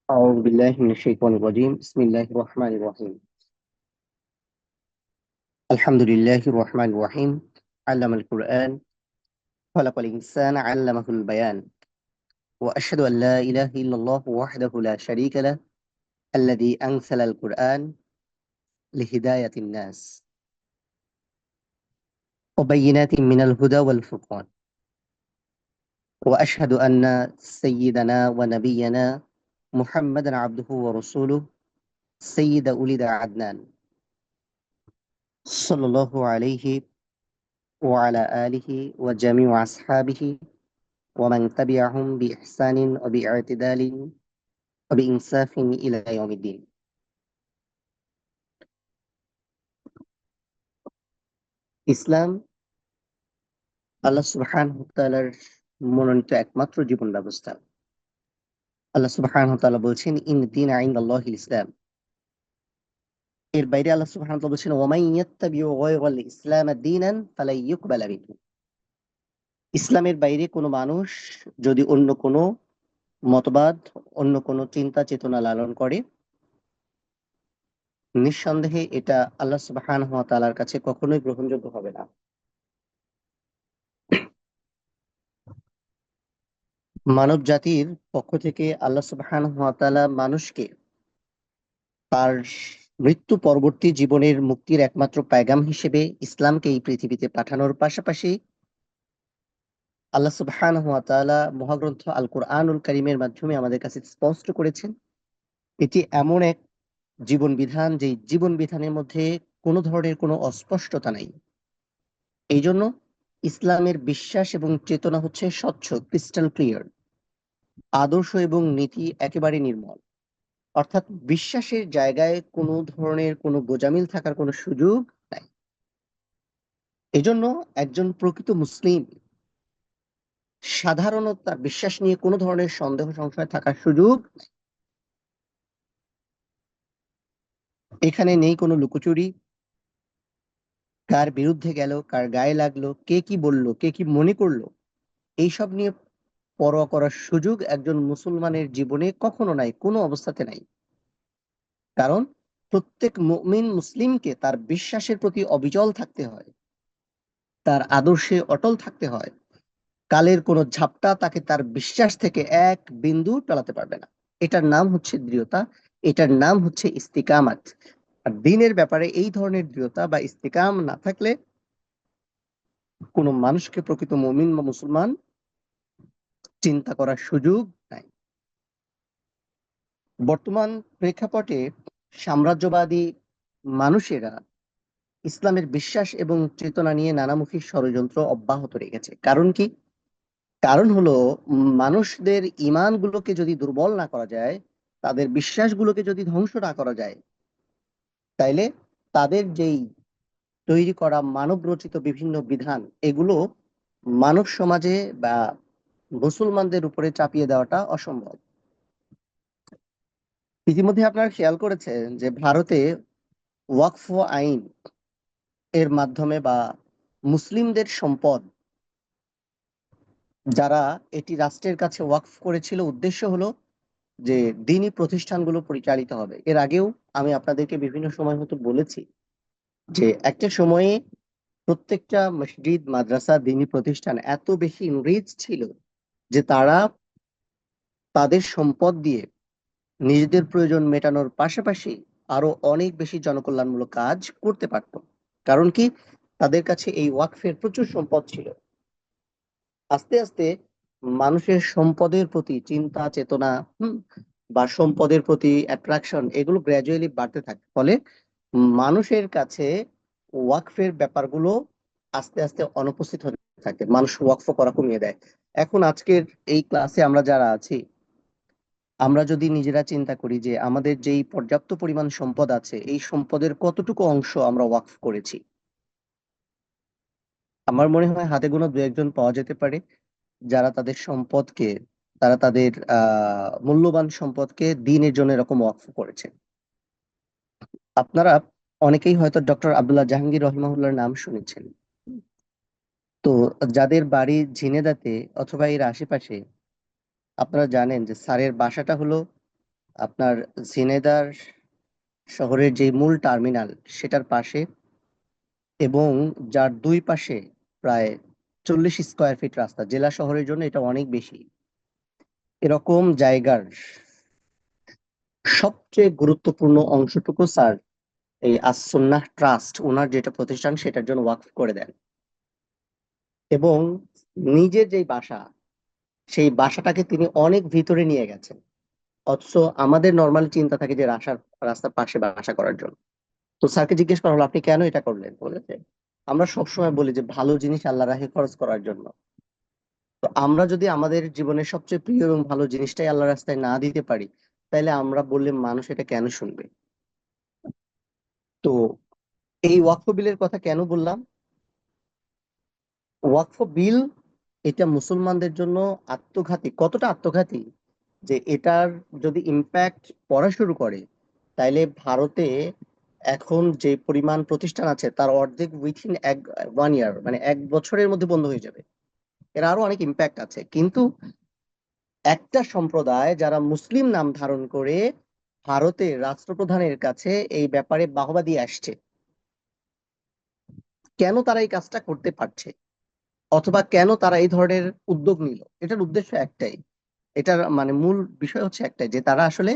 أعوذ بالله من الشيطان الرجيم بسم الله الرحمن الرحيم الحمد لله الرحمن الرحيم علم القرآن خلق الإنسان علمه البيان وأشهد أن لا إله إلا الله وحده لا شريك له الذي أنزل القرآن لهداية الناس وبينات من الهدى والفرقان وأشهد أن سيدنا ونبينا محمدا عبده ورسوله سيد ولد عدنان صلى الله عليه وعلى آله وجميع أصحابه ومن تبعهم بإحسان وباعتدال وبإنصاف إلى يوم الدين ইসলাম আল্লাহ সুবহানাহু ওয়া তাআলার মনোনীত একমাত্র জীবন ব্যবস্থা। আল্লাহ সুবহানাহু ওয়া তাআলা বলছেন ইন দীনা ইনদাল্লাহিল ইসলাম। এর বাইরে আল্লাহ সুবহানাহু ওয়া তাআলা বলছেন ওয়া মান ইয়াত্তাবিউ গায়রাল ইসলাম দীনান ফালাই ইউকবালা মিনহু। ইসলামের বাইরে কোনো মানুষ যদি অন্য কোনো মতবাদ, অন্য কোনো চিন্তা চেতনা লালন করে, নিঃসন্দেহে এটা আল্লাহ সুবহানাহু ওয়া তাআলার কাছে কখনোই গ্রহণযোগ্য হবে না। মানব জাতির পক্ষ থেকে আল্লাহ সুবহানাহু ওয়া তাআলা মানুষকে তার মৃত্যু পরবর্তী জীবনের মুক্তির একমাত্র পেগাম হিসেবে ইসলামকে এই পৃথিবীতে পাঠানোর পাশাপাশি আল্লাহ সুবহানাহু ওয়া তাআলা মহাগ্রন্থ আল কোরআনুল কারীমের মাধ্যমে আমাদের কাছে স্পষ্ট করেছেন এটি এমন এক জীবন বিধান যে জীবন বিধানের মধ্যে কোনো ধরনের কোনো অস্পষ্টতা নাই। এই জন্য ইসলামের বিশ্বাস এবং চেতনা হচ্ছে স্বচ্ছ, ক্রিস্টাল ক্লিয়ার। আদর্শ এবং নীতি একেবারে নির্মল। অর্থাৎ বিশ্বাসের জায়গায় কোনো ধরনের কোনো গোঁজামিল থাকার কোনো সুযোগ নাই। এজন্য একজন প্রকৃত মুসলিম সাধারণত তার বিশ্বাস নিয়ে কোনো ধরনের সন্দেহ সংশয় থাকার সুযোগ নাই। এখানে নেই কোনো লুকোচুরি, কার বিরুদ্ধে গেল, কার গায়ে লাগলো, কে কি বলল, কে কি মনে করলো, এইসব নিয়ে পরোয়া করার সুযোগ একজন মুসলমানের জীবনে কখনো নাই, কোনো অবস্থাতে নাই। কারণ প্রত্যেক মুমিন মুসলিমকে তার বিশ্বাসের প্রতি অবিচল থাকতে হয়, তার আদর্শে অটল থাকতে হয়। কালের কোনো ঝাপটা তাকে তার বিশ্বাস থেকে এক বিন্দু টলাতে পারবে না। এটার নাম হচ্ছে দৃঢ়তা, এটার নাম হচ্ছে ইস্তিকামাত। আর দিনের ব্যাপারে এই ধরনের দৃঢ়তা বা ইস্তিকাম না থাকলে কোনো মানুষকে প্রকৃত মুমিন বা মুসলমান চিন্তা করার সুযোগ নাই। বর্তমান প্রেক্ষাপটে সাম্রাজ্যবাদী মানুষেরা ইসলামের বিশ্বাস এবং চেতনা নিয়ে নানামুখী ষড়যন্ত্র অব্যাহত রেখেছে। কারণ কি? কারণ হলো মানুষদের ঈমানগুলোকে যদি দুর্বল না করা যায়, তাদের বিশ্বাসগুলোকে যদি ধ্বংস না করা যায়, তাইলে তাদের যেই তৈরি করা মানব রচিত বিভিন্ন বিধান, এগুলো মানব সমাজে বা মুসলমানদের উপরে চাপিয়ে দেওয়াটা অসম্ভব। ইতিমধ্যে আপনারা খেয়াল করেছেন যে ভারতে ওয়াকফ আইন এর মাধ্যমে বা মুসলিমদের সম্পদ যারা এটি রাষ্ট্রের কাছে ওয়াকফ করেছিল, উদ্দেশ্য হলো যে দিনী প্রতিষ্ঠানগুলো পরিচালিত হবে। এর আগেও আমি আপনাদেরকে বিভিন্ন সময় মতো বলেছি যে একটা সময়ে প্রত্যেকটা মসজিদ, মাদ্রাসা, দিনী প্রতিষ্ঠান এত বেশি রিচ ছিল যে তারা তাদের সম্পদ দিয়ে নিজেদের প্রয়োজন মেটানোর পাশাপাশি আরো অনেক বেশি জনকল্যাণমূলক কাজ করতে পারত। কারণ কি? তাদের কাছে এই ওয়াকফের প্রচুর সম্পদ ছিল। আস্তে আস্তে মানুষের সম্পদের প্রতি চিন্তা চেতনা বা সম্পদের প্রতি অ্যাট্রাকশন এগুলো গ্র্যাজুয়ালি বাড়তে থাকে। ফলে মানুষের কাছে ওয়াকফের ব্যাপারগুলো আস্তে আস্তে অনুপস্থিত হতে থাকে, মানুষ ওয়াকফ করা কমিয়ে দেয়। এখন আজকের এই ক্লাসে আমরা যারা আছি, আমরা যদি নিজেরা চিন্তা করি যে আমাদের যেই পর্যাপ্ত পরিমাণ সম্পদ আছে, এই সম্পদের কতটুকু অংশ আমরা ওয়াকফ করেছি, আমার মনে হয় হাতে গোনা দু একজন পাওয়া যেতে পারে যারা তাদের সম্পদকে, তারা তাদের মূল্যবান সম্পদকে দিনের জন্য এরকম ওয়াকফ করেছে। আপনারা অনেকেই হয়তো ডক্টর আব্দুল্লাহ জাহাঙ্গীর রহিমাহুল্লাহর নাম শুনেছেন। তো যাদের বাড়ি ঝিনেদাতে অথবা এর আশেপাশে, আপনারা জানেন যে স্যারের বাসাটা হলো আপনার ঝিনাইদহ শহরের যে মূল টার্মিনাল সেটার পাশে, এবং যার দুই পাশে প্রায় 40 স্কয়ার ফিট রাস্তা। জেলা শহরের জন্য এটা অনেক বেশি। এরকম জায়গার সবচেয়ে গুরুত্বপূর্ণ অংশটুকু স্যার এই আসসুন্নাহ ট্রাস্ট, ওনার যেটা প্রতিষ্ঠান, সেটার জন্য ওয়াকফ করে দেন। এবং নিজের যেই বাসা, সেই বাসাটাকে তিনি অনেক ভিতরে নিয়ে গেছেন। অথচ আমাদের নর্মাল চিন্তা থাকে যে রাস্তার পাশে বাসা করার জন্য। তো স্যারকে জিজ্ঞেস করা হলো, আপনি কেন এটা করলেন? বলেছে, আমরা সবসময় বলি যে ভালো জিনিস আল্লাহ রাহে খরচ করার জন্য। তো আমরা যদি আমাদের জীবনের সবচেয়ে প্রিয় এবং ভালো জিনিসটাই আল্লাহ রাস্তায় না দিতে পারি, তাহলে আমরা বললে মানুষ এটা কেন শুনবে? তো এই ওয়াকফ বিলের কথা কেন বললাম? ওয়াকফ বিল এটা মুসলমানদের জন্য আত্মঘাতী। কতটা আত্মঘাতী যে এটার যদি ইম্প্যাক্ট পড়া শুরু করে, তাইলে ভারতে এখন যে পরিমাণ প্রতিষ্ঠান আছে তার অর্ধেক উইথিন 1 ইয়ার, মানে 1 বছরের মধ্যে বন্ধ হয়ে যাবে। এর আরো অনেক ইম্প্যাক্ট আছে। কিন্তু একটা সম্প্রদায় যারা মুসলিম নাম ধারণ করে ভারতের রাষ্ট্রপ্রধানের কাছে এই ব্যাপারে বাহবা দিয়ে আসছে, কেন তারা এই কাজটা করতে পারছে, অথবা কেন তারা এই ধরনের উদ্যোগ নিল, এটার উদ্দেশ্য একটাই। এটার মানে মূল বিষয় হচ্ছে একটাই, যে তারা আসলে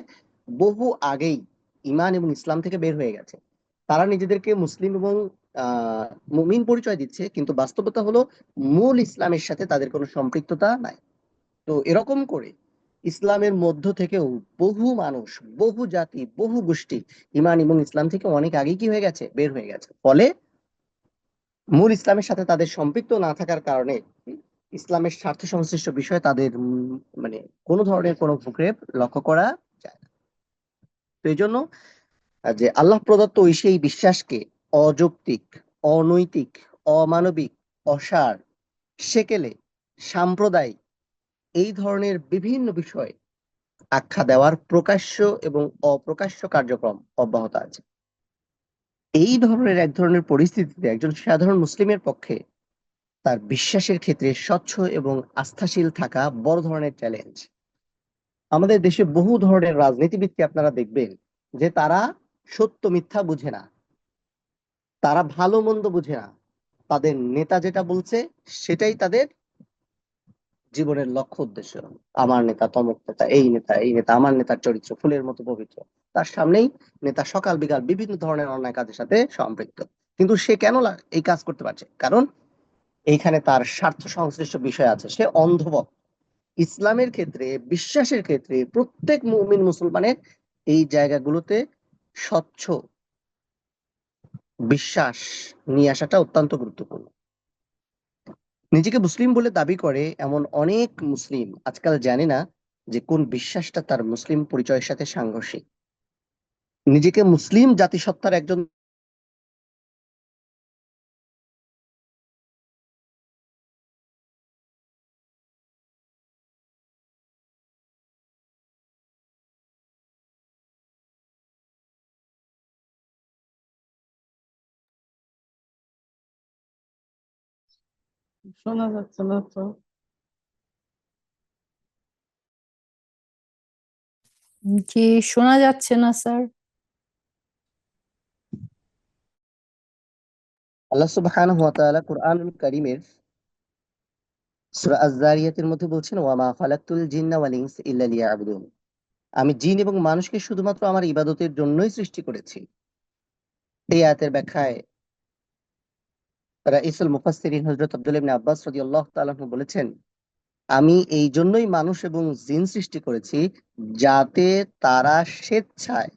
বহু আগেই ইমান এবং ইসলাম থেকে বের হয়ে গেছে। তারা নিজেদেরকে মুসলিম এবং মুমিন পরিচয় দিচ্ছে, কিন্তু বাস্তবতা হলো মূল ইসলামের সাথে তাদের কোনো সম্পৃক্ততা নাই। তো এরকম করে ইসলামের মধ্য থেকেও বহু মানুষ, বহু জাতি, বহু গোষ্ঠী ইমান এবং ইসলাম থেকে অনেক আগেই কি হয়ে গেছে, বের হয়ে গেছে। ফলে মূল ইসলামের সাথে তাদের সম্পৃক্ত না থাকার কারণে ইসলামের স্বার্থ সংশ্লিষ্ট বিষয়ে তাদের মানে কোনো ধরনের কোনো ভ্রুক্ষেপ লক্ষ্য করা যায় না। তো এই জন্য যে আল্লাহ প্রদত্ত ওই সেই বিশ্বাসকে অযৌক্তিক, অনৈতিক, অমানবিক, অসার, সেকেলে, সাম্প্রদায়িক, এই ধরনের বিভিন্ন বিষয় আখ্যা দেওয়ার প্রকাশ্য এবং অপ্রকাশ্য কার্যক্রম অব্যাহত আছে। এই ধরনের এক ধরনের পরিস্থিতিতে একজন সাধারণ মুসলিমের পক্ষে তার বিশ্বাসের ক্ষেত্রে স্বচ্ছ এবং আস্থাশীল থাকা বড় ধরনের চ্যালেঞ্জ। আমাদের দেশে বহু ধরনের রাজনীতিবিদকে আপনারা দেখবেন যে তারা সত্য মিথ্যা বুঝে না, তারা ভালো মন্দ বুঝে না। তাদের নেতা যেটা বলছে সেটাই তাদের জীবনের লক্ষ্য উদ্দেশ্য। আমার নেতা তমক নেতা, এই নেতা এই নেতা, আমার নেতার চরিত্র ফুলের মতো পবিত্র। তার সামনেই নেতা সকাল বিকাল বিভিন্ন ধরনের অন্যায় কাজের সাথে সম্পৃক্ত। কিন্তু সে কেন এই কাজ করতে পারছে? কারণ এইখানে তার স্বার্থ সংশ্লিষ্ট বিষয় আছে, সে অন্ধভক্ত। ইসলামের ক্ষেত্রে, বিশ্বাসের ক্ষেত্রে প্রত্যেক মুমিন মুসলমানের এই জায়গাগুলোতে স্বচ্ছ বিশ্বাস নিয়ে আসাটা অত্যন্ত গুরুত্বপূর্ণ। নিজেকে মুসলিম বলে দাবি করে এমন অনেক মুসলিম আজকাল জানে না যে কোন বিশ্বাসটা তার মুসলিম পরিচয়ের সাথে সাংঘর্ষিক। নিজেকে মুসলিম জাতিসত্তার একজন শোনা যাচ্ছে না তো। জি, শোনা যাচ্ছে না স্যার। আল্লাহ সুবহানাহু ওয়া তাআলা কুরআনুল কারীমের সূরা আয-যারিয়াতের মধ্যে বলছেন, ওয়া মা খালাকতুল জিন্না ওয়াল ইনসা ইল্লা লিয়াবুদুন। আমি জিন এবং মানুষকে শুধুমাত্র আমার ইবাদতের জন্যই সৃষ্টি করেছি। এই আয়াতের ব্যাখ্যায় রাইসুল মুফাসসিরিন হযরত আব্দুল্লাহ ইবনে আব্বাস রাদিয়াল্লাহু তাআলা আনহু বলেছেন, আমি এই জন্যই মানুষ এবং জিন সৃষ্টি করেছি যাতে তারা স্বেচ্ছায়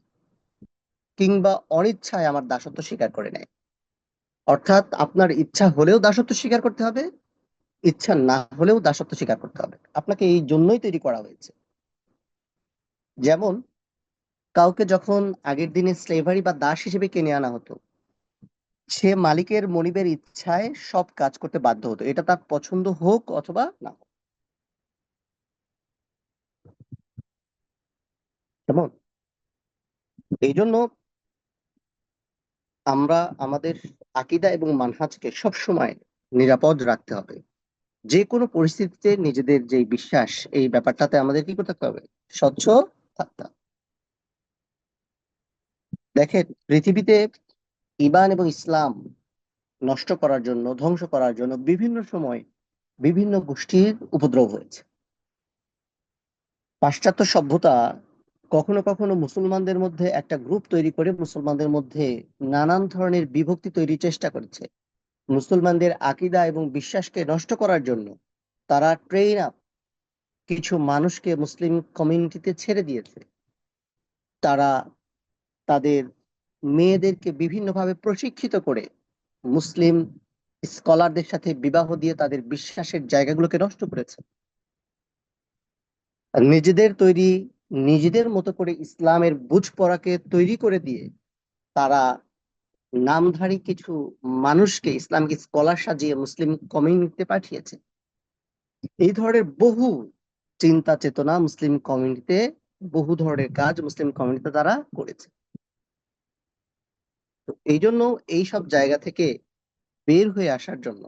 কিংবা অনিচ্ছায় আমার দাসত্ব স্বীকার করে নেয়। অর্থাৎ আপনার ইচ্ছা হলেও দাসত্ব স্বীকার করতে হবে, ইচ্ছা না হলেও দাসত্ব স্বীকার করতে হবে। আপনাকে এই জন্যই তৈরি করা হয়েছে। যেমন কাউকে যখন আগের দিনে স্লেভারি বা দাস হিসেবে কিনে আনা হতো, সে মালিকের মনিবের ইচ্ছায় সব কাজ করতে বাধ্য হতো, এটা তার পছন্দ হোক অথবা না হোক। কেমন? এই জন্য আমরা আমাদের আকীদা এবং মানহাজকে সবসময় নিরাপদ রাখতে হবে। যে কোনো পরিস্থিতিতে নিজেদের যে বিশ্বাস, এই ব্যাপারটাতে আমাদের কি করতে হবে? স্বচ্ছ থাকতে হবে। দেখেন, পৃথিবীতে ঈমান এবং ইসলাম নষ্ট করার জন্য, ধ্বংস করার জন্য বিভিন্ন সময় বিভিন্ন গোষ্ঠীর উপদ্রব হয়েছে। পাশ্চাত্য সভ্যতা কখনো কখনো মুসলমানদের মধ্যে একটা গ্রুপ তৈরি করে মুসলমানদের মধ্যে নানান ধরনের বিভক্তি তৈরির চেষ্টা করেছে। মুসলমানদের আকীদা এবং বিশ্বাসকে নষ্ট করার জন্য তারা ট্রেন আপ কিছু মানুষকে মুসলিম কমিউনিটিতে ছেড়ে দিয়েছে। তারা তাদের মেয়েদেরকে বিভিন্নভাবে প্রশিক্ষিত করে মুসলিম স্কলারদের সাথে বিবাহ দিয়ে তাদের বিশ্বাসের জায়গাগুলোকে নষ্ট করেছে। আর নিজেদের তৈরি, নিজেদের মতো করে ইসলামের বুঝ পড়াকে তৈরি করে দিয়ে তারা নামধারী কিছু মানুষকে ইসলামিক স্কলার সাজিয়ে মুসলিম কমিউনিটিতে পাঠিয়েছে। এই ধরনের বহু চিন্তা চেতনা মুসলিম কমিউনিটিতে, বহু ধরনের কাজ মুসলিম কমিউনিটিতে তারা করেছে। তো এই জন্য এই সব জায়গা থেকে বের হয়ে আসার জন্য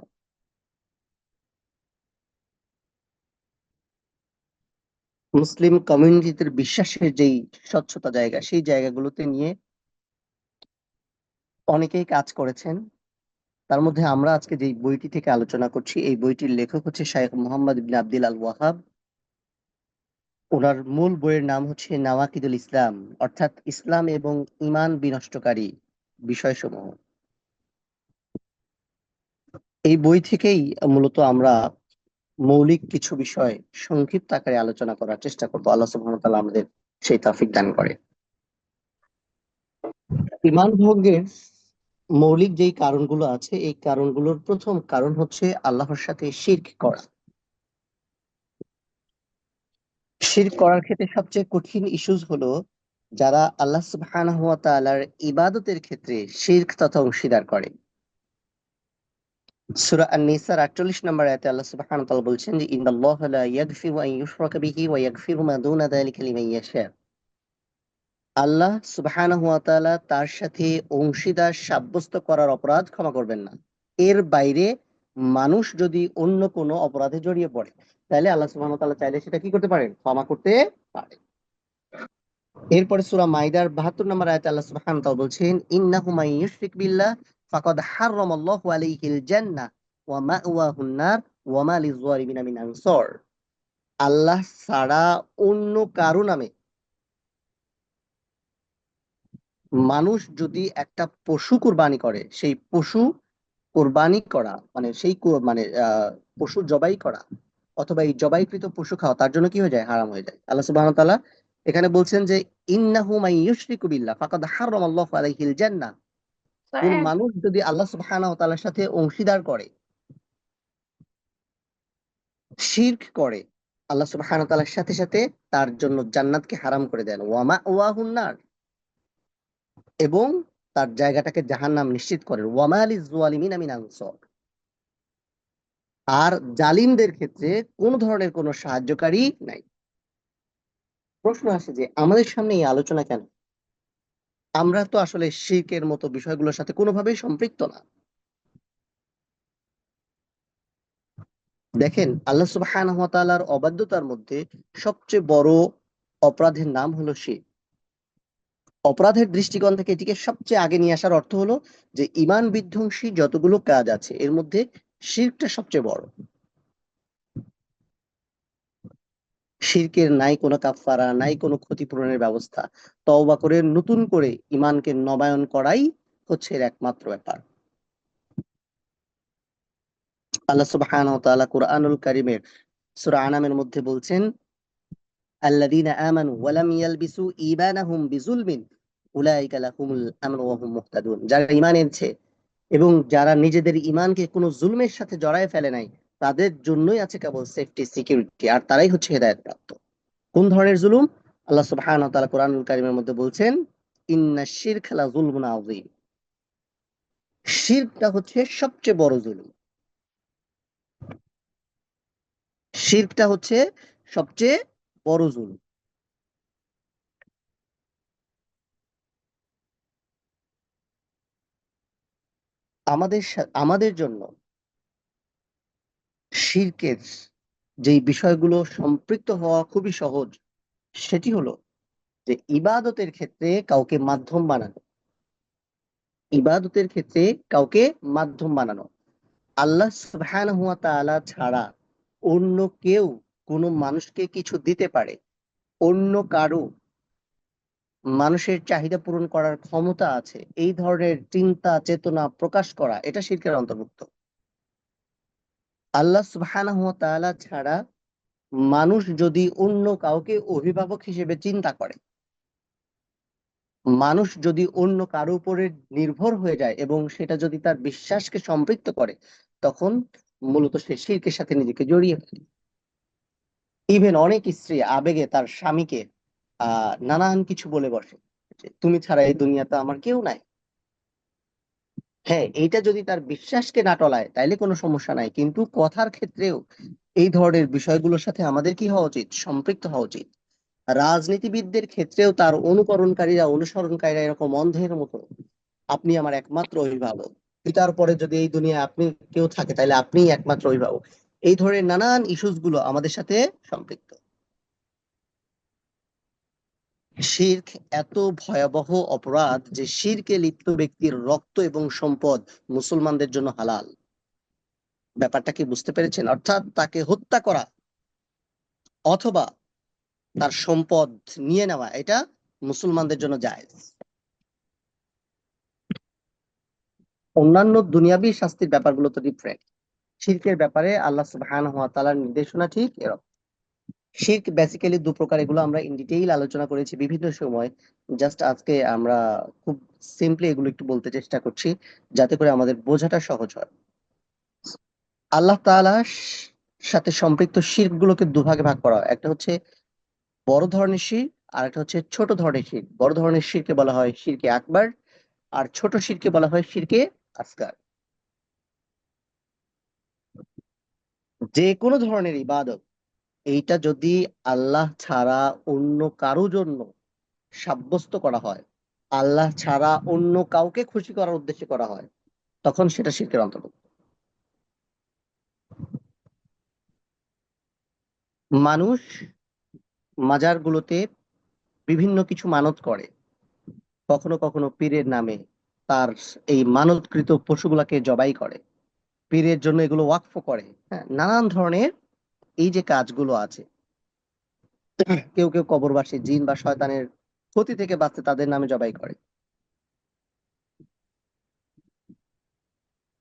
মুসলিম কমিউনিটিতে বিশ্বাসের যেই স্বচ্ছতা জায়গা, সেই জায়গাগুলোতে নিয়ে অনেকেই কাজ করেছেন। তার মধ্যে আমরা আজকে যে বইটি থেকে আলোচনা করছি, এই বইটির লেখক হচ্ছে শাইখ মোহাম্মদ ইবনে আব্দুল আল ওয়াহাব। ওনার মূল বইয়ের নাম হচ্ছে নাওয়াকিদুল ইসলাম, অর্থাৎ ইসলাম এবং ঈমান বিনষ্টকারী বিষয়সমূহ। এই বই থেকেই মূলত আমরা মৌলিক কিছু বিষয় সংক্ষিপ্ত আকারে আলোচনা করার চেষ্টা করবো। আল্লাহ সুবহানাহু ওয়া তাআলা আমাদের সেই তৌফিক দান করে। ঈমান ভঙ্গের মৌলিক যেই কারণগুলো আছে, এই কারণগুলোর প্রথম কারণ হচ্ছে আল্লাহর সাথে শিরক করা। শিরক করার ক্ষেত্রে সবচেয়ে কঠিন ইস্যুস হলো যারা আল্লাহ সুবহানাহু ওয়া তাআলার ইবাদতের ক্ষেত্রে শিরক তথা অংশীদার করে। সূরা আন-নিসার ৪৮ নম্বর আয়াতে আল্লাহ সুবহানাহু ওয়া তাআলা বলছেন যে ইন্নাল্লাহা লা ইয়াগফিরু আন ইউশরাকা বিহি ওয়া ইয়াগফিরু মা দুনা যালিকা লিমান ইয়াশা। আল্লাহ সুবহানাহু ওয়া তাআলা তার সাথে অংশীদার সাব্যস্ত করার অপরাধ ক্ষমা করবেন না। এর বাইরে মানুষ যদি অন্য কোনো অপরাধে জড়িয়ে পড়ে, তাহলে আল্লাহ সুবহানাহু ওয়া তাআলা চাইলে সেটা কি করতে পারেন? ক্ষমা করতে পারেন। এরপরে সূরা মাইদার ৭২ নম্বর আয়াতে আল্লাহ সুবহানাহু ওয়া তাআলা বলছেন ইন্নাহু মান ইউশরিক বিল্লাহ ফাকাদ হারামাল্লাহু আলাইহিল জান্নাহ ওয়া মা'ওয়াহুন নার ওয়া মা লিয-যালিমিনা মিন আনসার। আল্লাহ ছাড়া অন্য কারো নামে মানুষ যদি একটা পশু কুরবানি করে, সেই পশু কোরবানি করা মানে পশু জবাই করা অথবা এই জবাইকৃত পশু খাওয়া তার জন্য কি হয়ে যায়? হারাম হয়ে যায়। আল্লাহ সুবহানাহু ওয়া তাআলা এখানে বলছেন যে ইন্নাহু মান ইউশরিকু বিল্লাহ ফাকাদ হারামাল্লাহু আলাইহিল জান্নাহ। কোন মানুষ যদি আল্লাহ সুবহানাহু ওয়া তাআলার সাথে অংশীদার করে, শিরক করে, আল্লাহ সুবহানাহু ওয়া তাআলার সাথে সাথে তার জন্য জান্নাতকে হারাম করে দেন। ওয়া মা'ওয়াহুন নার, এবং তার জায়গাটাকে জাহান্নাম নিশ্চিত করেন। ওয়া মা লিয-যালিমিনা মিন আনসার। আর জালিমদের ক্ষেত্রে কোন ধরনের কোনো সাহায্যকারী নাই। প্রশ্ন আসে যে আমাদের সামনে এই আলোচনা কেন? আমরা তো আসলে শিরকের মতো বিষয়গুলোর সাথে কোনোভাবেই সম্পৃক্ত না। দেখেন, আল্লাহ সুবহানাহু ওয়া তাআলার অবাধ্যতার মধ্যে সবচেয়ে বড় অপরাধের নাম হলো শিরক। অপরাধের দৃষ্টিকোণ থেকে এটিকে সবচেয়ে আগে নিয়ে আসার অর্থ হলো যে ঈমান বিধ্বংসী যতগুলো কাজ আছে এর মধ্যে শিরকটা সবচেয়ে বড়। শিরকের নাই কোনো কাফফারা, নাই কোনো ক্ষতিপূরণের ব্যবস্থা। তওবা করে নতুন করে ঈমানকে নবায়ন করাই হচ্ছে এর একমাত্র ব্যাপার। আল্লাহ সুবহানাহু ওয়া তাআলা কুরআনুল কারীমের সূরা আনামের মধ্যে বলছেন আল্লাযীনা আমানু ওয়া লাম ইয়ালবিসু ঈমানাহুম বিযুলমিন উলাইকা লাহুমুল আমনু ওয়া হুম মুহতাদুন। যারা ঈমান এনেছে এবং যারা নিজেদের ঈমানকে কোনো জুলমের সাথে জড়ায় ফেলে নাই, তাদের জন্যই আছে কেবল সেফটি, সিকিউরিটি, আর তারাই হচ্ছে হেদায়েত প্রাপ্ত। কোন ধরনের জুলুম? আল্লাহ সুবহানাহু ওয়া তাআলা কোরআনুল কারীমের মধ্যে বলছেন ইন্নাশ শিরকা লা যুলমুন আযীম। শিরকটা হচ্ছে সবচেয়ে বড় জুলুম। শিরকটা হচ্ছে সবচেয়ে বড় জুলুম। আমাদের জন্য শিরকের যেই বিষয়গুলো সম্পৃক্ত হওয়া খুবই সহজ, সেটি হলো যে ইবাদতের ক্ষেত্রে কাউকে মাধ্যম বানানো। ইবাদতের ক্ষেত্রে কাউকে মাধ্যম বানানো। আল্লাহ সুবহানাহু ওয়া তাআলা ছাড়া অন্য কেউ কোনো মানুষকে কিছু দিতে পারে, অন্য কারো মানুষের চাহিদা পূরণ করার ক্ষমতা আছে, এই ধরনের চিন্তা চেতনা প্রকাশ করা, এটা শিরকের অন্তর্ভুক্ত। আল্লাহ সুবহানাহু ওয়া তাআলা ছাড়া মানুষ যদি অন্য কাউকে অভিভাবক হিসেবে চিন্তা করে, মানুষ যদি অন্য কারো উপরে নির্ভর হয়ে যায় এবং সেটা যদি তার বিশ্বাসকে সম্পৃক্ত করে, তখন মূলত সে শিরকের সাথে নিজেকে জড়িয়ে ফেলে। ইভেন অনেক স্ত্রী আবেগে তার স্বামীকে নানান কিছু বলে বসে, যে, তুমি ছাড়া এই দুনিয়াতে আমার কেউ নাই। হ্যাঁ, এইটা যদি তার বিশ্বাসকে না টলায় তাইলে কোনো সমস্যা নাই, কিন্তু কথার ক্ষেত্রেও এই ধরনের বিষয়গুলোর সাথে আমাদের কি হওয়া উচিত? সম্পৃক্ত হওয়া উচিত। রাজনীতিবিদদের ক্ষেত্রেও তার অনুকরণকারীরা অনুসরণকারীরা এরকম অন্ধের মতো, আপনি আমার একমাত্র অভিভাবক, পিতার পরে যদি এই দুনিয়া আপনি কেউ থাকে তাহলে আপনিই একমাত্র অভিভাবক। এই ধরনের নানান ইস্যুস গুলো আমাদের সাথে সম্পৃক্ত। শিরক এত ভয়াবহ অপরাধ যে শিরকে লিপ্ত ব্যক্তির রক্ত এবং সম্পদ মুসলমানদের জন্য হালাল। ব্যাপারটা কি বুঝতে পেরেছেন? অর্থাৎ তাকে হত্যা করা অথবা তার সম্পদ নিয়ে নেওয়া, এটা মুসলমানদের জন্য জায়েজ। অন্যান্য দুনিয়াবী শাস্তির ব্যাপারগুলো তো ডিফারেন্ট। শিরকের ব্যাপারে আল্লাহ সুবহানাহু ওয়া তাআলার নির্দেশনা ঠিক এরকম। শিরক বেসিক্যালি দু প্রকার, এগুলো আমরা ইন ডিটেইল আলোচনা করেছি বিভিন্ন সময়। জাস্ট আজকে আমরা খুব সিম্পলি এগুলো একটু বলতে চেষ্টা করছি, যাতে করে আমাদের বোঝাটা সহজ হয়। আল্লাহ তাআলার সাথে সম্পৃক্ত শিরক গুলোকে দুভাগে ভাগ করা হয়। একটা হচ্ছে বড় ধরনের শিরক, আর একটা হচ্ছে ছোট ধরনের শিরক। বড় ধরনের শিরকে বলা হয় শিরকে আকবার, আর ছোট শিরকে বলা হয় শিরকে আসগার। যে কোনো ধরনের ইবাদত, এইটা যদি আল্লাহ ছাড়া অন্য কারো জন্য সাব্যস্ত করা হয়, আল্লাহ ছাড়া অন্য কাউকে খুশি করার উদ্দেশ্যে করা হয়, তখন সেটা শিরকের অন্তর্ভুক্ত। মানুষ মাজারগুলোতে বিভিন্ন কিছু মানত করে, কখনো কখনো পীরের নামে তার এই মানতকৃত পশুগুলাকে জবাই করে, পীরের জন্য এগুলো ওয়াকফ করে। হ্যাঁ, নানান ধরনের এই যে কাজগুলো আছে, কেউ কেউ কবরবাসী জিন বা শয়তানের ক্ষতি থেকে বাঁচতে তাদের নামে জবাই করে।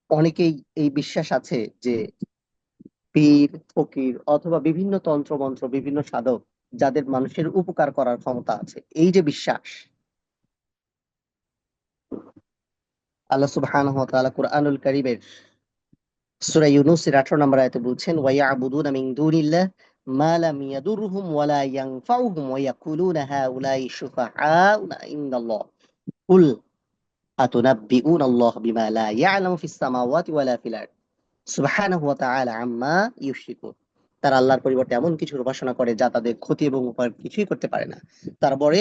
অনেকেই এই বিশ্বাস আছে যে পীর ফকির অথবা বিভিন্ন তন্ত্র মন্ত্র, বিভিন্ন সাধক যাদের মানুষের উপকার করার ক্ষমতা আছে, এই যে বিশ্বাস, আল্লাহ সুবহানাহু ওয়া তাআলা কুরআনুল কারীমের সূরা ইউনূসের 18 নম্বর আয়াতে বলছেন, ওয়া ইয়াবুদুনা মিন দুনিল্লাহ মা লাম ইয়াদুরহুম ওয়া লা ইয়ানফাউহুম ওয়া ইয়াকুলুনা হাউলাই শুফাআউনা ইনদাল্লাহ কুল আতুনাব্বিউনাল্লাহ বিমা লা ইয়ালামু ফিস সামাওয়াতি ওয়া লা ফিল আরদ সুবহানাহু ওয়া তাআলা আম্মা ইউশরিকুন। তারা আল্লাহর পরিবর্তে এমন কিছুর উপাসনা করে যা তাদের ক্ষতি এবং উপকার কিছুই করতে পারে না। তারপরে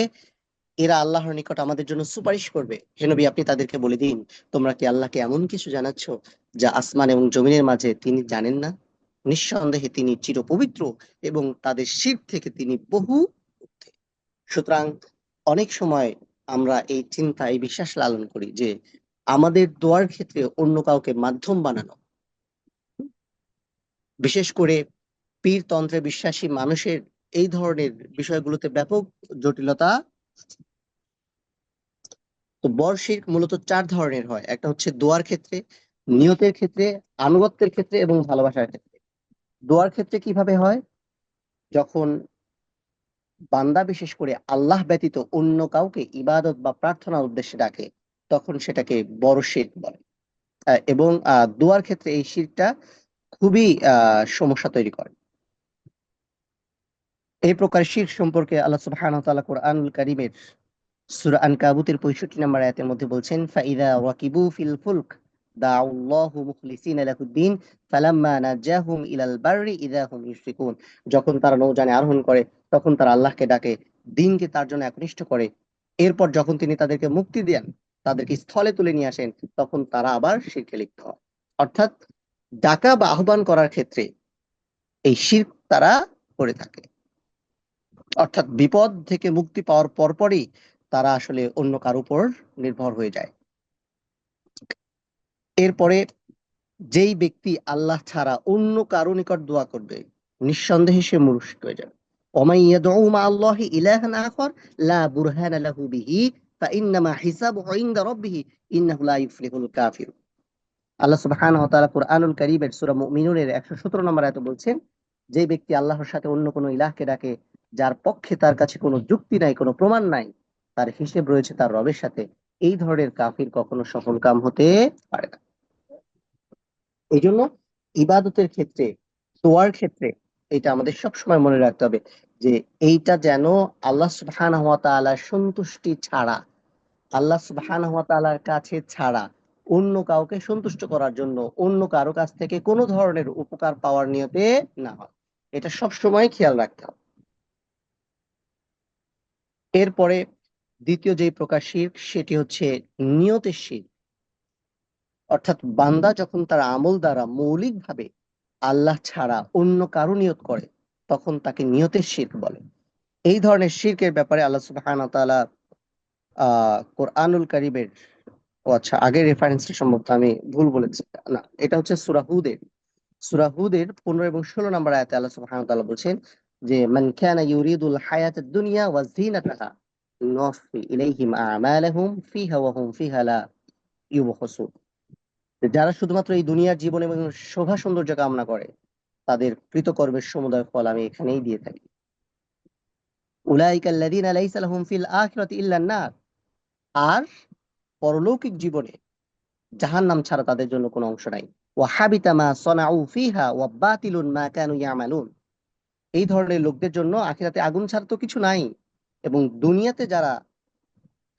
এরা আল্লাহর নিকট আমাদের জন্য সুপারিশ করবে। হে নবী, আপনি তাদেরকে বলে দিন, তোমরা কি আল্লাহকে এমন কিছু জানাচ্ছ যা আসমান এবং জমিনের মাঝে তিনি জানেন না? নিঃসন্দেহে তিনি চিরপবিত্র এবং তাদের শিরক থেকে তিনি বহু ঊর্ধ্বে। সুতরাং অনেক সময় আমরা এই চিন্তা, এই বিশ্বাস লালন করি যে আমাদের দোয়ার ক্ষেত্রে অন্য কাউকে মাধ্যম বানানো, বিশেষ করে পীরতন্ত্রে বিশ্বাসী মানুষের এই ধরনের বিষয়গুলোতে ব্যাপক জটিলতা। তো বড় শিরক মূলত চার ধরনের হয়। একটা হচ্ছে দোয়ার ক্ষেত্রে, নিয়তের ক্ষেত্রে, আনুগত্যের ক্ষেত্রে এবং ভালোবাসার ক্ষেত্রে। দোয়ার ক্ষেত্রে কিভাবে হয়? যখন বান্দা বিশেষ করে আল্লাহ ব্যতীত অন্য কাউকে ইবাদত বা প্রার্থনার উদ্দেশ্যে ডাকে, তখন সেটাকে বড় শিরক বলে। এবং দোয়ার ক্ষেত্রে এই শিরকটা খুবই সমস্যা তৈরি করে। এই প্রকার শিরক সম্পর্কে আল্লাহ সুবহানাহু ওয়া তাআলা কোরআনুল কারীমের সূরা আনকাবুতের 65 নম্বর আয়াতের মধ্যে বলছেন, ফাইদা রাকিবু ফিল ফুলক দাউল্লাহু মুখলিসিনা লাহুদ্দিন ফালাম্মা নাজাহুম ইলাল বাররি ইযা হুম ইউশরিকুন। যখন তারা নৌযানে আরোহণ করে, তখন তারা আল্লাহকে ডাকে, দ্বীনকে তার জন্য একনিষ্ঠ করে। এরপর যখন তিনি তাদেরকে মুক্তি দেন, তাদেরকে স্থলে তুলে নিয়ে আসেন, তখন তারা আবার শিরকে লিপ্ত হয়। অর্থাৎ ডাকা বা আহ্বান করার ক্ষেত্রে এই শিরক তারা করে থাকে। অর্থাৎ বিপদ থেকে মুক্তি পাওয়ার পরপরই তারা আসলে অন্য কারো উপর নির্ভর হয়ে যায়। এরপরে যেই ব্যক্তি আল্লাহ ছাড়া অন্য কারো নিকট দোয়া করবে নিঃসন্দেহে সে মুশরিক হয়ে যাবে। ওমাই ইয়াদউ মা আল্লাহি ইলাহান আখর লা বুরহানা লাহু বিহি ফাইন্নামা হিসাবুহু ইনদা রাব্বিহি ইন্নাহু লা ইফলিহুল কাফিরুন। আল্লাহ সুবহানাহু ওয়া তাআলা কুরআনুল কারীমের সূরা মুমিনুনের 117 নম্বর আয়াতে বলছেন, যে ব্যক্তি আল্লাহর সাথে অন্য কোনো ইলাহকে ডাকে যার পক্ষে তার কাছে কোনো যুক্তি নাই, কোনো প্রমাণ নাই, তার হিসেব রয়েছে তার রবের সাথে। এই ধরনের কাফির কখনো সফল কাম হতে পারে না। এই জন্য ইবাদতের ক্ষেত্রে, দোয়ার ক্ষেত্রে এটা আমাদের সবসময় মনে রাখতে হবে যে এইটা যেন আল্লাহ সুবহানাহু ওয়া তাআলার সন্তুষ্টি ছাড়া, আল্লাহ সুবহানাহু ওয়া তাআলার কাছে ছাড়া অন্য কাউকে সন্তুষ্ট করার জন্য অন্য কারো কাছ থেকে কোনো ধরনের উপকার পাওয়ার নিয়তে না হয়। এটা সবসময় খেয়াল রাখতে হবে। এরপরে দ্বিতীয় যে প্রকার শিরক সেটি হচ্ছে নিয়তের শিরক। অর্থাৎ বান্দা যখন তার আমল দ্বারা মৌলিকভাবে আল্লাহ ছাড়া অন্য কারো নিয়ত করে তখন তাকে নিয়তের শিরক বলে। এই ধরনের শিরকের ব্যাপারে আল্লাহ সুবহানাহু ওয়া তাআলা কোরআনুল কারীমের, ও আচ্ছা, আগের রেফারেন্সটা সম্ভবত আমি ভুল বলেছি, না এটা হচ্ছে সূরা হুদের, সূরা হুদের 15 এবং 16 নম্বর আয়াতে আল্লাহ সুবহানাহু ওয়া তাআলা বলছেন যে মান কানা ইউরিদুল হায়াতাদ দুনিয়া ওয়া যিনাতাহা নুওয়াফি ইলাইহিম আমালাহুম ফিহা ওয়া হুম ফিহা লা ইউবখাসুন। যারা শুধুমাত্র এই দুনিয়ার জীবন এবং শোভা সৌন্দর্য কামনা করে তাদের কৃতকর্মের সমুদয় ফল আমি এখানেই দিয়ে থাকি। উলাইকা আল্লাযীনা লাইসা লাহুম ফিল আখিরাতি ইল্লান নার। আর পরলৌকিক জীবনে জাহান্নাম ছাড়া তাদের জন্য কোনো অংশ নাই। ওয়া হাবিতা মা সানাউ ফিহা ওয়া বাতিলুন মা কানু ইয়ামালুন। এই ধরনের লোকদের জন্য আখিরাতে আগুন ছাড়া তো কিছু নাই, এবং দুনিয়াতে যারা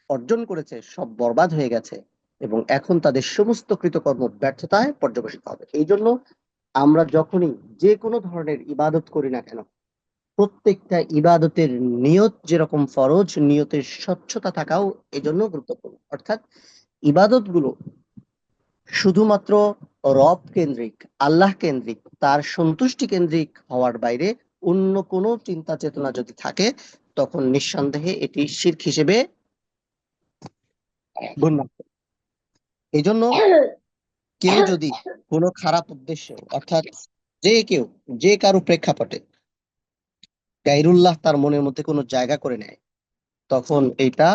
অর্জন করেছে সব বরবাদ হয়ে গেছে, এবং এখন তাদের সমস্ত কৃতকর্ম ব্যর্থতায় পর্যবসিত হবে। এই জন্য আমরা যখনই যে কোনো ধরনের ইবাদত করি না কেন, প্রত্যেকটা ইবাদতের নিয়ত যেরকম ফরজ, নিয়তের স্বচ্ছতা থাকাও এজন্য গুরুত্বপূর্ণ। অর্থাৎ ইবাদত গুলো শুধুমাত্র রব কেন্দ্রিক, আল্লাহ কেন্দ্রিক, তার সন্তুষ্টি কেন্দ্রিক হওয়ার বাইরে অন্য কোনো চিন্তা চেতনা যদি থাকে তখন নিঃসন্দেহে এটি শিরক হিসেবে গণ্য হবে। এই জন্য কেউ যদি কোনো খারাপ উদ্দেশ্যে, অর্থাৎ কেউ যে কারো প্রেক্ষাপটে গায়রুল্লাহ তার মনের মধ্যে কোনো জায়গা করে নেয় তখন এটা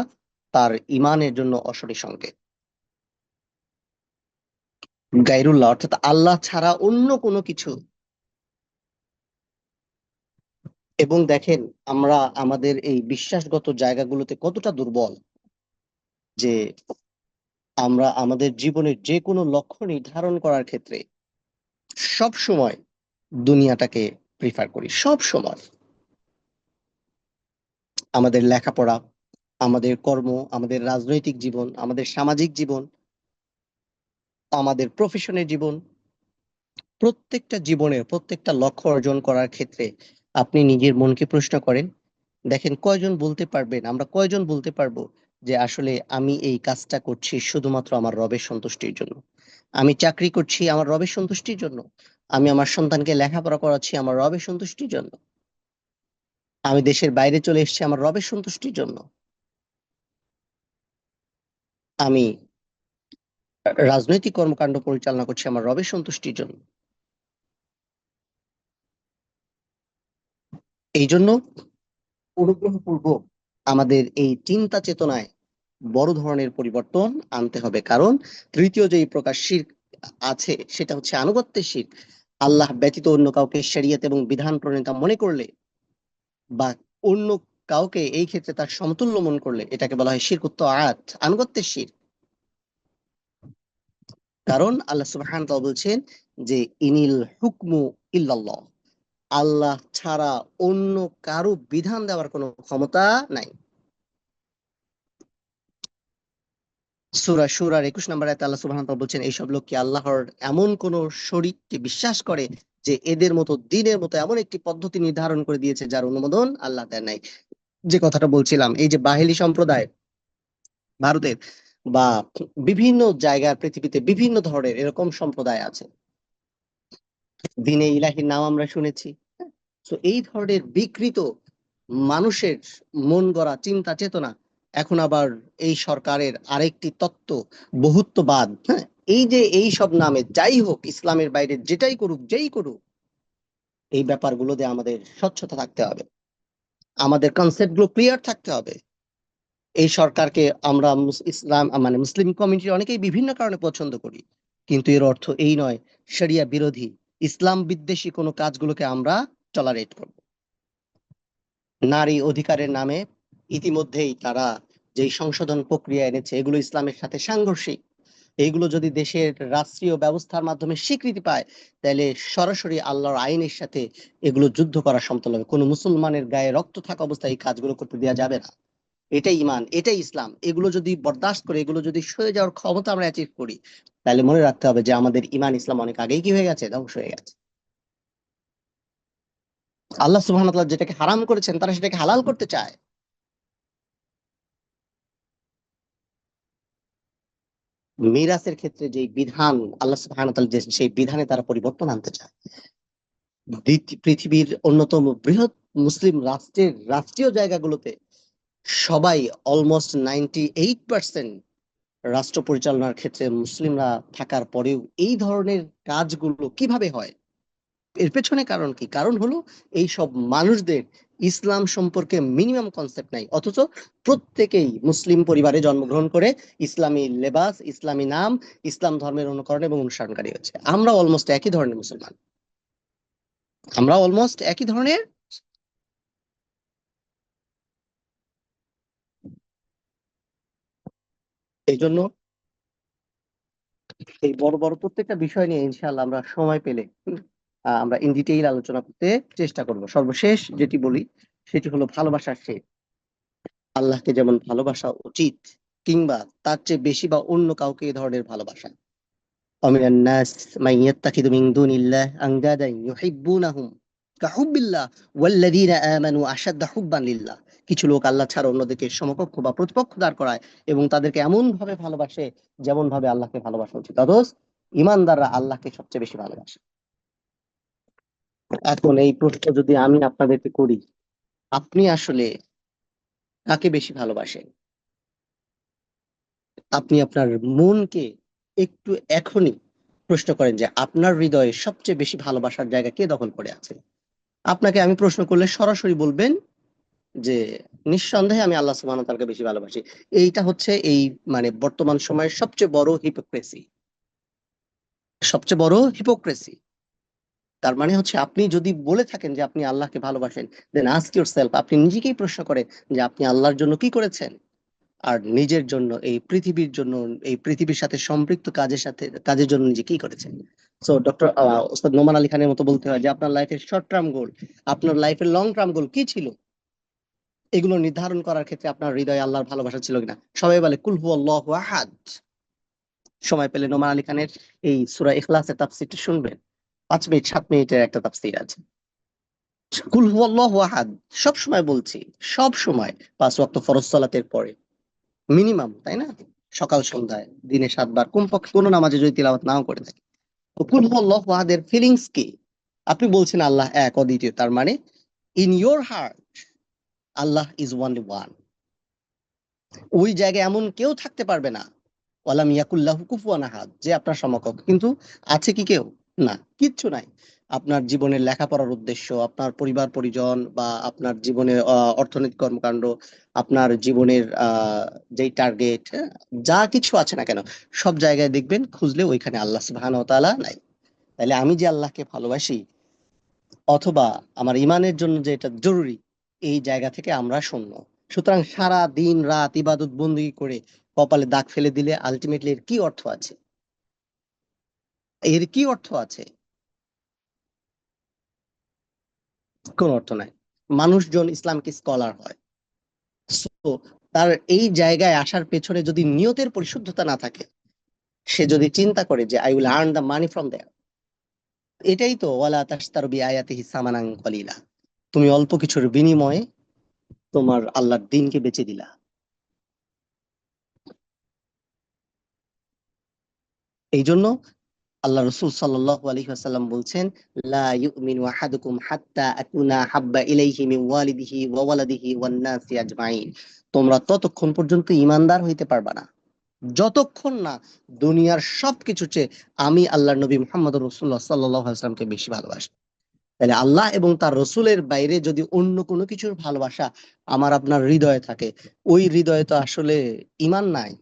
তার ইমানের জন্য অশনি সংকেত। গায়রুল্লাহ অর্থাৎ আল্লাহ ছাড়া অন্য কোনো কিছু। এবং দেখেন আমরা আমাদের এই বিশ্বাসগত জায়গাগুলোতে কতটা দুর্বল যে আমরা আমাদের জীবনের যে কোনো লক্ষ্য নির্ধারণ করার ক্ষেত্রে সব সময় দুনিয়াটাকে প্রিফার করি। সব সময় আমাদের লেখাপড়া, আমাদের কর্ম, আমাদের রাজনৈতিক জীবন, আমাদের সামাজিক জীবন, আমাদের প্রফেশনের জীবন, প্রত্যেকটা জীবনের প্রত্যেকটা লক্ষ্য অর্জন করার ক্ষেত্রে আপনি নিজের মনকে প্রশ্ন করেন, দেখেন কয়জন বলতে পারবেন, আমরা কয়জন বলতে পারবো যে আসলে আমি এই কাজটা করছি শুধুমাত্র আমার রবের সন্তুষ্টির জন্য, আমি চাকরি করছি আমার রবের সন্তুষ্টির জন্য, আমি আমার সন্তানকে লেখাপড়া করাচ্ছি আমার রবের সন্তুষ্টির জন্য, আমি দেশের বাইরে চলে এসেছি আমার রবের সন্তুষ্টির জন্য, আমি রাজনৈতিক কর্মকাণ্ড পরিচালনা করছি আমার রবের সন্তুষ্টির জন্য। এই জন্য অনুগ্রহপূর্বক আমাদের এই চিন্তা চেতনায় বড় ধরনের পরিবর্তন আনতে হবে। কারণ তৃতীয় যে প্রকার শিরক আছে সেটা হচ্ছে আনুগত্যের শিরক। আল্লাহ ব্যতীত অন্য কাউকে শরিয়ত এবং বিধান প্রণেতা মনে করলে বা অন্য কাউকে এই ক্ষেত্রে তার সমতুল্য মনে করলে এটাকে বলা হয় শিরকুত তাআত, আনুগত্যের শিরক। কারণ আল্লাহ সুবহানাহু ওয়া তাআলা বলছেন যে ইনিল হুকমু ইল্লাল্লাহ, আল্লাহ ছাড়া অন্য কারো বিধান দেওয়ার কোনো ক্ষমতা নাই। সূরা শুরার 21 নম্বর আয়াতে আল্লাহ সুবহানাহু ওয়া তাআলা বলছেন এইসব লোক কি আল্লাহর এমন কোন শরীককে বিশ্বাস করে যে এদের মতো দিনের মতো এমন একটি পদ্ধতি নির্ধারণ করে দিয়েছে যার অনুমোদন আল্লাহ দেন নাই। যে কথাটা বলছিলাম, এই যে বাহেলি সম্প্রদায় ভারতের বা বিভিন্ন জায়গার পৃথিবীতে বিভিন্ন ধরনের এরকম সম্প্রদায় আছে, দ্বীনে ইলাহির নাম আমরা শুনেছি। তো এই ধরনের বিকৃত মানুষের মন গড়া চিন্তা চেতনা এখন আবার এই সরকারের আরেকটি তত্ত্ব বহুত্ববাদ, হ্যাঁ, এই যে এই সব নামে যাই হোক, ইসলামের বাইরে যেটাই করুক যেই করুক, এই ব্যাপারগুলোতে আমাদের স্বচ্ছতা থাকতে হবে, আমাদের কনসেপ্ট গুলো ক্লিয়ার থাকতে হবে। এই সরকারকে আমরা ইসলাম মানে মুসলিম কমিউনিটি অনেকেই বিভিন্ন কারণে পছন্দ করি, কিন্তু এর অর্থ এই নয় শরিয়া বিরোধী ইসলাম বিদ্বেষী কোনো কাজগুলোকে আমরা টলারেট করব। নারী অধিকারের নামে ইতিমধ্যেই তারা যেই সংশোধন প্রক্রিয়া এনেছে এগুলো ইসলামের সাথে সাংঘর্ষিক। এইগুলো যদি দেশের রাষ্ট্রীয় ব্যবস্থার মাধ্যমে স্বীকৃতি পায়, তাহলে সরাসরি আল্লাহর আইনের সাথে এগুলো যুদ্ধ করা সমতুল্য হবে। কোনো মুসলমানের গায়ে রক্ত থাকা অবস্থায় এই কাজগুলো করতে দেওয়া যাবে না। এটাই ইমান, এটাই ইসলাম। এগুলো যদি বরদাস্ত করে, এগুলো যদি সয়ে যাওয়ার ক্ষমতা আমরা অ্যাচিভ করি, তাহলে মনে রাখতে হবে যে আমাদের ইমান ইসলাম অনেক আগেই কি হয়ে গেছে, ধ্বংস হয়ে গেছে। আল্লাহ সুবহানাহু ওয়া তাআলা যেটাকে হারাম করেছেন তারা সেটাকে হালাল করতে চায়। মিরাসের ক্ষেত্রে যে বিধান আল্লাহ সুবহানাহু ওয়া তাআলা দিয়েছেন, সেই বিধানে তারা পরিবর্তন আনতে চায়। পৃথিবীর অন্যতম বৃহৎ মুসলিম রাষ্ট্রের রাষ্ট্রীয় জায়গাগুলোতে সবাই অলমোস্ট 98% রাষ্ট্র পরিচালনার ক্ষেত্রে মুসলিমরা থাকার পরেও এই ধরনের কাজগুলো কিভাবে হয়, এর পেছনে কারণ কি? কারণ হলো এই সব মানুষদের ইসলাম সম্পর্কে মিনিমাম কনসেপ্ট নাই, অথচ প্রত্যেকেই মুসলিম পরিবারে জন্মগ্রহণ করে ইসলামী লেবাস, ইসলামী নাম, ইসলাম ধর্মের অনুকরণ এবং অনুসরণকারী হচ্ছে। আমরা অলমোস্ট একই ধরনের মুসলমান, আমরা অলমোস্ট একই ধরনের। এই জন্য এই বড় বড় প্রত্যেকটা বিষয় নিয়ে ইনশাআল্লাহ আমরা সময় পেলে আমরা ইন ডিটেইল আলোচনা করতে চেষ্টা করব। সর্বশেষ যেটি বলি সেটি হলো ভালোবাসার শেষ। আল্লাহকে যেমন ভালোবাসা উচিত, কিংবা তার চেয়ে বেশি বা অন্য কাউকে এই ধরনের ভালোবাসা। অমিনান নাস মান ইয়াত্তাখিযু মিন দুনিল্লাহ আনদাদান ইউহিব্বুনাহুম কাহুব্বিল্লাহ ওয়াল্লাযীনা আমানু আশাদ্দা হুব্বান লিল্লাহ। কিছু লোক আল্লাহ ছাড়া অন্যদেরকে সমকক্ষ বা প্রতিপক্ষ দাঁড় করায় এবং তাদেরকে এমন ভাবে ভালোবাসে যেমন ভাবে আল্লাহকে ভালোবাসা উচিত। অথচ ইমানদাররা আল্লাহকে সবচেয়ে বেশি ভালোবাসে। এখন এই প্রশ্ন যদি আমি আপনাদেরকে করি, আপনি আসলে কাকে বেশি ভালোবাসেন? আপনি আপনার মনকে একটু এখনই প্রশ্ন করেন যে আপনার হৃদয়ে সবচেয়ে বেশি ভালোবাসার জায়গা কে দখল করে আছে। আপনাকে আমি প্রশ্ন করলে সরাসরি বলবেন যে নিঃসন্দেহে আমি আল্লাহ সুবহানাহু ওয়া তাআলাকে বেশি ভালোবাসি। এইটা হচ্ছে এই মানে বর্তমান সময়ের সবচেয়ে বড় হিপোক্রেসি, সবচেয়ে বড় হিপোক্রেসি। তার মানে হচ্ছে আপনি যদি বলে থাকেন যে আপনি আল্লাহকে ভালোবাসেন, দেন আস্ক ইউরসেলফ, আপনি নিজেকেই প্রশ্ন করেন যে আপনি আল্লাহর জন্য কি করেছেন, আর নিজের জন্য, এই পৃথিবীর জন্য, এই পৃথিবীর সাথে সম্পৃক্ত কাজের সাথে কাজের জন্য নিজে কি করেছেন। সো ডক্টর ওস্তাদ নোমান আলী খানের মতো বলতে হয় যে আপনার লাইফের শর্ট টার্ম গোল, আপনার লাইফের লং টার্ম গোল কি ছিল, এগুলো নির্ধারণ করার ক্ষেত্রে আপনার হৃদয়ে আল্লাহর ভালোবাসা ছিল কিনা। সবাই বলে কুল হু আল্লাহু আহাদ। সময় পেলে নোমান আলী খানের এই সূরা ইখলাসের তাফসীরটি শুনবেন, 5 মিনিট 7 মিনিটের একটা তাফসীর আছে। কুল হু আল্লাহু আহাদ সব সময় বলছি, সব সময় 5 ওয়াক্ত ফরজ সালাতের পরে মিনিমাম, তাই না? সকাল সন্ধ্যায় দিনে 7 বার কমপক্ষে কোনো নামাজে যদি তিলাওয়াত নাও করে থাকি, তো কুল হুয়াল্লাহু আহাদের ফিলিংস কি? আপনি বলছেন আল্লাহ এক অদ্বিতীয়, তার মানে in your heart Allah is only one. ওই জায়গায় এমন কেউ থাকতে পারবে না ওয়ালাম ইয়াকুল্লাহু কুফুয়ান আহাদ, যে আপনার সমকক্ষ। কিন্তু আছে কি কেউ? না, কিচ্ছু নাই। আপনার জীবনের লেখাপড়ার উদ্দেশ্য, আপনার পরিবার পরিজন, বা আপনার জীবনের অর্থনৈতিক কর্মকাণ্ড, আপনার জীবনের যেই টার্গেট, যা কিছু আছে না কেন, সব জায়গায় দেখবেন খুঁজলে ওইখানে আল্লাহ সুবহানাহু ওয়া তাআলা নাই। তাহলে আমি যে আল্লাহকে ভালোবাসি, অথবা আমার ইমানের জন্য যে এটা জরুরি, এই জায়গা থেকে আমরা শূন্য। সুতরাং সারা দিন রাত ইবাদত বন্দেগী করে কপালে দাগ ফেলে দিলে আলটিমেটলি এর কি অর্থ আছে? এর কি অর্থ আছে? কোন অর্থ নাই। মানুষজন ইসলামিক স্কলার হয়, সো তার এই জায়গায় আসার পেছনে যদি নিয়তের পরিশুদ্ধতা না থাকে, সে যদি চিন্তা করে যে I will earn the money from there, এটাই তো ওয়ালা তাশতারু বিআয়াতিহি সামানান কলিলা, তুমি অল্প কিছুর বিনিময়ে তোমার আল্লাহর দ্বীনকে বেচে দিলা। এই জন্য আল্লাহ রসুল সাল্লাল্লাহু আলাইহি ওয়াসাল্লাম বলছেন, লা ইউমিনু আহাদুকুম হাত্তা আকুনা হাব্বা ইলাইহি মিন ওয়ালিদিহি ওয়া ওয়ালাদিহি ওয়ান নাসি আজমাইন। তোমরা ততক্ষণ পর্যন্ত ঈমানদার হইতে পারবা না যতক্ষণ না দুনিয়ার সবকিছু চেয়ে আমি আল্লাহ নবী মুহাম্মদ রাসূলুল্লাহ সাল্লাল্লাহু আলাইহি ওয়াসাল্লামকে বেশি ভালোবাসি। তাহলে আল্লাহ এবং তার রসুলের বাইরে যদি অন্য কোনো কিছুর ভালোবাসা আমার আপনার হৃদয়ে থাকে, ওই হৃদয়ে তো আসলে ইমান নাই,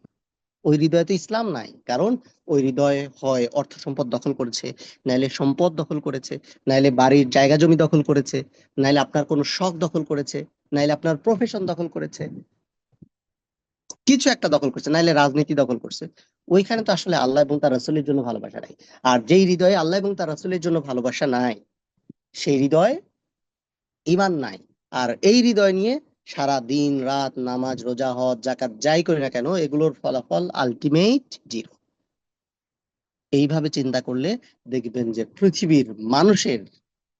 ওই হৃদয়ে তো ইসলাম নাই। কারণ ওই হৃদয়ে হয় অর্থ সম্পদ দখল করেছে, নাইলে সম্পদ দখল করেছে, নাইলে বাড়ির জায়গা জমি দখল করেছে, নাইলে আপনার কোনো শখ দখল করেছে, নাইলে আপনার প্রফেশন দখল করেছে, কিছু একটা দখল করছে, নাইলে রাজনীতি দখল করছে। ওইখানে তো আসলে আল্লাহ এবং তার রসুলের জন্য ভালোবাসা নাই। আর যেই হৃদয়ে আল্লাহ এবং তার রসুলের জন্য ভালোবাসা নাই, সেই হৃদয় ইমান নাই। আর এই হৃদয় নিয়ে সারা দিন রাত নামাজ রোজা হজ জাকাত যাই করি না কেন, এগুলোর ফলাফল আলটিমেট জিরো। এইভাবে চিন্তা করলে দেখবেন যে পৃথিবীর মানুষের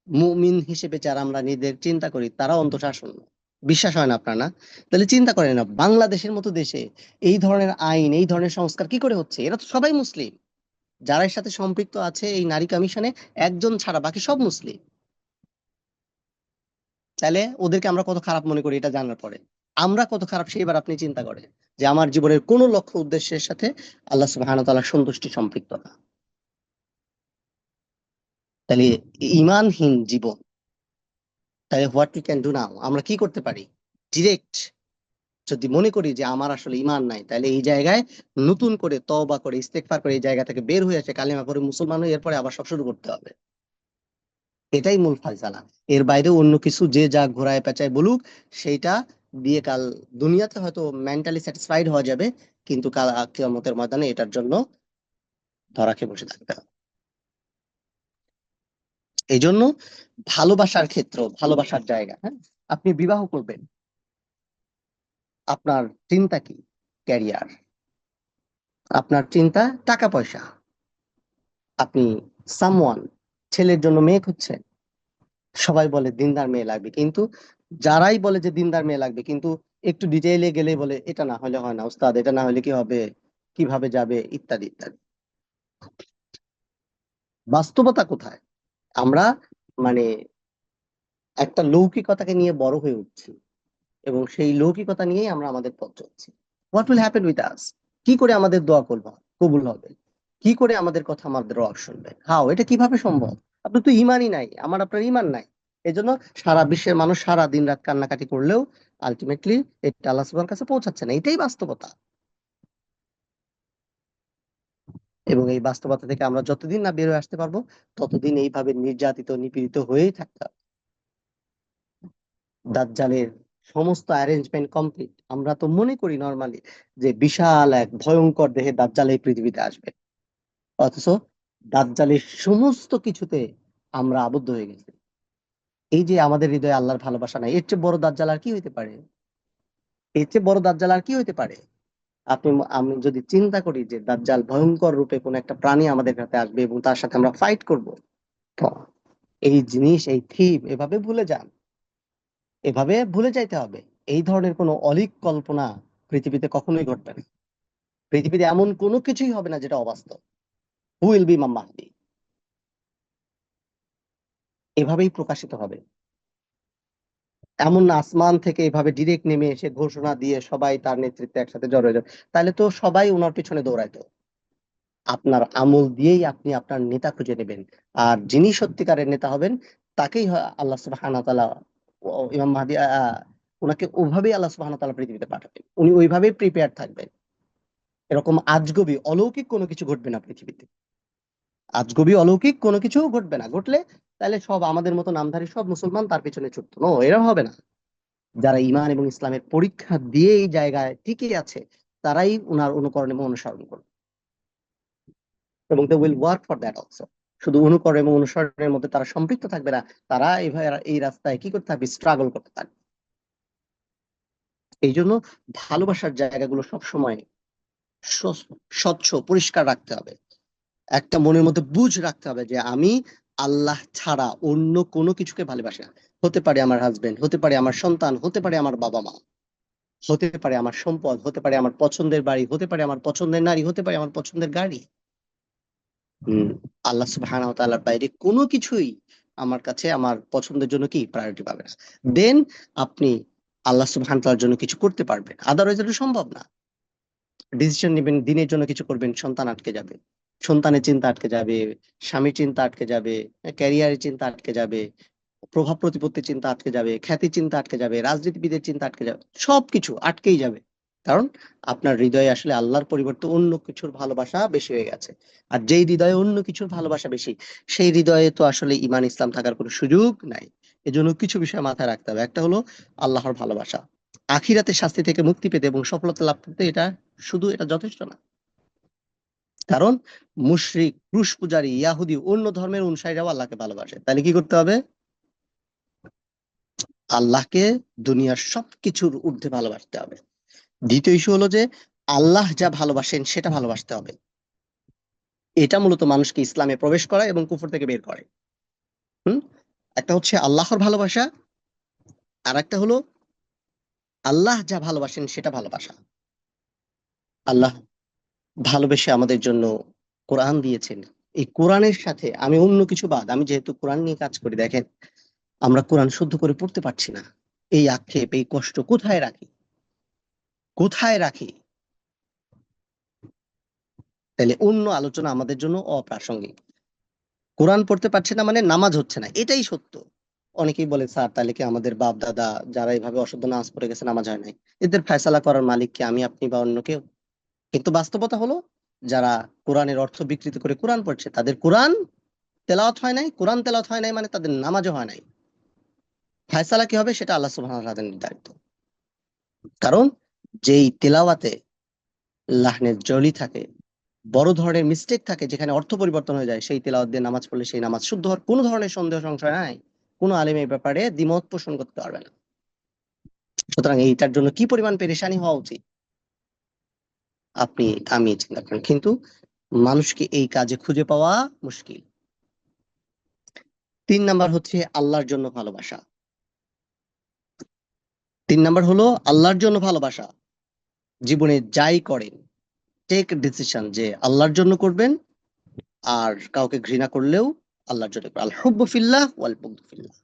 মুমিন হিসেবে যারা আমরা নিজেদের চিন্তা করি তারা অন্তঃসারশূন্য। বিশ্বাস হয় না আপনার? না? তাহলে চিন্তা করেন না, বাংলাদেশের মতো দেশে এই ধরনের আইন এই ধরনের সংস্কার কি করে হচ্ছে? এরা তো সবাই মুসলিম, যারা এর সাথে সম্পৃক্ত আছে এই নারী কমিশনে, একজন ছাড়া বাকি সব মুসলিম। তাহলে ওদেরকে আমরা কত খারাপ মনে করি এটা জানার পরে আমরা কত খারাপ সেইবার আপনি চিন্তা করেন যে আমার জীবনের কোনো লক্ষ্য উদ্দেশ্যের সাথে আল্লাহ সুবহানাহু ওয়া তাআলার সন্তুষ্টি সম্পৃক্ত না। তাহলে ইমানহীন জীবন, তাহলে what we can do now, আমরা কি করতে পারি? ডিরেক্ট যদি মনে করি যে আমার আসলে ইমান নাই, তাহলে এই জায়গায় নতুন করে তওবা করে ইস্তেগফার করে এই জায়গা থেকে বের হয়ে এসে কালিমা পড়ে মুসলমান হয়ে এরপরে আবার সব শুরু করতে হবে। এটাই মূল ফায়সালা। এর বাইরে অন্য কিছু যে যা ঘোরায় পেঁচায় বলুক, সেইটা দিয়ে কাল দুনিয়াতে হয়তো মেন্টালি স্যাটিসফাইড হওয়া যাবে, কিন্তু কাল কিয়ামতের ময়দানে এটার জন্য ধরা খেয়ে বসে থাকতে হবে। এই জন্য ভালোবাসার ক্ষেত্র, ভালোবাসার জায়গা, হ্যাঁ, আপনি বিবাহ করবেন, আপনার চিন্তা কি? ক্যারিয়ার। আপনার চিন্তা টাকা পয়সা। আপনি সামওয়ান, ছেলের জন্য মেয়ে খুঁজছেন, সবাই বলে দিনদার মেয়ে লাগবে, কিন্তু যারাই বলে যে দিনদার মেয়ে লাগবে, কিন্তু একটু ডিটেইলে গেলে বলে এটা না হলে হয় না উস্তাদ, এটা না হলে কি হবে, কিভাবে যাবে, ইত্যাদি ইত্যাদি। বাস্তবতা কোথায়? আমরা মানে একটা লৌকিকতাকে নিয়ে বড় হয়ে উঠছি, এবং সেই লৌকিকতা নিয়েই আমরা আমাদের পথ চলছি। What will happen with us? কি করে আমাদের দোয়া কবুল হবে? কি করে আমাদের কথা আমাদের রব শুনবে? হাও, এটা কিভাবে সম্ভব? আপনার তো ইমানই নাই, আমার আপনার ইমান নাই। এজন্য সারা বিশ্বের মানুষ সারা দিন রাত কান্নাকাটি করলেও আলটিমেটলি এটা আল্লাহ সুবহানাহু কাছে পৌঁছাচ্ছে না। এটাই বাস্তবতা। এবং এই বাস্তবতা থেকে আমরা যতদিন না বের হয়ে আসতে পারবো, ততদিন এইভাবে নির্যাতিত নিপীড়িত হয়েই থাকতে হবে। দাজ্জালের সমস্ত অ্যারেঞ্জমেন্ট কমপ্লিট। আমরা তো মনে করি নর্মালি যে বিশাল এক ভয়ঙ্কর দেহে দাজ্জাল এই পৃথিবীতে আসবে, অথচ দাজ্জালের সমস্ত কিছুতে আমরা আবদ্ধ হয়ে গেছি। এই যে আমাদের হৃদয়ে আল্লাহর ভালোবাসা নাই, এর চেয়ে বড় দাজ্জাল আর কি হইতে পারে? এর চেয়ে বড় দাজ্জাল আর কি হইতে পারে? আমি যদি চিন্তা করি যে দাজ্জাল ভয়ঙ্কর রূপে কোন একটা প্রাণী আমাদের কাছে আসবে এবং তার সাথে আমরা ফাইট করব, তো এই জিনিস এই থিম এভাবে ভুলে যান, এভাবে ভুলে যাইতে হবে। এই ধরনের কোনো অলীক কল্পনা পৃথিবীতে কখনোই ঘটবে না। পৃথিবীতে এমন কোনো কিছুই হবে না যেটা অবাস্তব। হু উইল বি ইমাম মাহদী, এভাবেই প্রকাশিত হবে। এমন না আসমান থেকে এভাবে ডিরেক্ট নেমে এসে ঘোষণা দিয়ে সবাই তার নেতৃত্বে একসাথে জড়ো হয়ে যাবে, তাহলে তো সবাই ওনার পিছনে দৌড়াইতো। আপনার আমল দিয়েই আপনি আপনার নেতা খুঁজে নেবেন, আর যিনি সত্যিকারের নেতা হবেন তাকেই আল্লাহ সুবহানাহু ওয়া তাআলা ইমাম মাহদী ওনাকে ওইভাবেই আল্লাহ সুবহানাহু ওয়া তাআলা পৃথিবীতে পাঠাবেন, উনি ওইভাবেই প্রিপেয়ার থাকবেন। এরকম আজগবি অলৌকিক কোনো কিছু ঘটবে না পৃথিবীতে। আজগবি অলৌকিক কোনো কিছু ঘটবে না, ঘটলে তাহলে সব আমাদের মতো নামধারী সব মুসলমান তার পেছনে ছুটতো। নো, এরকম হবে না। যারা ইমান এবং ইসলামের পরীক্ষা দিয়ে এই জায়গায় টিকে আছে, তারাই উনার অনুকরণ এবং অনুসরণ করবে, এবং they will work for that also. শুধু অনুকরণ এবং অনুসরণের মধ্যে তারা সম্পৃক্ত থাকবে না, তারা এইভাবে এই রাস্তায় কি করতে থাকবে? স্ট্রাগল করতে থাকবে। এই জন্য ভালোবাসার জায়গাগুলো সবসময় স্বচ্ছ পরিষ্কার রাখতে হবে। একটা মনের মধ্যে বুঝ রাখতে হবে যে আমি আল্লাহ ছাড়া অন্য কোনো কিছুকে ভালোবাসি না। হতে পারে আমার হাজবেন্ড, হতে পারে আমার সন্তান, হতে পারে আমার বাবা মা, হতে পারে আমার সম্পদ, হতে পারে আমার পছন্দের বাড়ি, হতে পারে আমার পছন্দের নারী, হতে পারে আমার পছন্দের গাড়ি। হম আল্লাহ সুবহানাহু ওয়া তাআলার বাইরে কোনো কিছুই আমার কাছে আমার পছন্দের জন্য কি প্রায়োরিটি পাবে না। দেন আপনি আল্লাহ সুবহানাহু ওয়া তাআলার জন্য কিছু করতে পারবেন, আদারওয়াইজ এটা সম্ভব না। ডিসিশন নেবেন, দিনের জন্য কিছু করবেন, সন্তান আটকে যাবে, সন্তানের চিন্তা আটকে যাবে, স্বামীর চিন্তা আটকে যাবে, ক্যারিয়ারের চিন্তা আটকে যাবে, প্রভাব প্রতিপত্তির চিন্তা আটকে যাবে, খ্যাতির চিন্তা আটকে যাবে, রাজনীতিবিদের চিন্তা আটকে যাবে, সবকিছু আটকেই যাবে। কারণ আপনার হৃদয়ে আসলে আল্লাহর পরিবর্তে অন্য কিছুর ভালোবাসা বেশি হয়ে গেছে। আর যেই হৃদয়ে অন্য কিছুর ভালোবাসা বেশি, সেই হৃদয়ে তো আসলে ইমান ইসলাম থাকার কোনো সুযোগ নাই। এজন্য কিছু বিষয় মাথায় রাখতে হবে। একটা হলো আল্লাহর ভালোবাসা, আখিরাতের শাস্তি থেকে মুক্তি পেতে এবং সফলতা লাভ করতে এটা যথেষ্ট না। কারণ মুশরিক, ক্রুশ পূজারী, ইয়াহুদি, অন্য ধর্মের অনুসারীরাও আল্লাহকে ভালোবাসে। তাহলে কি করতে হবে? আল্লাহকে দুনিয়ার সবকিছুর ঊর্ধ্বে ভালোবাসতে হবে। দ্বিতীয় ইস্যু হলো যে আল্লাহ যা ভালোবাসেন সেটা ভালোবাসতে হবে। এটা মূলত মানুষকে ইসলামে প্রবেশ করায় এবং কুফর থেকে বের করে। হুম একটা হচ্ছে আল্লাহর ভালোবাসা, আর একটা হলো আল্লাহ যা ভালোবাসেন সেটা ভালোবাসা। আল্লাহ ভালোবেসে আমাদের জন্য কোরআন দিয়েছেন। এই কোরআনের সাথে আমি অন্য কিছু বাদ, আমি যেহেতু কোরআন নিয়ে কাজ করি, দেখেন আমরা কোরআন শুদ্ধ করে পড়তে পারছি না। এই আক্ষেপ, এই কষ্ট কোথায় রাখি, কোথায় রাখি? তাহলে অন্য আলোচনা আমাদের জন্য অপ্রাসঙ্গিক। কোরআন পড়তে পারছে না মানে নামাজ হচ্ছে না, এটাই সত্য। অনেকেই বলে, স্যার তাহলে কি আমাদের বাপ দাদা যারা এইভাবে অশুদ্ধ নামাজ পড়ে গেছে নামাজ হয় নাই, এদের ফয়সালা করার মালিক কি আমি, আপনি বা অন্য কেউ? কিন্তু বাস্তবতা হলো যারা কোরআনের অর্থ বিকৃত করে কোরআন পড়ছে তাদের কোরআন তেলাওয়াত হয় নাই। কোরআন তেলাওয়াত হয় নাই মানে তাদের নামাজও হয় নাই। ফয়সালা কি হবে সেটা আল্লাহ সুবহানাহু ওয়া তাআলা নির্ধারিত। কারণ যেই তেলাওয়াতে লাহনের জলি থাকে, বড় ধরনের মিস্টেক থাকে, যেখানে অর্থ পরিবর্তন হয়ে যায়, সেই তেলাওয়াত দিয়ে নামাজ পড়লে সেই নামাজ শুদ্ধ হওয়ার কোনো ধরনের সন্দেহ সংশয় নাই। কোনো আলেম এই ব্যাপারে দ্বিমত পোষণ করতে পারবে না। সুতরাং এইটার জন্য কি পরিমাণ পেরেশানি হওয়া উচিত আপনি আমি চিন্তা করেন, কিন্তু মানুষকে এই কাজে খুঁজে পাওয়া মুশকিল। 3 নাম্বার হচ্ছে আল্লাহর জন্য ভালোবাসা। 3 নাম্বার হলো আল্লাহর জন্য ভালোবাসা। জীবনে যাই করেন, টেক ডিসিশন যে আল্লাহর জন্য করবেন, আর কাউকে ঘৃণা করলেও আল্লাহর জন্য করবেন। আল হুব্বু ফিল্লাহ ওয়াল বুগদু ফিল্লাহ।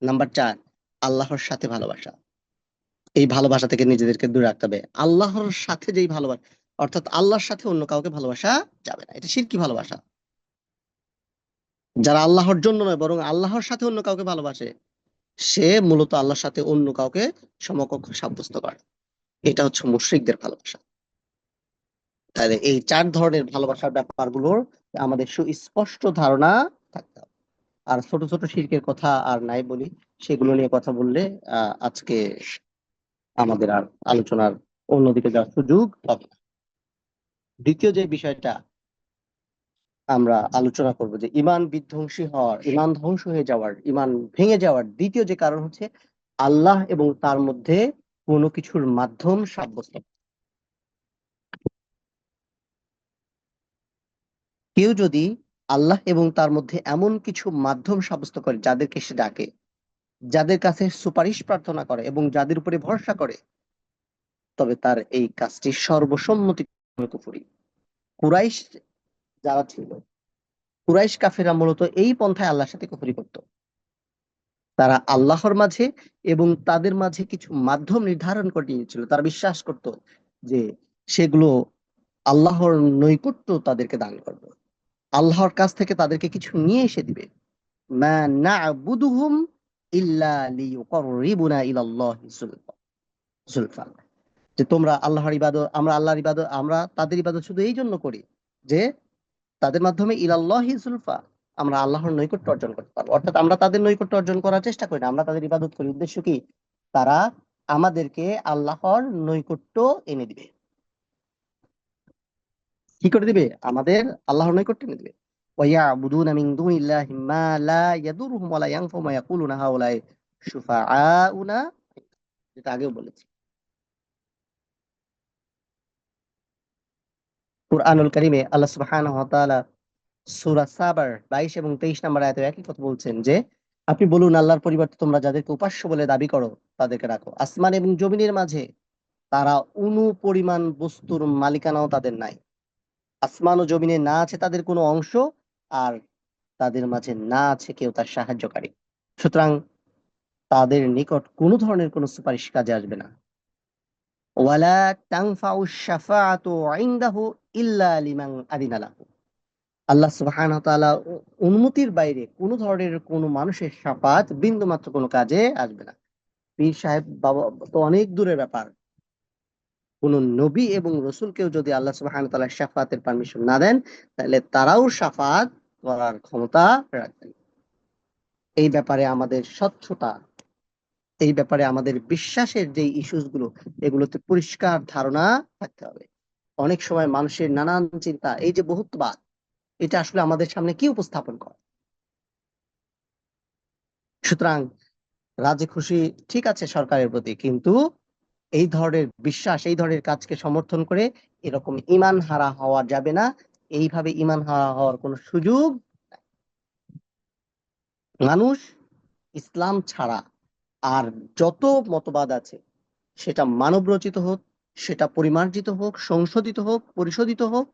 নাম্বার 4, আল্লাহর সাথে ভালোবাসা। এই ভালোবাসা থেকে নিজেদেরকে দূরে রাখতে হবে। আল্লাহর সাথে যেই ভালোবাসা, অর্থাৎ আল্লাহর সাথে অন্য কাউকে ভালোবাসা যাবে না, এটা শিরকি ভালোবাসা। যারা আল্লাহর জন্য নয় বরং আল্লাহর সাথে অন্য কাউকে ভালোবাসে, সে মূলত আল্লাহর সাথে অন্য কাউকে সমকক্ষ সাব্যস্ত করে। এটা হচ্ছে মুশরিকদের ভালোবাসা। তাহলে এই 4 ধরনের ভালোবাসার ব্যাপারগুলোর আমাদের সুস্পষ্ট ধারণা থাকতে হবে। আর ছোট ছোট শিরকের কথা আর নাই বলি, সেগুলো নিয়ে কথা বললে আজকে আমাদের আর আলোচনার অন্যদিকে যাওয়ার সুযোগ হবে না। দ্বিতীয় যে বিষয়টা আমরা আলোচনা করব, যে ইমান বিধ্বংসী হওয়ার, ইমান ধ্বংস হয়ে যাওয়ার, ইমান ভেঙে যাওয়ার দ্বিতীয় যে কারণ হচ্ছে আল্লাহ এবং তার মধ্যে কোনো কিছুর মাধ্যম সাব্যস্ত। কেউ যদি আল্লাহ এবং তার মধ্যে এমন কিছু মাধ্যম সাব্যস্ত করে যাদেরকে সে ডাকে, যাদের কাছে সুপারিশ প্রার্থনা করে এবং যাদের উপরে ভরসা করে, তবে তার এই কাজটি সর্বসম্মতি কুফরি। কুরাইশ যারা ছিল, কুরাইশ কাফেররা মূলত এই পন্থায় আল্লাহর সাথে কুফরি করত। তারা আল্লাহর মাঝে এবং তাদের মাঝে কিছু মাধ্যম নির্ধারণ করে নিয়েছিল। তারা বিশ্বাস করত যে সেগুলো আল্লাহর নৈকট্য তাদেরকে দান করবে, আল্লাহর কাছ থেকে তাদেরকে কিছু নিয়ে এসে দিবে। মা না'বুদুহুম ইল্লা লিয়ুকাররিবুনা ইলাল্লাহি যুলফা। যে তোমরা আল্লাহর ইবাদত, আমরা আল্লাহর ইবাদত, আমরা তাদের ইবাদত শুধু এই জন্য করি যে তাদের মাধ্যমে ইলাল্লাহি যুলফা, আমরা আল্লাহর নৈকট্য অর্জন করতে পারবো। অর্থাৎ আমরা তাদের নৈকট্য অর্জন করার চেষ্টা করি না, আমরা তাদের ইবাদত করি। উদ্দেশ্য কি? তারা আমাদেরকে আল্লাহর নৈকট্য এনে দিবে। কি করে দিবে? আমাদের আল্লাহর নৈকট্য এনে দিবে। ওয়ায়াবুদুনা মিন দুনিল্লাহি মা লা ইয়াদুরুহুম ওয়া লা ইয়ানফাহুম ওয়া ইয়াকুলুনা হাউলাই শুফাআউনা, যেটা আগেও বলেছি। কুরআনুল কারীমে আল্লাহ সুবহানাহু ওয়া তাআলা সূরা সাবার 22 এবং 23 নম্বর আয়াতে একই কথা বলছেন যে আপনি বলুন, আল্লাহর পরিবর্তে তোমরা যাদেরকে উপাস্য বলে দাবি করো তাদেরকে রাখো। আসমান এবং জমিনের মাঝে তারা অনু পরিমাণ বস্তুর মালিকানাও তাদের নাই। আসমান ও জমিনে না আছে তাদের কোনো অংশ, আর তাদের মাঝে না আছে কেউ তার সাহায্যকারী। সুতরাং তাদের নিকট কোনো ধরনের কোনো সুপারিশ কাজে আসবে না। ওয়ালা তানফাউ শাফাআতু ইনদাহু ইল্লা লিমান আযিনা লাহু। আল্লাহ সুবহানাহু ওয়া তাআলা অনুমতির বাইরে কোনো ধরনের কোনো মানুষের শাফাত বিন্দুমাত্র কোনো কাজে আসবে না। পীর সাহেব বাবা তো অনেক দূরের ব্যাপার। কোন নবী এবং রসুলকেও যদি আল্লাহ সুবহানাহু ওয়া তাআলা শাফাতের পারমিশন না দেন, তাহলে তারাও শাফাত করার ক্ষমতা রাখবেন। এই ব্যাপারে আমাদের স্বচ্ছতা, এই ব্যাপারে আমাদের বিশ্বাসের যে ইস্যুস গুলো, এগুলোতে পরিষ্কার ধারণা থাকতে হবে। অনেক সময় মানুষের নানান চিন্তা, এই যে বহুত্ববাদ, এটা আসলে আমাদের সামনে কি উপস্থাপন করে। সুতরাং রাজি খুশি ঠিক আছে সরকারের প্রতি, কিন্তু এই ধরনের বিশ্বাস, এই ধরনের কাজকে সমর্থন করে এরকম ইমান হারা হওয়া যাবে না। এইভাবে ইমান হারা হওয়ার কোনো সুযোগ, মানুষ ইসলাম ছাড়া আর যত মতবাদ আছে, সেটা মানব রচিত হোক, সেটা পরিমার্জিত হোক, সংশোধিত হোক, পরিশোধিত হোক,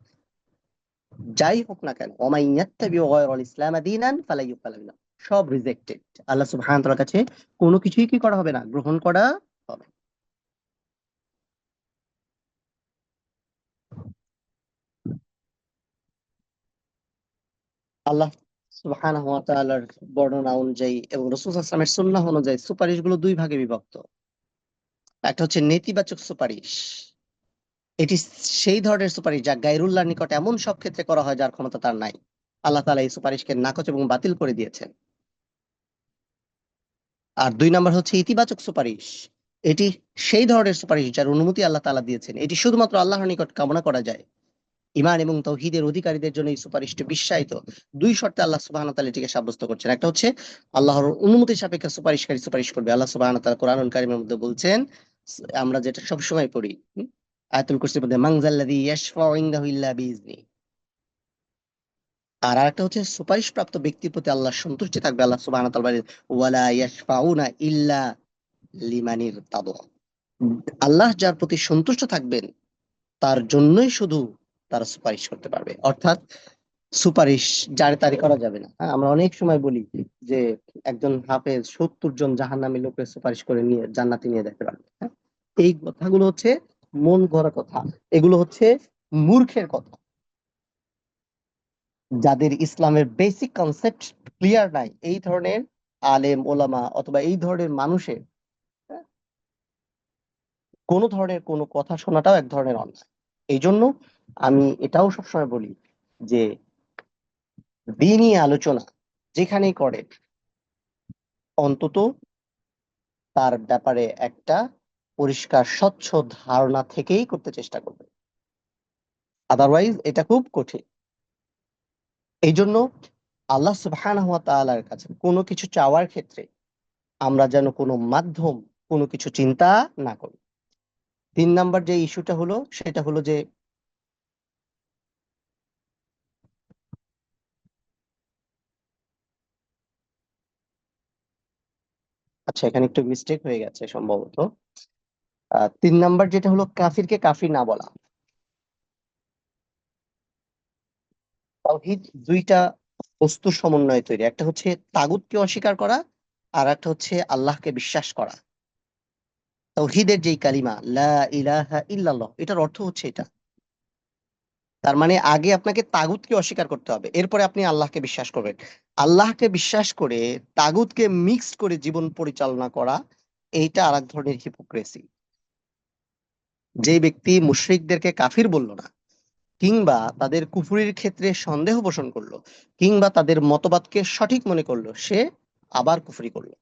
যাই হোক না কেন, ওমাই ইয়াত্তাবিউ গায়রাল ইসলাম দীনান ফালা ইউকবালা মিনহু, সব রিজেক্টেড। আল্লাহ সুবহানাহু ওয়া তাআলার কাছে কোনো কিছুই কি করা হবে না, গ্রহণ করা হবে না। আল্লাহ সুবহানাহু ওয়া তাআলার বর্ণনা অনুযায়ী এবং রাসূল সাল্লাল্লাহু আলাইহি ওয়াসাল্লামের সুন্নাহ অনুযায়ী সুপারিশগুলো দুই ভাগে বিভক্ত। একটা হচ্ছে নেতিবাচক সুপারিশ। এটি সেই ধরনের সুপারিশ যা গায়রুল্লাহর নিকট এমন সব ক্ষেত্রে করা হয় যার ক্ষমতা তার নাই। আল্লাহ তাআলা এই সুপারিশকে নাকচ এবং বাতিল করে দিয়েছেন। আর দুই নাম্বার হচ্ছে ইতিবাচক সুপারিশ। এটি সেই ধরনের সুপারিশ যার অনুমতি আল্লাহ তাআলা দিয়েছেন। এটি শুধুমাত্র আল্লাহর নিকট কামনা করা যায়। ঈমান এবং তাওহীদের অধিকারীদের জন্য এই সুপারিশটি বিশ্বায়িত। দুই শর্তে আল্লাহ সুবহানাহু ওয়া তাআলা এটিকে সাব্যস্ত করছেন। একটা হচ্ছে আল্লাহর অনুমতি সাপেক্ষে সুপারিশকারী সুপারিশ করবে। আল্লাহ সুবহানাহু ওয়া তাআলা কোরআনুল কারীমের মধ্যে বলছেন, আমরা যেটা সবসময় পড়ি, আয়াতুল কুরসির মধ্যে মান যাল্লাযী ইয়াশফাউ ইনদাহু ইল্লা বিইজনিহি। আর আরেকটা হচ্ছে সুপারিশপ্রাপ্ত ব্যক্তির প্রতি আল্লাহর সন্তুষ্টি থাকবে। আল্লাহ সুবহানাহু ওয়া তাআলা বলেন, ওয়ালা ইয়াশফাউনা ইল্লা লিমান ইরতাদা। আল্লাহ যার প্রতি সন্তুষ্ট থাকবেন, তার জন্যই শুধু তারা সুপারিশ করতে পারবে। অর্থাৎ সুপারিশ যারে তারে করা যাবে না। হ্যাঁ, আমরা অনেক সময় বলি যে একজন হাফেজ ৭০ জন জাহান্নামী লোকের সুপারিশ করে নিয়ে জান্নাতে নিয়ে যেতে পারবে। হ্যাঁ, এই কথাগুলো হচ্ছে মন গড়া কথা, এগুলো হচ্ছে মূর্খের কথা। যাদের ইসলামের বেসিক কনসেপ্ট ক্লিয়ার নাই, এই ধরনের আলেম ওলামা অথবা এই ধরনের মানুষের কোনো ধরনের কোনো কথা শোনাটাও এক ধরনের অন্যায়। এই জন্য আমি এটাও সবসময় বলি যে দিনই আলোচনা যেখানেই করে, অন্তত তার ব্যাপারে একটা পরিষ্কার স্বচ্ছ ধারণা থেকেই করতে চেষ্টা করবে। আদারওয়াইজ এটা খুব কঠিন। এই জন্য আল্লাহ সুবহানাহু ওয়া তাআলার কাছে কোনো কিছু চাওয়ার ক্ষেত্রে আমরা যেন কোনো মাধ্যম, কোনো কিছু চিন্তা না করি। ৩ নাম্বার যে ইস্যুটা হলো সেটা হলো যে আচ্ছা, এখানে একটু মিস্টেক হয়ে গেছে সম্ভবত। ৩ নাম্বার যেটা হলো কাফিরকে কাফির না বলা। তাওহীদ দুইটা বস্তুর সমন্বয়ে তৈরি। একটা হচ্ছে তাগুতকে অস্বীকার করা, আর একটা হচ্ছে আল্লাহকে বিশ্বাস করা। তাওহীদের যেই কালিমা লা ইলাহা ইল্লাল্লাহ, এটার অর্থ হচ্ছে এটা। তার মানে আগে আপনাকে তাগুতকে অস্বীকার করতে হবে, এরপরে আপনি আল্লাহকে বিশ্বাস করবেন। আল্লাহকে বিশ্বাস করে তাগুতকে মিক্সড করে জীবন পরিচালনা করা, এইটা আরেক ধরনের হিপোক্রেসি। যে ব্যক্তি মুশরিকদেরকে কাফির বলল না, কিংবা তাদের কুফরির ক্ষেত্রে সন্দেহ পোষণ করলো, কিংবা তাদের মতবাদকে সঠিক মনে করলো, সে আবার কুফরি করলো।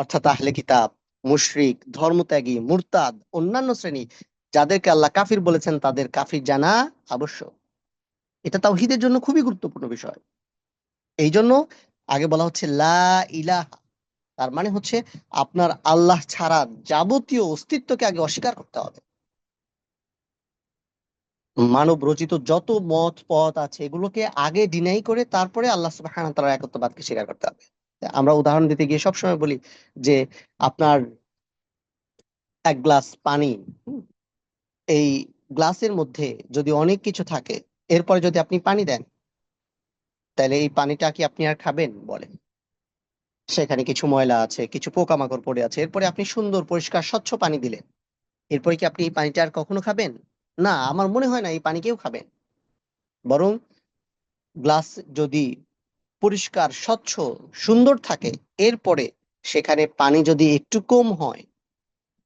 অর্থাৎ আহলে কিতাব, মুশরিক, ধর্মত্যাগী, মুরতাদ, অন্যান্য শ্রেণী যাদেরকে আল্লাহ কাফির বলেছেন, তাদের কাফির জানা আবশ্যক। এটা তাওহীদের জন্য খুবই গুরুত্বপূর্ণ বিষয়। এই জন্য আগে বলা হচ্ছে লা ইলাহা, তার মানে হচ্ছে আপনার আল্লাহ ছাড়া যাবতীয় অস্তিত্বকে আগে অস্বীকার করতে হবে। মানব রচিত যত মত পথ আছে, এগুলোকে আগে ডিনাই করে তারপরে আল্লাহ সুবহানাহু ওয়া তাআলার একত্ববাদকে স্বীকার করতে হবে। আমরা উদাহরণ দিতে গিয়ে সবসময় বলি যে আপনার এক গ্লাস পানি, হুম, এই গ্লাসের মধ্যে যদি অনেক কিছু থাকে, এরপরে যদি আপনি পানি দেন, তাহলে এই পানিটা কি আপনি আর খাবেন বলেন? সেখানে কিছু ময়লা আছে, কিছু পোকামাকড় পড়ে আছে, এরপরে আপনি সুন্দর পরিষ্কার স্বচ্ছ পানি দিলেন। এরপরে কি আপনি এই পানিটা আর কখনো খাবেন? না, আমার মনে হয় না এই পানি কেউ খাবেন। বরং গ্লাস যদি পরিষ্কার স্বচ্ছ সুন্দর থাকে, এরপরে সেখানে পানি যদি একটু কম হয়,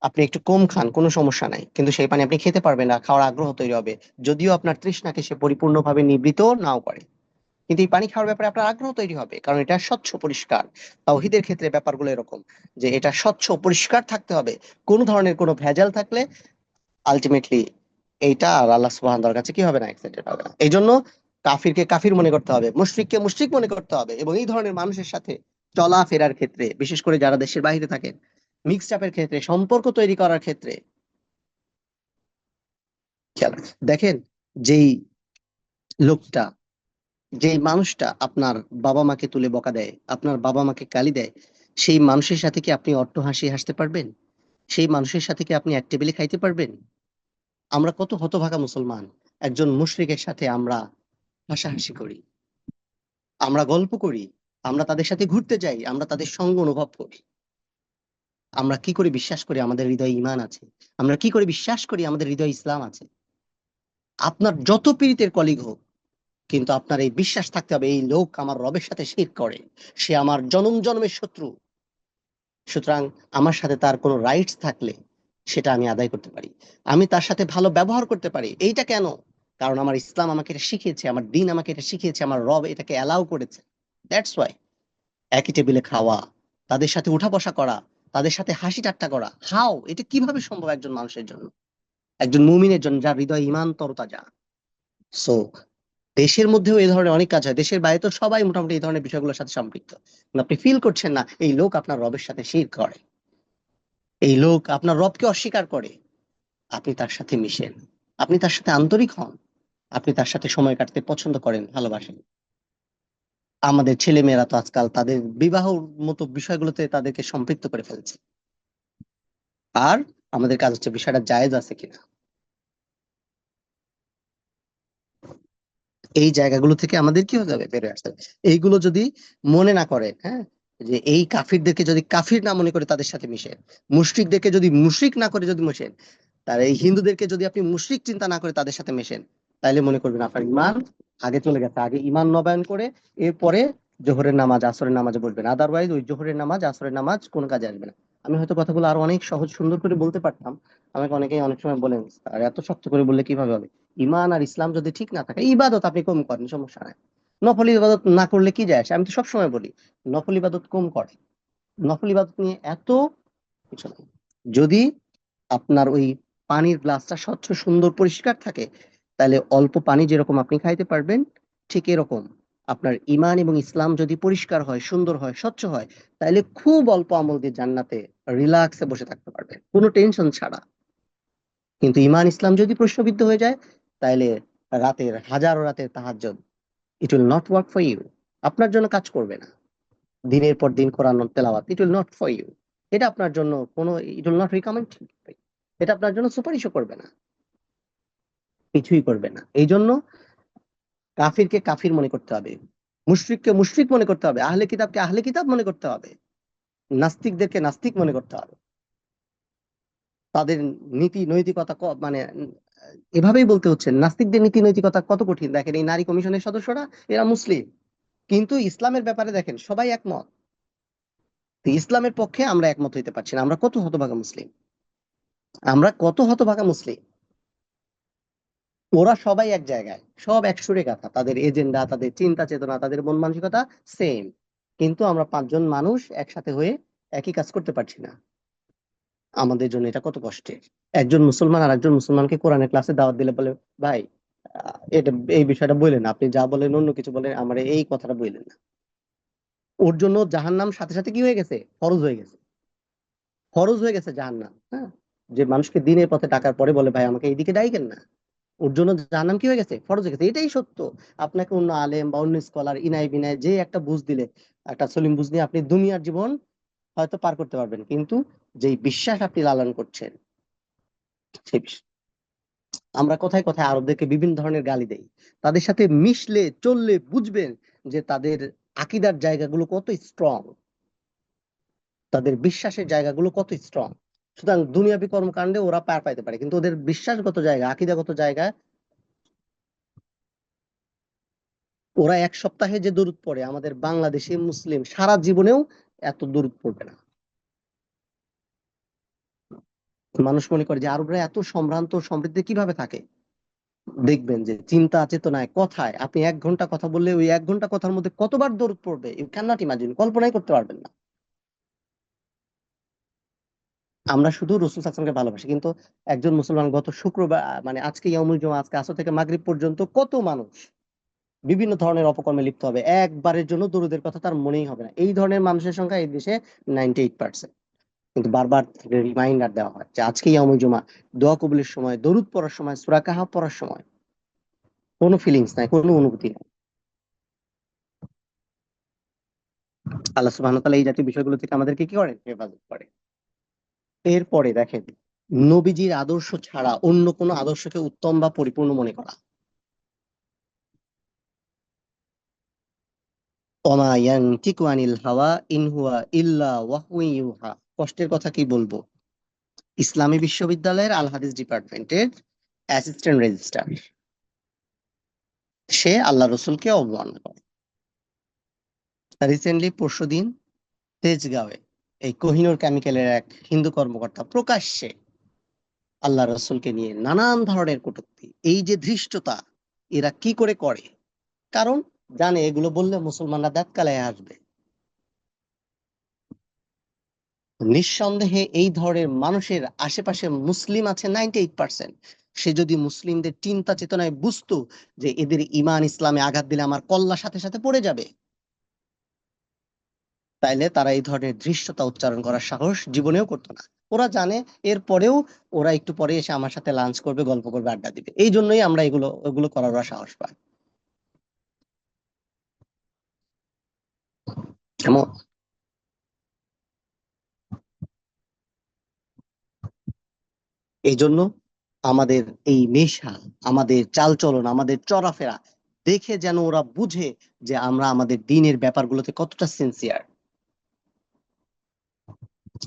আপনি একটু কম খান, কোনো সমস্যা নাই, কিন্তু সেই পানি আপনি খেতে পারবেন না, খাওয়ার আগ্রহ তৈরি হবে, যদিও আপনার তৃষ্ণাকে সে পরিপূর্ণভাবে নিবৃত নাও করে। কিন্তু এই পানি খাওয়ার ব্যাপারে আপনার আগ্রহ তৈরি হবে, কারণ এটা স্বচ্ছ পরিষ্কার। তাওহীদের ক্ষেত্রে ব্যাপারগুলো এরকম, যে এটা স্বচ্ছ পরিষ্কার থাকতে হবে। কোনো ধরনের কোনো ভেজাল থাকলে আলটিমেটলি এইটা আর আল্লাহ সুবহানাহু ওয়া তাআলার কাছে কি হবে না, অ্যাকসেপ্টেড হবে না। এই জন্য কাফিরকে কাফির মনে করতে হবে, মুশরিককে মুশরিক মনে করতে হবে, এবং এই ধরনের মানুষের সাথে চলাফেরার ক্ষেত্রে, বিশেষ করে যারা দেশের বাইরে থাকেন, মিক্সড আপের ক্ষেত্রে, সম্পর্ক তৈরি করার ক্ষেত্রে খেয়াল রাখেন। দেখেন, যেই লোকটা, যেই মানুষটা আপনার বাবা মাকে তুলে বকা দেয়, আপনার বাবা মাকে গালি দেয়, সেই মানুষের সাথে কি আপনি অট্ট হাসি হাসতে পারবেন? সেই মানুষের সাথে কি আপনি এক টেবিলে খাইতে পারবেন? আমরা কত হতভাগা মুসলমান, একজন মুশরিকের সাথে আমরা হাসাহাসি করি, আমরা গল্প করি, আমরা তাদের সাথে ঘুরতে যাই, আমরা তাদের সঙ্গ অনুভব করি। আমরা কি করে বিশ্বাস করি আমাদের হৃদয়ে ঈমান আছে? আমরা কি করে বিশ্বাস করি আমাদের হৃদয়ে ইসলাম আছে? আপনার যত পীড়িতের কলিগ হোক, কিন্তু আপনার এই বিশ্বাস থাকতে হবে, এই লোক আমার রবের সাথে শিরক করে, সে আমার জনম জন্মের শত্রু, সুতরাং আমার সাথে তার কোনো রাইটস থাকলে সেটা আমি আদায় করতে পারি, আমি তার সাথে ভালো ব্যবহার করতে পারি। এইটা কেন? কারণ আমার ইসলাম আমাকে এটা শিখিয়েছে, আমার দিন আমাকে এটা শিখিয়েছে, আমার রব এটাকে অ্যালাউ করেছে। দ্যাটস ওয়াই একই টেবিলে খাওয়া, তাদের সাথে উঠা বসা করা, তাদের সাথে হাসি ঠাট্টা করা, হাও এটা কিভাবে সম্ভব একজন মানুষের জন্য, একজন মুমিনের জন্য যার হৃদয় ঈমান তরতাজা। সো দেশের মধ্যেও এই ধরনের অনেক কাজ হয়, দেশের বাইরে তো সবাই মোটামুটি এই ধরনের বিষয়গুলোর সাথে সম্পৃক্ত, কিন্তু আপনি ফিল করছেন না এই লোক আপনার রবের সাথে শিরক করে, এই লোক আপনার রবকে অস্বীকার করে। আপনি তার সাথে মিশেন, আপনি তার সাথে আন্তরিক হন, আপনি তার সাথে সময় কাটাতে পছন্দ করেন, ভালোবাসেন। আমাদের ছেলে মেয়েরা তো আজকাল তাদের বিবাহ মতো বিষয়গুলোতে তাদেরকে সম্পৃক্ত করে ফেলছে, আর আমাদের কাজ হচ্ছে বিষয়টা জায়েজ আছে কিনা। এই জায়গাগুলো থেকে আমাদের কি হতে হবে, বেরোয় আসতে হবে। এইগুলো যদি মনে না করেন, হ্যাঁ, যে এই কাফিরদেরকে যদি কাফির না মনে করে তাদের সাথে মিশেন, মুশরিকদেরকে যদি মুশরিক না করে যদি মিশেন, তার এই হিন্দুদেরকে যদি আপনি মুশরিক চিন্তা না করে তাদের সাথে মেশেন, তাহলে মনে করবেন আপনার ইমান আগে চলে গেছে, আগে ইমান নবায়ন করে এরপরে জোহরের নামাজ আসরের নামাজে বলবেন, আদারওয়াইজ ওই জোহরের নামাজ আসরের নামাজ কোনো কাজে আসবে না। আমি হয়তো কথাগুলো আরো অনেক সহজ সুন্দর করে বলতে পারতাম, আমাকে অনেকেই অনেক সময় বলেন আর এত শক্ত করে বললে কিভাবে হবে। ইমান আর ইসলাম যদি ঠিক না থাকে, ইবাদত আপনি কম করেন, সমস্যা নাই, নফল ইবাদত না করলে কি যায় আসে, আমি তো সবসময় বলি নফল ইবাদত কম করে, নফল ইবাদত নিয়ে এত কিছু নাই। যদি আপনার ওই পানির গ্লাসটা স্বচ্ছ সুন্দর পরিষ্কার থাকে, তাহলে অল্প পানি যেরকম আপনি খাইতে পারবেন, ঠিক এরকম আপনার ইমান এবং ইসলাম যদি পরিষ্কার হয়, সুন্দর হয়, স্বচ্ছ হয়, তাহলে খুব অল্প আমল দিয়ে জান্নাতে রিল্যাক্সে বসে থাকতে পারবেন, কোনো টেনশন ছাড়া। কিন্তু ইমান ইসলাম যদি প্রশ্নবিদ্ধ হয়ে যায়, তাহলে রাতের হাজারো রাতের তাহাজ্জুদ, it will not work for you, আপনার জন্য কাজ করবে না। দিনের পর দিন কোরআন তেলাওয়াত, it will not for you, এটা আপনার জন্য কোনো, ইট উইল নট রিকমেন্ড, এটা আপনার জন্য সুপারিশও করবে না, কিছুই করবে না। এই জন্য কাফিরকে কাফির মনে করতে হবে, মুশরিককে মুশরিক মনে করতে হবে, আহলে কিতাবকে আহলে কিতাব মনে করতে হবে, নাস্তিকদেরকে নাস্তিক মনে করতে হবে। তাদের নীতি নৈতিকতা মানে এভাবেই বলতে হচ্ছে, নাস্তিকদের নীতি নৈতিকতা কত কঠিন। দেখেন এই নারী কমিশনের সদস্যরা, এরা মুসলিম, কিন্তু ইসলামের ব্যাপারে দেখেন সবাই একমত। তো ইসলামের পক্ষে আমরা একমত হইতে পারছি না, আমরা কত হতভাগা মুসলিম, আমরা কত হতভাগা মুসলিম। ওরা সবাই এক জায়গায়, সব এক সুরে গাথা, তাদের এজেন্ডা, তাদের চিন্তা চেতনা, তাদের মন মানসিকতা সেম, কিন্তু আমরা পাঁচজন মানুষ একসাথে হয়ে একই কাজ করতে পারছি না। আমাদের জন্য এটা কত কষ্টের। একজন মুসলমান আর একজন মুসলমানকে কোরআনের ক্লাসে দাওয়াত দিলে বলে, ভাই এটা এই বিষয়টা বললেন, আপনি যা বলেন অন্য কিছু বলেন, আমার এই কথাটা বললেন না। ওর জন্য জাহান্নাম সাথে সাথে কি হয়ে গেছে, ফরজ হয়ে গেছে, ফরজ হয়ে গেছে জাহান্নাম। হ্যাঁ, যে মানুষকে দিনের পথে ডাকার পরে বলে ভাই আমাকে এইদিকে ডাইকেন না, ওর জন্য জাহান্নাম কি হয়ে গেছে, ফরজ হয়ে গেছে। এটাই সত্য। আপনাকে অন্য আলেম বা অন্য স্কলার ইনাই বিনায় যে একটা বুঝ দিলে, একটা সলিম বুঝ নিয়ে আপনি দুনিয়ার জীবন হয়তো পার করতে পারবেন, কিন্তু যেই বিশ্বাস আপনি লালন করছেন সেই বিশ্বাস। আমরা কথায় কথায় আরবদেরকে বিভিন্ন ধরনের গালি দেই, তাদের সাথে মিশলে চললে বুঝবেন যে তাদের আকীদার জায়গাগুলো কত স্ট্রং। তাদের বিশ্বাসের জায়গাগুলো কত স্ট্রং। সুতরাং দুনিয়াবি কর্মকাণ্ডে ওরা পার পাইতে পারে, কিন্তু ওদের বিশ্বাসগত জায়গা, আকীদাগত জায়গায় ওরা এক সপ্তাহে যে দরুদ পড়ে, আমাদের বাংলাদেশি মুসলিম সারা জীবনেও এত দরুদ পড়বে না। মানুষ মনে করে যে আরবরা এত সম্ভ্রান্ত সমৃদ্ধ কিভাবে থাকে। দেখবেন যে চিন্তা চেতনায় কথায় আপনি 1 ঘন্টা কথা বললে ওই 1 ঘন্টা কথার মধ্যে কতবার দরুদ পড়বে, ইউ ক্যান নট ইমাজিন, কল্পনাই করতে পারবেন না। আমরা শুধু রসুল সাল্লাল্লাহু ভালোবাসি, কিন্তু একজন মুসলমান গত শুক্রবার মানে আজকে ইয়াউমুল জুমা, আজকে আসর থেকে মাগরিব পর্যন্ত কত মানুষ বিভিন্ন ধরনের অপকর্মে লিপ্ত হবে, একবারের জন্য দরুদের কথা তার মনেই হবে না। এই ধরনের মানুষের সংখ্যা এই দেশে 98%। কিন্তু বারবার রিমাইন্ডার দেওয়া হয় যে আজকে ইয়াউমুল জুমা, দোয়া কবুলের সময়, দরুদ পড়ার সময়, সূরা কাহাফ পড়ার সময় কোনো ফিলিংস নাই, কোনো অনুভূতি নাই। আল্লাহ সুবহানাহু ওয়া তাআলা এই জাতীয় বিষয়গুলো থেকে আমাদেরকে কি করেন, হেফাজত করে। এরপরে দেখেন, নবীজির আদর্শ ছাড়া অন্য কোনো আদর্শকে উত্তম বা পরিপূর্ণ মনে করা। ওমা ইয়ানতিকু আনিল হাওয়া ইন হুয়া ইল্লা ওয়াহয়ুন ইউহা। কষ্টের কথা কি বলবো, ইসলামী বিশ্ববিদ্যালয়ের আল হাদিস ডিপার্টমেন্টের অ্যাসিস্ট্যান্ট রেজিস্ট্রার, সে আল্লাহ রসুলকে অবমাননা করে। রিসেন্টলি পরশুদিন তেজগাঁওয়ে এই কোহিনূর কেমিক্যালের এক হিন্দু কর্মকর্তা প্রকাশ্যে আল্লাহ রসুলকে নিয়ে নানান ধরনের কটূক্তি, এই যে ধৃষ্টতা, এরা কি করে করে, কারণ জানে এগুলো বললে মুসলমানরা দাঁত কালায় আসবে। নিঃসন্দেহে এই ধরনের মানুষের আশেপাশে মুসলিম আছে 98%। সে যদি মুসলিমদের চিন্তা চেতনায় বুঝতো যে এদের ইমান ইসলামে আঘাত দিলে আমার কল্লা সাথে সাথে পড়ে যাবে, তাইলে তারা এই ধরনের ধৃষ্টতা উচ্চারণ করার সাহস জীবনেও করতো না। ওরা জানে এরপরেও ওরা একটু পরে এসে আমার সাথে লাঞ্চ করবে, গল্প করবে, আড্ডা দিবে, এই জন্যই আমরা এগুলো ওগুলো করার ওরা সাহস পায়। এমন এই জন্য আমাদের এই নেশা, আমাদের চালচলন, আমাদের চলাফেরা দেখে যেন ওরা বুঝে যে আমরা আমাদের দিনের ব্যাপারগুলোতে কতটা সিনসিয়ার।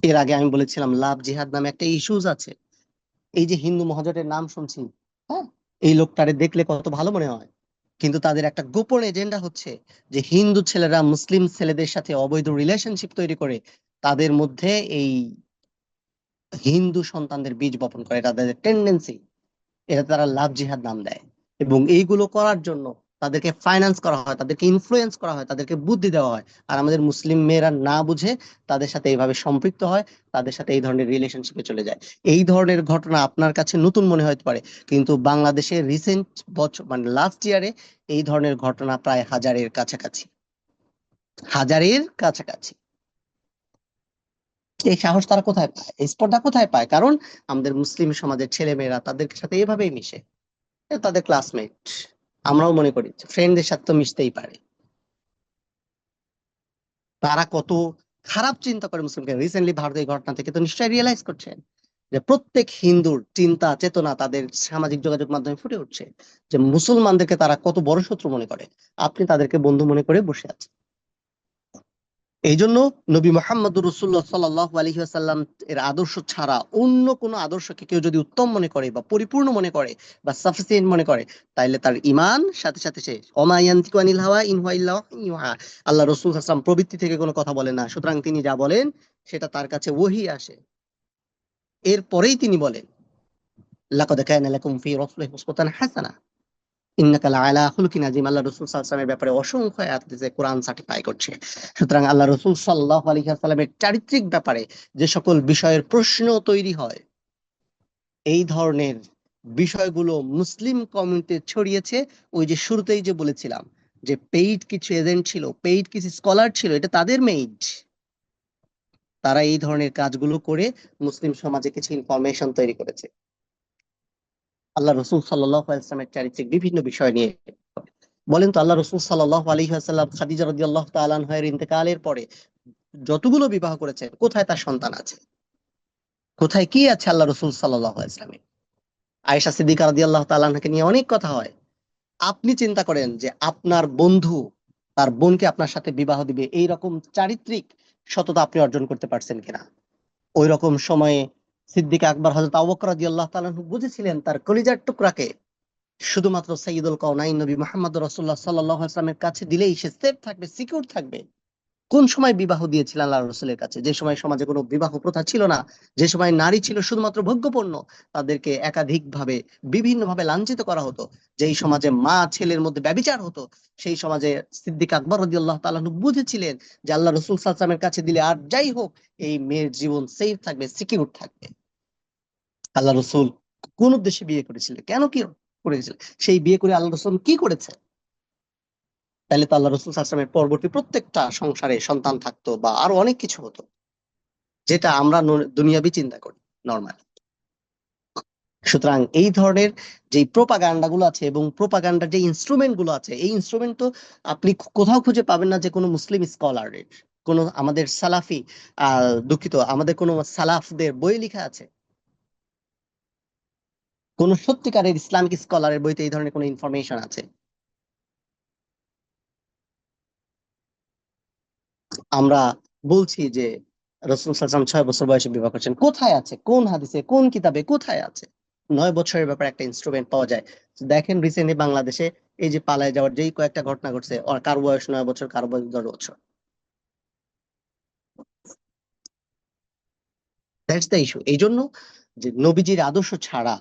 এর আগে আমি বলেছিলাম লাভ জিহাদ নামে একটা ইস্যুজ আছে। এই যে হিন্দু মহাজোটের নাম শুনছি, হ্যাঁ, এই লোকটারে দেখলে কত ভালো মনে হয়, কিন্তু তাদের একটা গোপন এজেন্ডা হচ্ছে যে হিন্দু ছেলেরা মুসলিম ছেলেদের সাথে অবৈধ রিলেশনশিপ তৈরি করে তাদের মধ্যে এই হিন্দু সন্তানদের বীজ বপন করে, তাদের টেন্ডেন্সি, এটা তারা লাভ জিহাদ নাম দেয়। এবং এইগুলো করার জন্য তাদেরকে ফাইন্যান্স করা হয়, তাদেরকে ইনফ্লুয়েন্স করা হয়, তাদেরকে বুদ্ধি দেওয়া হয়। আর আমাদের মুসলিম মেয়েরা না বুঝে তাদের সাথে এইভাবে সম্পৃক্ত হয়, তাদের সাথে এই ধরনের রিলেশনশিপে চলে যায়। এই ধরনের ঘটনা আপনার কাছে নতুন মনে হতে পারে, কিন্তু বাংলাদেশে রিসেন্ট বছর মানে লাস্ট ইয়ারে এই ধরনের ঘটনা প্রায় হাজারের কাছাকাছি, হাজারের কাছাকাছি। এই সাহস তারা কোথায় পায়, এই স্পর্ধা কোথায় পায়? কারণ আমাদের মুসলিম সমাজের ছেলে মেয়েরা তাদের সাথে এভাবেই মিশে, এ তাদের ক্লাসমেট। আমরাও মনে করি ফ্রেন্ডদের সাথে তো মিশতেই পারে। তারা কত খারাপ চিন্তা করে মুসলিমকে। রিসেন্টলি ভারতের ঘটনা থেকে তো নিশ্চয়ই রিয়েলাইজ করছেন যে প্রত্যেক হিন্দুর চিন্তা চেতনা তাদের সামাজিক যোগাযোগ মাধ্যমে ফুটে উঠছে যে মুসলমানদেরকে তারা কত বড় শত্রু মনে করে, আপনি তাদেরকে বন্ধু মনে করে বসে আছেন। এই জন্য নবী মোহাম্মদুর রাসূলুল্লাহ সাল্লাল্লাহু আলাইহি ওয়াসাল্লাম এর আদর্শ ছাড়া অন্য কোনো আদর্শকে কেউ যদি উত্তম মনে করে বা পরিপূর্ণ মনে করে বা সাফিসিয়েন্ট মনে করে, তাইলে তার ঈমান সাথে সাথে শেষ। ওমা ইয়ানতিকু আনিল হাওয়া ইন হুয়া ইল্লা ওয়াহয়ুন ইউহা। আল্লাহ রাসূল সাল্লাল্লাহু আলাইহি ওয়াসাল্লাম প্রবৃত্তি থেকে কোনো কথা বলেন না, সুতরাং তিনি যা বলেন সেটা তার কাছে ওহী আসে, এরপরেই তিনি বলেন লাকাদ কানা লাকুম ফি রাসূলিল্লাহি উসওয়াতুন হাসানা ইন্নাকা লাআলা খুলুকিন আযীম। আল্লাহ রাসূল সাল্লাল্লাহু আলাইহি ওয়াসাল্লামের ব্যাপারে অসংখ্য আয়াত যে কোরআন সার্টিফাই করছে। সুতরাং আল্লাহ রাসূল সাল্লাল্লাহু আলাইহি ওয়াসাল্লামের চারিত্রিক ব্যাপারে যে সকল বিষয়ের প্রশ্ন তৈরি হয়, এই ধরনের বিষয়গুলো মুসলিম কমিউনিটিতে ছড়িয়েছে। ওই যে শুরুতেই যে বলেছিলাম যে পেইড কিছু এজেন্ট ছিল, পেইড কিছু স্কলার ছিল, এটা তাদের মেইড। তারা এই ধরনের কাজগুলো করে মুসলিম সমাজে কিছু ইনফরমেশন তৈরি করেছে। আল্লাহ রসুল সাল্লাল্লাহু আলাইহি ওয়াসাল্লামের চারিত্রিক বিভিন্ন বিষয় নিয়ে বলেন তো, আল্লাহ রসুল সাল্লাল্লাহু আলাইহি ওয়াসাল্লাম খাদিজা রাদিয়াল্লাহু তাআলা আনহার ইন্তেকালের পরে যতগুলো বিবাহ করেছেন, কোথায় তার সন্তান আছে? কোথায় কি আছে আল্লাহ রসুল সাল্লাল্লাহু আলাইহি ওয়াসাল্লামের? আয়েশা সিদ্দিকা রাদিয়াল্লাহু তাআলা আনহাকে নিয়ে অনেক কথা হয়। আপনি চিন্তা করেন যে আপনার বন্ধু তার বোনকে আপনার সাথে বিবাহ দিবে, এই রকম চারিত্রিক সততা আপনি অর্জন করতে পারছেন কিনা। ওই রকম সময়ে সিদ্দিক আকবর হযরত আবু বকর রাদিয়াল্লাহু তাআলা আনহু বুঝেছিলেন তার কলিজার টুকরাকে শুধুমাত্র সাইয়্যিদুল কাওনাইন নবী মুহাম্মদ রাসূলুল্লাহ সাল্লাল্লাহু আলাইহি ওয়াসাল্লামের কাছে দিলেই সে সেফ থাকবে, সিকিউর থাকবে। কোন সময় বিবাহ দিয়েছিলেন আল্লাহ রসুলের কাছে? যে সময় সমাজে কোনো বিবাহ প্রথা ছিল না, যে সময় নারী ছিল শুধুমাত্র ভোগ্যপণ্য, তাদেরকে একাধিকভাবে বিভিন্নভাবে লাঞ্ছিত করা হতো, যেই সমাজে মা ছেলের মধ্যে ব্যভিচার হতো, সেই সমাজে সিদ্দিক আকবর রাদিয়াল্লাহু তাআলা আনহু বুঝেছিলেন যে আল্লাহ রসুল সাল্লাল্লাহু আলাইহি ওয়াসাল্লামের কাছে দিলে আর যাই হোক এই মেয়ের জীবন সেফ থাকবে, সিকিউর থাকবে। আল্লাহ রসুল কোন উদ্দেশ্যে বিয়ে করেছিলেন, কেন কি করেছিলেন, সেই বিয়ে করে আল্লাহ রসুল কি করেছে? তাহলে তো আল্লাহ রসুল সাল্লাল্লাহু আলাইহি ওয়াসাল্লামের পরবর্তী প্রত্যেকটা সংসারে সন্তান থাকতো বা আরো অনেক কিছু হতো, যেটা আমরা দুনিয়াবি চিন্তা করি নর্মাল। সুতরাং এই ধরনের যে প্রোপাগান্ডা গুলো আছে এবং প্রোপাগান্ডার যে ইনস্ট্রুমেন্ট গুলো আছে, এই ইনস্ট্রুমেন্ট তো আপনি কোথাও খুঁজে পাবেন না যে কোনো মুসলিম স্কলারের, কোনো আমাদের সালাফি দুঃখিত আমাদের কোনো সালাফদের বই লেখা আছে, কোন সত্যিকারের ইসলামিক স্কলারের বইতে এই ধরনের কোনো ইনফরমেশন আছে? আমরা বলছি যে রাসূল সাল্লাল্লাহু আলাইহি ওয়াসাল্লাম 6 বছর বয়সে বিবাহ করছেন, কোথায় আছে, কোন হাদিসে, কোন কিতাবে, কোথায় আছে? 9 বছরের ব্যাপারে একটা ইনস্ট্রুমেন্ট পাওয়া যায়। দেখেন রিসেন্টলি বাংলাদেশে এই যে পালায় যাওয়ার যেই কয়েকটা ঘটনা ঘটছে, কার বয়স 9 বছর, কার বয়স 10 বছর। That's the issue. এই জন্য যে নবীজির আদর্শ ছাড়া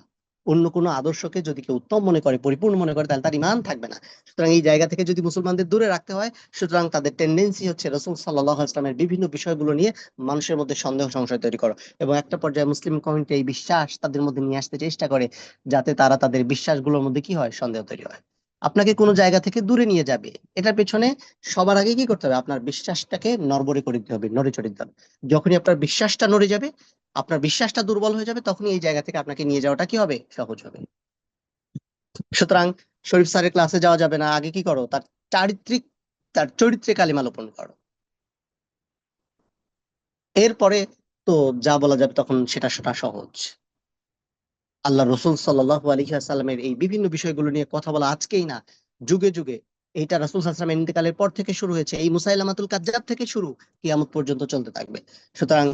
অন্য কোনো আদর্শকে যদি কেউ উত্তম মনে করে, পরিপূর্ণ মনে করে, তাহলে তার ইমান থাকবে না। সুতরাং এই জায়গা থেকে যদি মুসলমানদের দূরে রাখতে হয়, সুতরাং তাদের টেন্ডেন্সি হচ্ছে রাসূল সাল্লাল্লাহু আলাইহি ওয়াসাল্লামের বিভিন্ন বিষয়গুলো নিয়ে মানুষের মধ্যে সন্দেহ সংশয় তৈরি করো, এবং একটা পর্যায়ে মুসলিম কমিউনিটি এই বিশ্বাস তাদের মধ্যে নিয়ে আসতে চেষ্টা করে, যাতে তারা তাদের বিশ্বাসগুলোর মধ্যে কি হয়, সন্দেহ তৈরি হয়, আপনাকে কোনো জায়গা থেকে দূরে নিয়ে যাবে। এটার পেছনে সবার আগে কি করতে হবে, আপনার বিশ্বাসটাকে নড়বড়ে করে দিতে হবে, নড়ে চড়ে দিতে হবে। যখনই আপনার বিশ্বাসটা নড়ে যাবে, আপনার বিশ্বাসটা দুর্বল হয়ে যাবে, তখনই এই জায়গা থেকে আপনাকে নিয়ে যাওয়াটা কি হবে, সহজ হবে। সুতরাং শরীফ স্যারের ক্লাসে যাওয়া যাবে না, আগে কি করো, তার চারিত্রিক, তার চরিত্রে কালিমা লোপন করো, এরপরে তো যা বলা যাবে তখন সেটা সেটা সহজ। আল্লাহ রসুল সাল্লাল্লাহু আলাইহি ওয়াসাল্লামের এই বিভিন্ন বিষয়গুলো নিয়ে কথা বলা আজকেই না, যুগে যুগে, এইটা রাসূল সাল্লাল্লাহু আলাইহি ওয়াসাল্লামের ইন্তেকালের পর থেকে শুরু হয়েছে, এই মুসাইলামাতুল কাজ্জাব থেকে শুরু, কিয়ামত পর্যন্ত চলতে থাকবে। সুতরাং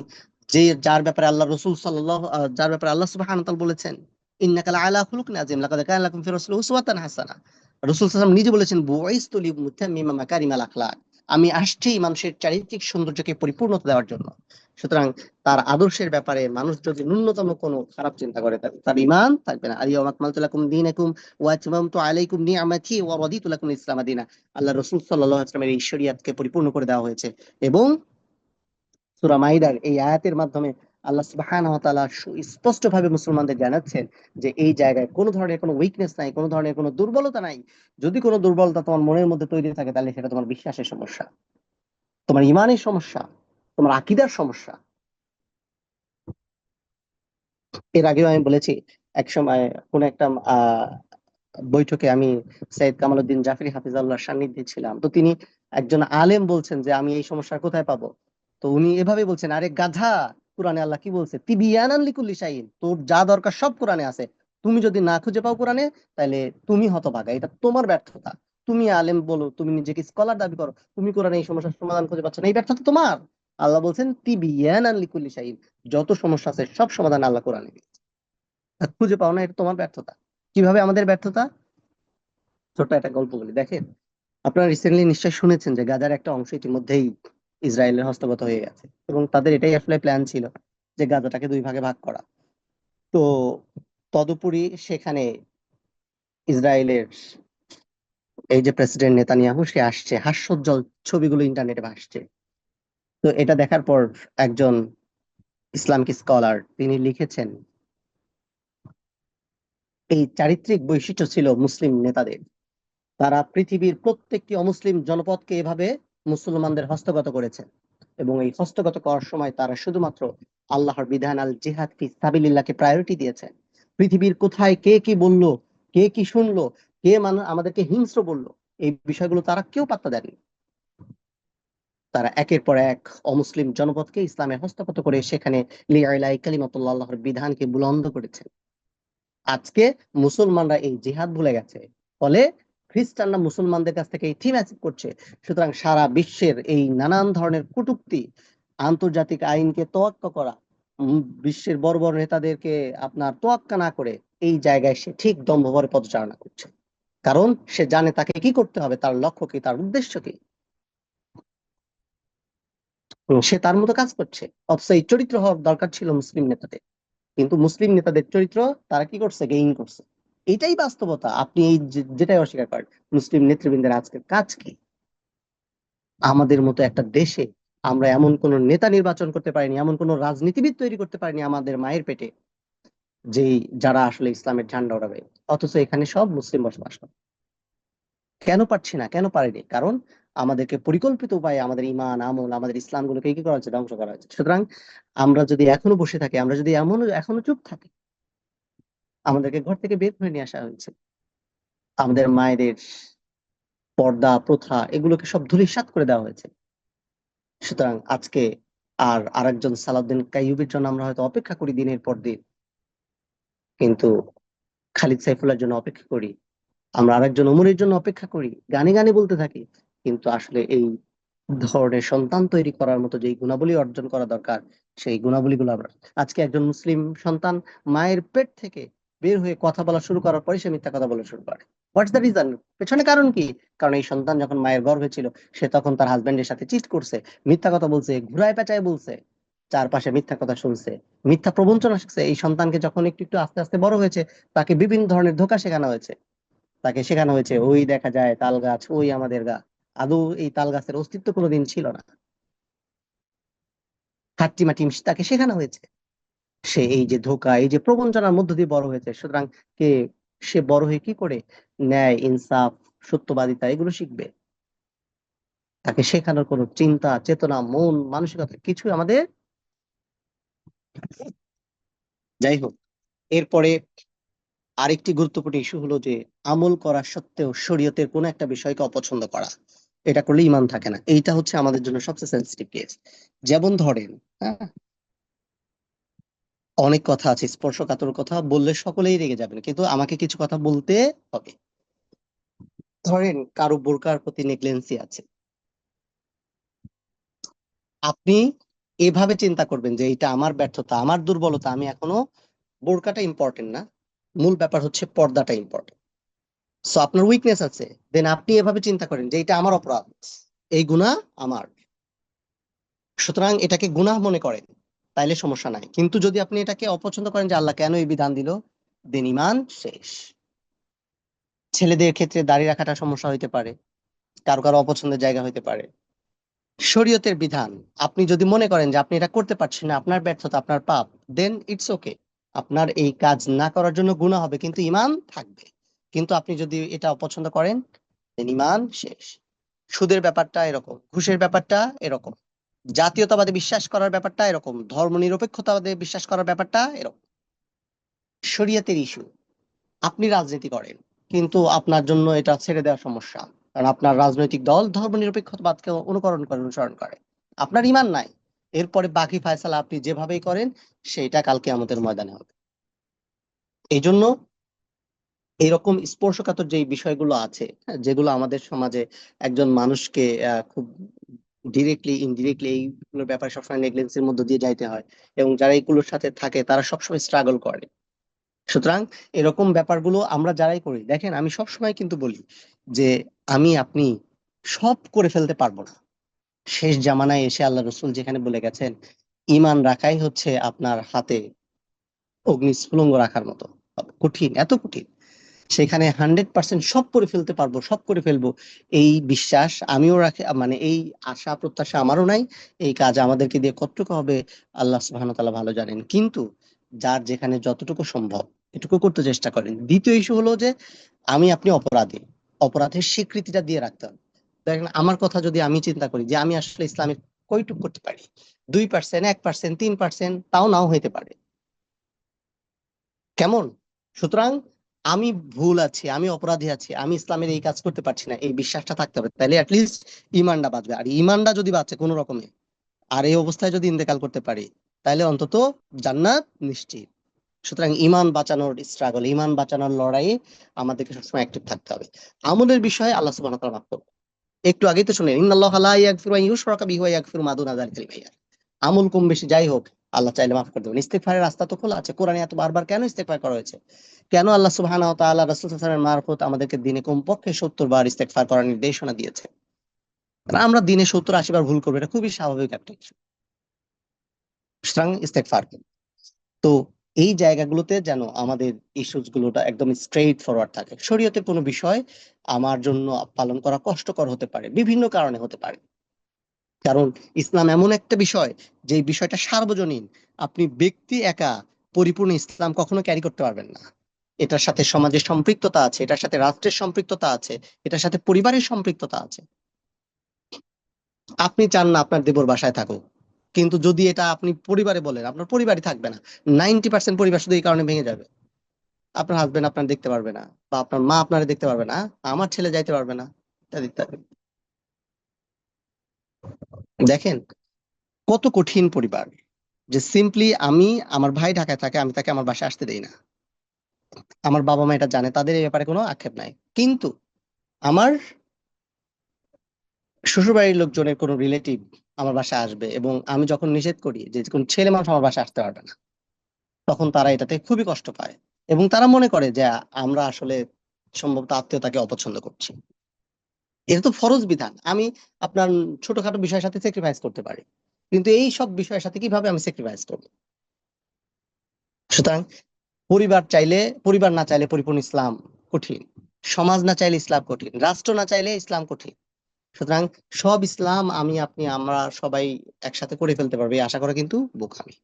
যে যার ব্যাপারে আল্লাহ রসুল সাল্লাল্লাহু যার ব্যাপারে আল্লাহ সুবহানাহু ওয়া তাআলা বলেছেন ইন্নাকা লাআলা খুলুকিন আযীম, লাকাদ কানা লাকুম ফি রাসূলিল্লাহি উসওয়াতুন হাসানাহ, রাসূল সাল্লাল্লাহু আলাইহি ওয়াসাল্লাম নিজে বলেছেন বুইসতু লিউতাম্মিমা মাকারিমাল আখলাক, আমি আসছি মানুষের চারিত্রিক সৌন্দর্যকে পরিপূর্ণতা দেওয়ার জন্য। সুতরাং তার আদর্শের ব্যাপারে মানুষ যদি ন্যূনতম কোনো খারাপ চিন্তা করে, তার ঈমান থাকবে না। আল-ইয়াওমা আকমালতু লাকুম দীনাকুম ওয়া আতমামতু আলাইকুম নি'মাতি ওয়া রাদিতু লাকুম ইসলাম দীনা। আল্লাহ রাসূল সাল্লাল্লাহু আলাইহি ওয়াসাল্লামের এই শরীয়তকে পরিপূর্ণ করে দেওয়া হয়েছে, এবং সূরা মাইদার এই আয়াতের মাধ্যমে আল্লাহ সুবহানাহু ওয়া তাআলা স্পষ্টভাবে মুসলমানদের জানাচ্ছেন যে এই জায়গায় কোনো ধরনের কোনো উইকনেস নাই, কোনো ধরনের কোনো দুর্বলতা নাই। যদি কোনো দুর্বলতা তোমার মনের মধ্যে তৈরি থাকে, তাহলে সেটা তোমার বিশ্বাসের সমস্যা, তোমার ঈমানের সমস্যা, তোমার আকীদার সমস্যা। এর আগেও আমি বলেছি, এক সময় কোন একটা আহ বৈঠকে আমি সৈয়দ কামালউদ্দিন জাফরি হাফিজাল্লাহর সান্নিধ্যে ছিলাম, তো তিনি একজন আলেম বলছেন যে আমি এই সমস্যা কোথায় পাবো, তো উনি এভাবে বলছেন, আরে গাধা, কোরআনে আল্লাহ কি বলছে, তিবিয়ানান লিকুল্লি শাইইন, তোর যা দরকার সব কোরআনে আছে, তুমি যদি না খুঁজে পাও কোরআনে, তাহলে তুমি হতভাগা, এটা তোমার ব্যর্থতা। তুমি আলেম বলো, তুমি নিজেকে স্কলার দাবি করো, তুমি কোরআনে এই সমস্যার সমাধান খুঁজে পাচ্ছ না, এই ব্যর্থতা তোমার। আল্লাহ বলছেন তিবিয়ানান লিকুল্লি শাইইন, যত সমস্যা আছে সব সমাধান আল্লাহ কোরআনে দিয়েছে। আর খুঁজে পাও না, এটা তোমার ব্যর্থতা। কিভাবে আমাদের ব্যর্থতা? ছোট্ট একটা গল্প বলি, দেখেন, আপনারা রিসেন্টলি নিশ্চয়ই শুনেছেন যে গাজার একটা অংশ ইতিমধ্যেই ইসরায়েলের হস্তগত হয়ে গেছে, এবং তাদের এটাই আসলে প্ল্যান ছিল যে গাজাটাকে 2 ভাগে ভাগ করা। তো তদুপরি সেখানে ইসরায়েলের এই যে প্রেসিডেন্ট নেতানিয়াহু, সে আসছে, হাস্যোজ্জ্বল ছবিগুলো ইন্টারনেটে ভাসছে। তো এটা দেখার পর একজন ইসলামিক স্কলার তিনি লিখেছেন, এই চারিত্রিক বৈশিষ্ট্য ছিল মুসলিম নেতাদের, তারা পৃথিবীর প্রত্যেকটি অমুসলিম জনপদকে এভাবে মুসলমানদের হস্তগত করেছে, এবং এই হস্তগত করার সময় তারা শুধুমাত্র আল্লাহর বিধান আল জিহাদ ফি সাবিলিল্লাহকে প্রায়োরিটি দিয়েছে। পৃথিবীর কোথায় কে কি বলল, কে কি শুনলো, কে আমাদেরকে হিংস্র বললো, এই বিষয়গুলো তারা কেউ পাত্তা দেয়নি। তারা একের পর এক অমুসলিম জনপদকে ইসলামের হস্তগত করে সেখানে লিয়াইলাই কালিমাতুল্লাহ, আল্লাহর বিধানকে বুলন্দ করেছে। আজকে মুসলমানরা এই জিহাদ ভুলে গেছে, ফলে খ্রিস্টানরা মুসলমানদের কাছ থেকে এই থিম অ্যাচিভ করছে। সুতরাং সারা বিশ্বের এই নানান ধরনের কটূক্তি, আন্তর্জাতিক আইনকে তোয়াক্কা করা, বিশ্বের বড় বড় নেতাদেরকে আপনার তোয়াক্কা না করে এই জায়গায় সে ঠিক দম্ভভরে পদচারণা করছে। কারণ সে জানে তাকে কি করতে হবে, তার লক্ষ্য কি, তার উদ্দেশ্য কি। সে তার মতো কাজ করছে। অথচ এই চরিত্র হওয়ার দরকার ছিল মুসলিম নেতাদের, কিন্তু মুসলিম নেতাদের চরিত্র তারা কি করছে, গেইন করছে। এটাই বাস্তবতা। আপনি এই যেটাই অস্বীকার করেন, মুসলিম নেতৃবৃন্দের আজকের কাজ কি? আমাদের মতো একটা দেশে আমরা এমন কোন নেতা নির্বাচন করতে পারিনি, এমন কোন রাজনীতিবিদ তৈরি করতে পারিনি আমাদের মায়ের পেটে, যেই যারা আসলে ইসলামের ঝান্ডা ওড়াবে। অথচ এখানে সব মুসলিম বসবাস করে। কেন পারছি না, কেন পারিনি? কারণ আমাদেরকে পরিকল্পিত উপায়ে আমাদের ইমান, আমল, আমাদের ইসলাম গুলোকে কি করা হচ্ছে, ধ্বংস করা হচ্ছে। সুতরাং আমরা যদি এখনো বসে থাকি, আমরা যদি এখনো চুপ থাকি, আমাদেরকে ঘর থেকে বের করে নিয়ে আসা হয়েছে। আমাদের মায়েদের পর্দা প্রথা এগুলোকে সব ধূলিসাৎ করে দেওয়া হয়েছে। সুতরাং আজকে আর আরেকজন সালাউদ্দিন কাইয়ুবের জন্য আমরা হয়তো অপেক্ষা করি দিনের পর দিন, কিন্তু খালিদ সাইফুল্লাহর জন্য অপেক্ষা করি, আমরা আরেকজন ওমরের জন্য অপেক্ষা করি, গানে গানে বলতে থাকি। কিন্তু আসলে এই ধরনের সন্তান তৈরি করার মতো যে গুণাবলী অর্জন করা দরকার, সেই গুণাবলীগুলো আমরা আজকে একজন মুসলিম সন্তান মায়ের পেট থেকে বের হয়ে কথা বলা শুরু করার পরে সে মিথ্যা কথা বলা শুরু করে। What's the reason? পেছনে কারণ কি? কারণ এই সন্তান যখন মায়ের গর্ভে ছিল, সে তখন তার হাজবেন্ডের সাথে চিট করছে, মিথ্যা কথা বলছে, ঘুরায় পেঁচায় বলছে, চারপাশে মিথ্যা কথা শুনছে, মিথ্যা প্রবঞ্চনা শিখছে। এই সন্তানকে যখন একটু একটু আস্তে আস্তে বড় হয়েছে, তাকে বিভিন্ন ধরনের ধোঁকা শেখানো হয়েছে। তাকে শেখানো হয়েছে ওই দেখা যায় তাল গাছ, ওই আমাদের গা। আদৌ এই তাল গাছের অস্তিত্ব কোনোদিন ছিল না। হাট্টি মাটি তাকে শেখানো হয়েছে। সে এই যে ধোঁকা, এই যে প্রবঞ্চনার মধ্য দিয়ে বড় হয়েছে। সুতরাং কে সে বড় হয়ে কি করে ন্যায়, ইনসাফ, সত্যবাদিতা এগুলো শিখবে? তাকে শেখানোর কোনো চিন্তা, চেতনা, মন, মানসিকতা কিছু আমাদের। যাই হোক, এরপরে আরেকটি গুরুত্বপূর্ণ ইস্যু হলো যে আমল করা সত্ত্বেও শরীয়তের কোন একটা বিষয়কে অপছন্দ করা, এটা করলে ইমান থাকে না। এইটা হচ্ছে আমাদের জন্য সবচেয়ে সেন্সিটিভ কেস। যেমন ধরেন, হ্যাঁ, অনেক কথা আছে, স্পর্শকাতর কথা বললে সকলেই রেগে যাবেন, কিন্তু আমাকে কিছু কথা বলতে হবে। ধরেন কারো বোরকার প্রতি নেগলেন্সি আছে, আপনি এভাবে চিন্তা করবেন যে এটা আমার ব্যর্থতা, আমার দুর্বলতা, আমি এখনো বোরকাটা ইম্পর্টেন্ট না, মূল ব্যাপার হচ্ছে পর্দাটা ইম্পর্টেন্ট। সো আপনার উইকনেস আছে, দেন আপনি এভাবে চিন্তা করেন যে এটা আমার অপরাধ, এই গুনাহ আমার, সুতরাং এটাকে গুনাহ মনে করেন, তাইলে সমস্যা নাই। কিন্তু যদি আপনি এটাকে অপছন্দ করেন যে আল্লাহ কেন এই বিধান দিল, দেন ইমান শেষ। ছেলেদের ক্ষেত্রে দাড়ি রাখাটা সমস্যা হইতে পারে, কারো কারো অপছন্দের জায়গা হইতে পারে। শরীয়তের বিধান আপনি যদি মনে করেন যে আপনি এটা করতে পারছেন না, আপনার ব্যর্থতা, আপনার পাপ, দেন ইটস ওকে। আপনার এই কাজ না করার জন্য গুনাহ হবে, কিন্তু ঈমান থাকবে। কিন্তু আপনি যদি এটা অপছন্দ করেন, দেন ঈমান শেষ। সুদের ব্যাপারটা এরকম, ঘুষের ব্যাপারটা এরকম, জাতীয়তাবাদে বিশ্বাস করার ব্যাপারটা এরকম, ধর্মনিরপেক্ষতাবাদে বিশ্বাস করার ব্যাপারটা এরকম। শরীয়তের ইস্যু, আপনি রাজনীতি করেন, কিন্তু আপনার জন্য এটা ছেড়ে দেওয়া সমস্যা, কারণ আপনার রাজনৈতিক দল ধর্মনিরপেক্ষতাবাদকে অনুকরণ করে, অনুসরণ করে, আপনার ঈমান নাই। এরপরে বাকি ফায়সালা আপনি যেভাবেই করেন, সেটা কালকে আমাদের ময়দানে হবে। এই জন্য এরকম স্পর্শকাতর যে বিষয়গুলো আছে, হ্যাঁ, যেগুলো আমাদের সমাজে একজন মানুষকে খুব ডিরেক্টলি ইনডিরেক্টলি এইগুলোর ব্যাপারে সবসময় নেগলেন্সের মধ্যে দিয়ে যাইতে হয়, এবং যারা এইগুলোর সাথে থাকে তারা সবসময় স্ট্রাগল করে। সুতরাং এরকম ব্যাপারগুলো আমরা যারাই করি, দেখেন আমি সবসময় কিন্তু বলি যে আমি আপনি সব করে ফেলতে পারবো না। শেষ জামানায় এসে আল্লাহ রসুল যেখানে বলে গেছেন, ইমান রাখাই হচ্ছে আপনার হাতে অগ্নিস্ফুলিঙ্গ রাখার মতো কঠিন, এত কঠিন। সেখানে 100% সব করে ফেলতে পারবো, সব করে ফেলবো, এই বিশ্বাস আমিও রাখি, মানে এই আশা প্রত্যাশা আমারও নাই। এই কাজ আমাদেরকে দিয়ে কতটুকু হবে আল্লাহ সুবহানাহু ওয়া তাআলা ভালো জানেন। কিন্তু যার যেখানে যতটুকু সম্ভব এটুকু করতে চেষ্টা করেন। দ্বিতীয় ইস্যু হলো যে আমি আপনি অপরাধী, অপরাধের স্বীকৃতিটা দিয়ে রাখতে হবে। দেখেন আমার কথা যদি আমি চিন্তা করি যে আমি আসলে ইসলামের কয়টুকু করতে পারি, 2%, 1%, 3%, তাও নাও হইতে পারে, কেমন? সুতরাং আমি ভুল আছি, আমি অপরাধী আছি, আমি ইসলামের এই কাজ করতে পারছি না, এই বিশ্বাসটা থাকতে হবে, তাহলে অ্যাটলিস্ট ইমানটা বাঁচবে। আর ইমানটা যদি বাঁচে কোনো রকমে, আর এই অবস্থায় যদি ইন্তেকাল করতে পারি, তাহলে অন্তত জান্নাত নিশ্চিত। সুতরাং ইমান বাঁচানোর স্ট্রাগল, ইমান বাঁচানোর লড়াইয়ে আমাদেরকে সবসময় অ্যাক্টিভ থাকতে হবে। আমলের বিষয়ে আল্লাহ সুবহানাহু ওয়া তাআলা মাফ করবেন। একটু আগেই তো শুনলেন, ইন্নাল্লাহা লা ইয়াগফিরু আন ইউশরাকা বিহি ওয়া ইয়াগফিরু মা দুনা যালিকা লিমান ইয়াশা। আমল কম বেশি যাই হোক, আল্লাহ চাইলে মাফ করে দেবেন। ইস্তেগফারের রাস্তা তো খোলা আছে। কোরআনে এত বারবার কেন ইস্তেগফার করা হয়েছে? কেন আল্লাহ সুবহানাহু ওয়া তাআলা রাসূল সাল্লাল্লাহু আলাইহি ওয়াসাল্লামের মারফত আমাদেরকে দিনে কমপক্ষে 70 বার ইস্তেগফার করার নির্দেশনা দিয়েছে? কারণ আমরা দিনে 70-80 বার ভুল করবো, এটা খুবই স্বাভাবিক একটা কিছু। সুতরাং ইস্তেগফার করুন। তো এই জায়গাগুলোতে যেন আমাদের ইস্যুস গুলোটা একদম স্ট্রেইট ফরওয়ার্ড থাকে। শরীয়তের কোনো বিষয় আমার জন্য পালন করা কষ্টকর হতে পারে, বিভিন্ন কারণে হতে পারে। কারণ ইসলাম এমন একটা বিষয়, যে বিষয়টা সার্বজনীন। আপনি ব্যক্তি একা পরিপূর্ণ ইসলাম কখনো ক্যারি করতে পারবেন না। এটার সাথে সমাজের সম্পৃক্ততা আছে, এটার সাথে রাষ্ট্রের সম্পৃক্ততা আছে, এটার সাথে পরিবারের সম্পৃক্ততা আছে। আপনি চান না আপনার দেবর বাসায় থাকুক, কিন্তু যদি এটা আপনি পরিবারে বলেন, আপনার পরিবারই থাকবে না। 90% পরিবার শুধু এই কারণে ভেঙে যাবে। আপনার হাজবেন্ড আপনার দেখতে পারবে না, বা আপনার মা আপনার দেখতে পারবে না, আমার ছেলে যাইতে পারবে না, ইত্যাদি ইত্যাদি। দেখেন কত কঠিন পরিবার, যে সিম্পলি আমি, আমার ভাই ঢাকায় থাকে, আমি তাকে আমার বাসায় আসতে দেই না। আমার বাবা মা এটা জানে, তাদের এই ব্যাপারে কোনো আক্ষেপ নাই। কিন্তু আমার শ্বশুর বাড়ির লোকজনের কোনো রিলেটিভ আমার বাসায় আসবে, এবং আমি যখন নিষেধ করি যে কোন ছেলে মানুষ আমার বাসায় আসতে পারবে না, তখন তারা এটাতে খুবই কষ্ট পায়। এবং তারা মনে করে যে আমরা আসলে সম্ভবত আত্মীয়তাকে অপছন্দ করছি। এটা তো ফরজ বিধান। আমি আপনার ছোটখাটো বিষয়ের সাথে স্যাক্রিফাইস করতে পারি, কিন্তু এই সব বিষয়ের সাথে কিভাবে আমি স্যাক্রিফাইস করবো? সুতরাং পরিবার চাইলে, পরিবার না চাইলে পরিপূর্ণ ইসলাম কঠিন। সমাজ না চাইলে ইসলাম কঠিন, রাষ্ট্র না চাইলে ইসলাম কঠিন। সুতরাং সব ইসলাম আমি আপনি আমরা সবাই একসাথে করে ফেলতে পারবে, এই আশা করা কিন্তু বোকামি।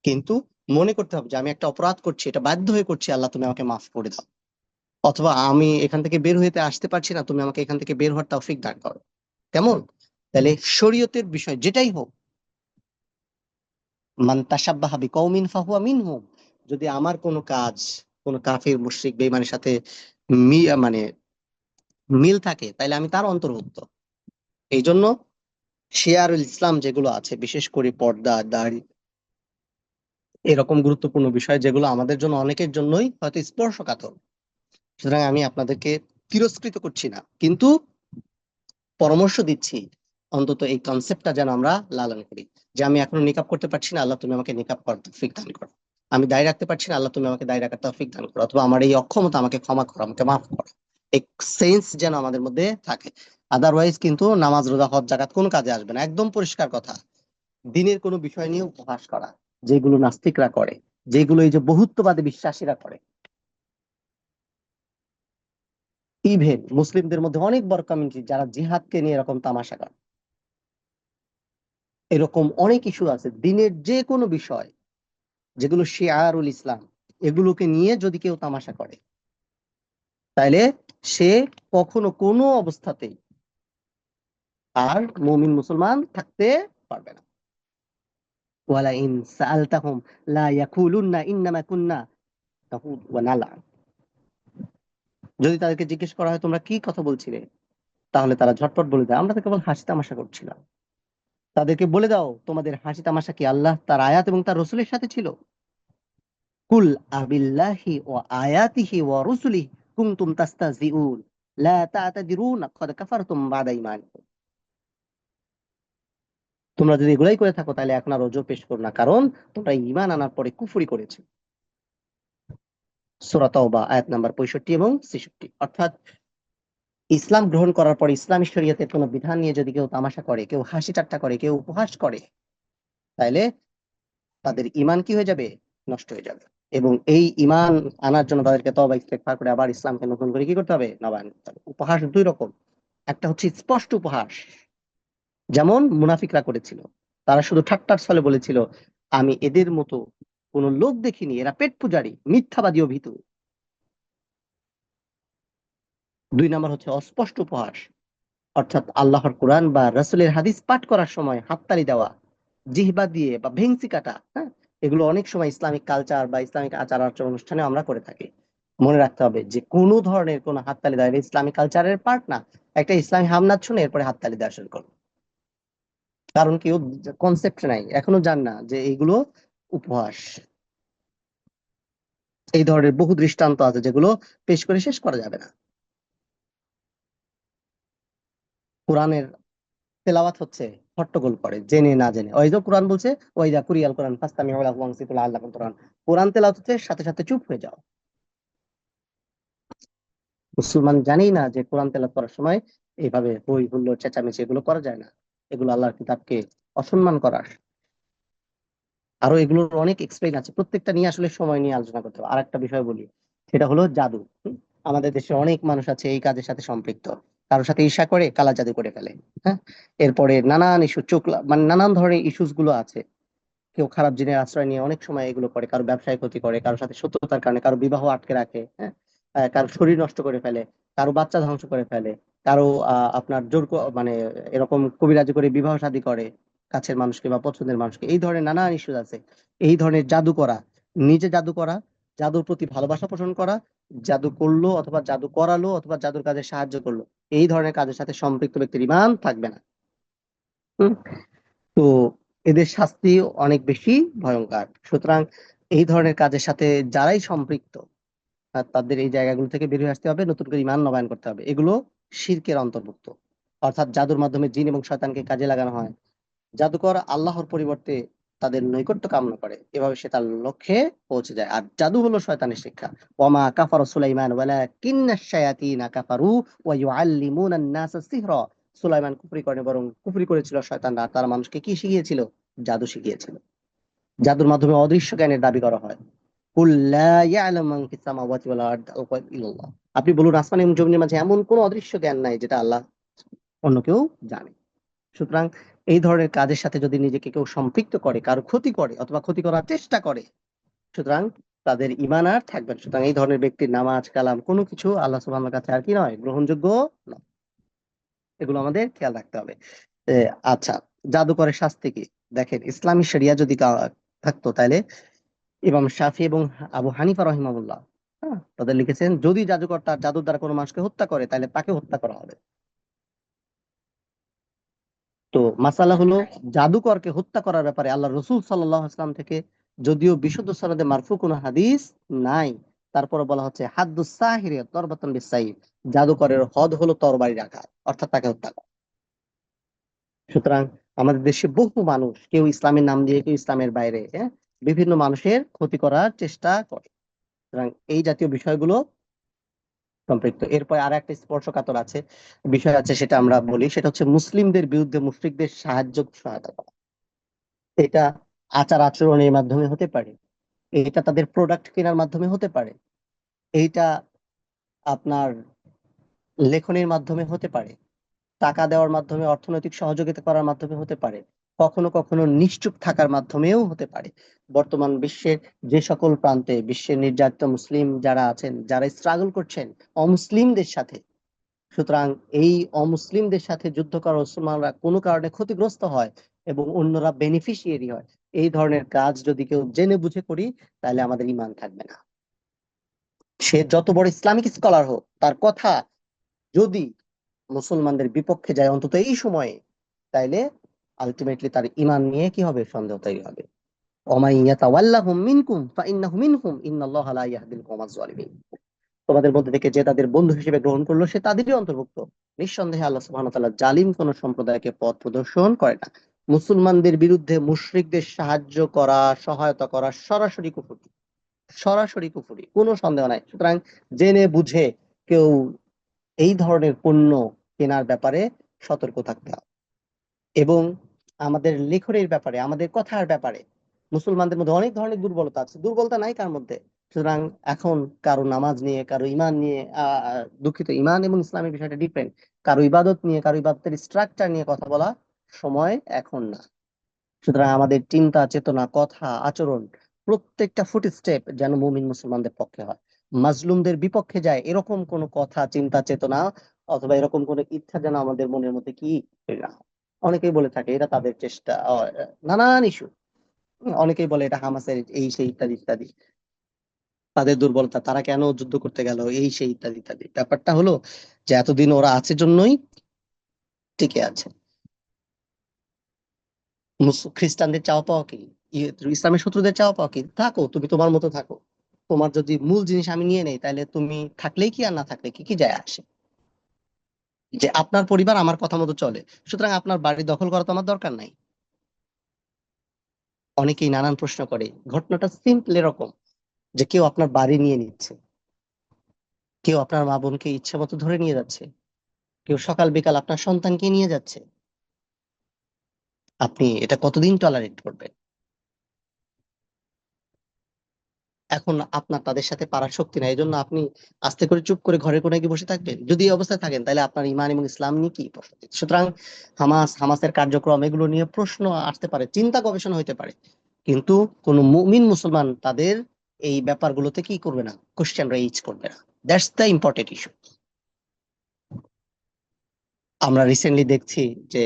কিন্তু মনে করতে হবে যে আমি একটা অপরাধ করছি, এটা বাধ্য হয়ে করছি, আল্লাহ তুমি আমাকে মাফ করে দাও। অথবা আমি এখান থেকে বের হইতে আসতে পারছি না, তুমি আমাকে এখান থেকে বের হওয়ার তৌফিক দান করো। কেমন? তাহলে শরীয়তের বিষয় যেটাই হোক, মান তাশাব্বাহা বিকওমিন ফাহুয়া মিনহুম। যদি আমার কোনো কাজ কোনো কাফির মুশরিক বেঈমানের সাথে মানে মিল থাকে, তাহলে আমি তার অন্তর্ভুক্ত। এই জন্য শিয়ারুল ইসলাম যেগুলো আছে, বিশেষ করে পর্দা, দাড়ি, এরকম গুরুত্বপূর্ণ বিষয় যেগুলো আমাদের জন্য, অনেকের জন্যই হয়তো স্পর্শকাতর। সুতরাং আমি আপনাদেরকে তিরস্কৃত করছি না, কিন্তু পরামর্শ দিচ্ছি অন্তত এই কনসেপ্টটা যেন আমরা লালন করি। যে আমি এখনো নিকাব করতে পারছি না, আল্লাহ তুমি আমাকে নিকাব করার তৌফিক দান করো। আমি দায় রাখতে পারছি না, আল্লাহ তুমি আমাকে দায় রাখার তৌফিক দান করো। অথবা আমার এই অক্ষমতা, আমাকে ক্ষমা করো, আমাকে মাফ করো। এই সেন্স যেন আমাদের মধ্যে থাকে। আদারওয়াইজ কিন্তু নামাজ, রোজা, হজ, জাকাত কোনো কাজে আসবে না। একদম পরিষ্কার কথা। দিনের কোনো বিষয় নিয়ে উপহাস করা, যেগুলো নাস্তিকরা করে, যেগুলো এই যে বহুত্ববাদী বিশ্বাসীরা করে। ইভেন মুসলিমদের মধ্যে অনেক বড় কমিউনিটি যারা জিহাদকে নিয়ে এরকম তামাশা করে। এরকম অনেক ইস্যু আছে দিনের যে কোনো বিষয়, যেগুলো শিআরুল ইসলাম, এগুলোকে নিয়ে যদি কেউ তামাশা করে, তাহলে সে কখনো কোনো অবস্থাতেই আর মুমিন মুসলমান থাকতে পারবে না। ওয়ালা ইন সাআলতাহুম লা ইয়াকুলুন্না ইন্নামা কুন্না নাহুদ ওয়া নালআব। যদি তাদেরকে জিজ্ঞেস করা হয় তোমরা কি কথা বলছিলে, তাহলে তারা ঝটপট বলে দেয় আমরা তো কেবল হাসি তামাশা করছিলাম। তাদেরকে বলে দাও তোমাদের হাসি তামাশা কি আল্লাহ তার আয়াত এবং তার রসুলের সাথে ছিল? কুল আবিল্লাহি ওয়া আয়াতিহি ওয়া রুসুলিহি কুনতুম তাস্তাহজিউন লা তা'তাদিরুনা ক্বাদ কাফারতুম বা'দা ঈমানিকুম। তোমরা যদি এগুলাই করে থাকো, তাহলে এখন আর অজর পেশ করো না, কারণ তোমরা ঈমান আনার পরে কুফরি করেছো। সূরা তাওবা আয়াত নাম্বার 65 এবং 66। অর্থাৎ ইসলাম গ্রহণ করার পর ইসলামী শরীয়তের কোনো বিধান নিয়ে যদি কেউ তামাশা করে, কেউ হাসি ঠাট্টা করে, কেউ উপহাস করে, তাহলে তাদের ঈমান কি হয়ে যাবে? নষ্ট হয়ে যাবে। এবং এই ঈমান আনার জন্য তাদেরকে তওবা ইস্তেগফার করে আবার ইসলামকে নতুন করে কি করতে হবে? নবায়ন করতে হবে। উপহাস দুই রকম। একটা হচ্ছে স্পষ্ট উপহাস, যেমন মুনাফিকরা করেছিল। তারা শুধু ঠাট্টার ছলে বলেছিল আমি এদের মতো কোন লোক দেখিনি, এরা পেট পূজারী, মিথ্যাবাদী ও ভীতু। দুই নম্বর হচ্ছে অস্পষ্ট উপহাস, অর্থাৎ আল্লাহর কোরআন বা রাসূলের হাদিস পাঠ করার সময় হাততালি দেওয়া, জিহবা দিয়ে বা ভেংচি কাটা। হ্যাঁ, এগুলো অনেক সময় ইসলামিক কালচার বা ইসলামিক আচার আচরণ অনুষ্ঠানে আমরা করে থাকি। মনে রাখতে হবে যে কোনো ধরনের কোনো হাততালি দেওয়া এটা ইসলামিক কালচারের পার্ট না। একটা ইসলামী হামনাত শুনে এরপরে হাততালি দেওয়া শুরু করো, কারণ কেউ কনসেপ্ট নাই, এখনো জান না যে এইগুলো উপহাস। এই ধরনের বহু দৃষ্টান্ত আছে যেগুলো পেশ করে শেষ করা যাবে না। কোরআনের তেলাওয়াত হচ্ছে, হট্টগোল করে জেনে না জেনে। ওই যে কোরআন বলছে, ওই যা কুরিয়াল কোরআন ফাস্তামিউ লাহু ওয়ানসিতু লাআল্লাকুম তুরহামুন। কোরআন তেলাওয়াত হচ্ছে, সাথে সাথে চুপ হয়ে যাও। মুসলমান জানেই না যে কোরআন তেলাওয়াত করার সময় এইভাবে হই হুল্লোড় চেঁচামেচি এগুলো করা যায় না। এগুলো আল্লাহর কিতাবকে অসম্মান করা। আরো এগুলোর অনেক এক্সপ্লেইন আছে, প্রত্যেকটা নিয়ে আসলে সময় নিয়ে আলোচনা করতে হবে। আর একটা বিষয় বলি, সেটা হলো জাদু। আমাদের দেশে অনেক মানুষ আছে এই কাজের সাথে সম্পৃক্ত। কারোর সাথে ঈর্ষা করে কালা জাদু করে ফেলে। হ্যাঁ, এরপরে নানান ইস্যু, মানে নানান ধরনের ইস্যুস গুলো আছে। কেউ খারাপ জিনের আশ্রয় নিয়ে অনেক সময় এগুলো করে, কারো ব্যবসায় ক্ষতি করে, কারোর সাথে শত্রুতার কারণে কারো বিবাহ আটকে রাখে। হ্যাঁ, কারো শরীর নষ্ট করে ফেলে, কারো বাচ্চা ধ্বংস করে ফেলে, কারো আপনার মানে এরকম কবিরাজি করে বিবাহ শাদী করে কাছের মানুষকে বা পছন্দের মানুষকে। এই ধরনের নানান ইস্যু আছে। এই ধরনের জাদু করা, নিজে জাদু করা, জাদুর প্রতি ভালোবাসা পোষণ করা, জাদু করলো অথবা জাদু করালো অথবা জাদুর কাজে সাহায্য করলো, এই ধরনের কাজের সাথে সম্পৃক্ত ব্যক্তির ঈমান থাকবে না। হুম, তো এদের শাস্তি অনেক বেশি ভয়ঙ্কর। সুতরাং এই ধরনের কাজের সাথে যারাই সম্পৃক্ত, তাদের এই জায়গাগুলো থেকে বেরিয়ে আসতে হবে, নতুন করে ঈমান নবায়ন করতে হবে। এগুলো শিরকের অন্তর্ভুক্ত। অর্থাৎ জাদুর মাধ্যমে জিন এবং শয়তানকে কাজে লাগানো হয়। জাদুকর আল্লাহর পরিবর্তে তাদের নৈকট্য কামনা করে, এভাবে সে তার লক্ষ্যে পৌঁছে যায়। আর জাদু হলো শয়তানের শিক্ষা। ওয়ামা কাফারা সুলাইমান ওয়ালাকিন্নাশ শায়াতিনা কাফারু ওয়া ইউআল্লিমুনান নাসা সিহরা। সুলাইমান কুফরি করেনি, বরং কুফরি করেছিল শয়তানরা। তারা মানুষকে কি শিখিয়েছিল? জাদু শিখিয়েছিল। জাদুর মাধ্যমে অদৃশ্য জ্ঞানের দাবি করা হয়। কুল লা ইয়ালামু মান ফিস সামাওয়াতি ওয়াল আরদ আল গায়ব ইল্লাল্লাহ। আপনি বলুন, আসমান এবং জমিনের মাঝে এমন কোন অদৃশ্য জ্ঞান নাই যেটা আল্লাহ অন্য কেউ জানে। সুতরাং এই ধরনের কাজের সাথে যদি নিজেকে কেউ সম্পৃক্ত করে, কারো ক্ষতি করে অথবা ক্ষতি করার চেষ্টা করে, সুতরাং তাদের ঈমান আর থাকবে না। সুতরাং এই ধরনের ব্যক্তির নামাজ কালাম কোনো কিছু আল্লাহ সুবহানাহু কাছে আর কি নয়, গ্রহণযোগ্য নয়। এগুলো আমাদের খেয়াল রাখতে হবে। এ, আচ্ছা, জাদুকরের শাস্তি কি? দেখেন, ইসলামী শরিয়া যদি থাকতো, তাহলে ইমাম শাফি এবং আবু হানিফা রহিমাহুল্লাহ, হ্যাঁ, তাদের লিখেছেন, যদি জাদুকর তার জাদুর দ্বারা কোনো মানুষকে হত্যা করে, তাহলে তাকে হত্যা করা হবে। তো মাসালা হলো, জাদুকরকে হত্যা করার ব্যাপারে আল্লাহ রসুল সাল্লাল্লাহু আলাইহি ওয়াসাল্লাম থেকে যদিও বিশুদ্ধ সনদে মারফু কোনো হাদিস নাই, তারপরে বলা হচ্ছে হাদ্দুস সাহিরি দরবাতান বিসাইফ, জাদুকরের হদ হলো তরবারি রাখা, অর্থাৎ তাকে হত্যা করা। সুতরাং আমাদের দেশে বহু মানুষ, কেউ ইসলামের নাম দিয়ে, কেউ ইসলামের বাইরে, হ্যাঁ, বিভিন্ন মানুষের ক্ষতি করার চেষ্টা করে। সুতরাং এই জাতীয় বিষয়গুলো সম্পৃক্ত। এরপর আর একটা স্পর্শকাতর আছে বিষয় আছে, সেটা আমরা বলি, সেটা হচ্ছে মুসলিমদের বিরুদ্ধে মুশরিকদের সাহায্য সহায়তা করা। এটা আচার আচরণের মাধ্যমে হতে পারে, এটা তাদের প্রোডাক্ট কেনার মাধ্যমে হতে পারে, এইটা আপনার লেখনের মাধ্যমে হতে পারে, টাকা দেওয়ার মাধ্যমে, অর্থনৈতিক সহযোগিতা করার মাধ্যমে হতে পারে, কখনো কখনো নিশ্চুপ থাকার মাধ্যমেও হতে পারে। বর্তমান বিশ্বের যে সকল প্রান্তে বিশ্বের নির্যাতিত মুসলিম যারা আছেন, যারা স্ট্রাগল করছেন অমুসলিমদের সাথে, সুতরাং এই অমুসলিমদের সাথে যুদ্ধ করা মুসলমানরা কোনো কারণে ক্ষতিগ্রস্ত হয় এবং অন্যরা বেনিফিশিয়ারি হয়, এই ধরনের কাজ যদি কেউ জেনে বুঝে করি, তাহলে আমাদের ঈমান থাকবে না। সে যত বড় ইসলামিক স্কলার হোক, তার কথা যদি মুসলমানদের বিপক্ষে যায় অন্তত এই সময়ে, তাইলে আলটিমেটলি তার ঈমান নিয়ে কি হবে? সন্দেহ তৈরি হবে। ওমাই ইয়াতাওয়াল্লাহুম মিনকুম ফাইন্নাহু মিনহুম ইন্নাল্লাহা লা ইয়াহদিল কওমাজ জালিমিন। তোমাদের মধ্যে থেকে যে তাদের বন্ধু হিসেবে গ্রহণ করলো, সে তাদেরই অন্তর্ভুক্ত। নিঃসন্দেহে আল্লাহ সুবহানাহু ওয়া তাআলা জালিম কোন সম্প্রদায়কে পথ প্রদর্শন করে না। মুসলমানদের বিরুদ্ধে মুশরিকদের সাহায্য করা, সহায়তা করা সরাসরি কুফরি, সরাসরি কুফরি, কোনো সন্দেহ নাই। সুতরাং জেনে বুঝে কেউ এই ধরনের পণ্য কেনার ব্যাপারে সতর্ক থাকতে হবে। এবং আমাদের লেখনের ব্যাপারে, আমাদের কথার ব্যাপারে মুসলমানদের মধ্যে অনেক ধরনের দুর্বলতা আছে, দুর্বলতা নাই কার মধ্যে। সুতরাং এখন কারো নামাজ নিয়ে, কারো ইমান নিয়ে, দুঃখিত, ইমান এবং ইসলামের বিষয়টা ডিফারেন্ট, কারো ইবাদত নিয়ে, কারো ইবাদতের স্ট্রাকচার নিয়ে কথা বলা সময় এখন না। সুতরাং আমাদের চিন্তা চেতনা, কথা, আচরণ, প্রত্যেকটা ফুট স্টেপ যেন মুমিন মুসলমানদের পক্ষে হয়, মাজলুমদের বিপক্ষে যায় এরকম কোনো কথা, চিন্তা চেতনা অথবা এরকম কোনো ইচ্ছা যেন আমাদের মনের মধ্যে কি না হয়। অনেকেই বলে থাকে এটা তাদের চেষ্টা, নানান ইস্যু, অনেকেই বলে এটা হামাসের এই সেই ইত্যাদি ইত্যাদি, তাদের দুর্বলতা, তারা কেন যুদ্ধ করতে গেল, এই সেই ইত্যাদি ইত্যাদি। ব্যাপারটা হলো যে এতদিন ওরা আছে জন্যই টিকে আছে। খ্রিস্টানদের চাওয়া পাওয়া কি? ইসলামের শত্রুদের চাওয়া পাওয়া কি? থাকো, তুমি তোমার মতো থাকো, তোমার যদি মূল জিনিস আমি নিয়ে নেই, তাহলে তুমি থাকলেই কি আর না থাকলে কি, কি যায় আসে? যে আপনার পরিবার আমার কথা মতো চলে, সুতরাং আপনার বাড়ি দখল করা তো আমার দরকার নাই। অনেকেই নানান প্রশ্ন করে, ঘটনাটা সিম্পল এরকম যে কেউ আপনার বাড়ি নিয়ে নিচ্ছে, কেউ আপনার মা বোনকে ইচ্ছা মতো ধরে নিয়ে যাচ্ছে, কেউ সকাল বিকাল আপনার সন্তানকে নিয়ে যাচ্ছে। আপনি এটা কতদিন টলারেট করবেন? এখন আপনার তাদের সাথে পারার শক্তি নাই, এই জন্য আপনি আস্তে করে চুপ করে ঘরে কোনায় গিয়ে বসে থাকবেন। যদি এই অবস্থায় থাকেন তাহলে আপনার ইমান এবং ইসলাম নিয়ে কি প্রশ্ন? সুতরাং হামাসের কার্যক্রম এগুলো নিয়ে প্রশ্ন আসতে পারে, চিন্তা গবেষণা হইতে পারে, কিন্তু কোন মুমিন মুসলমান তাদের এই ব্যাপারগুলোতে কি করবে না, কোশ্চেন রেইজ করবে না। That's the important issue. আমরা রিসেন্টলি দেখছি যে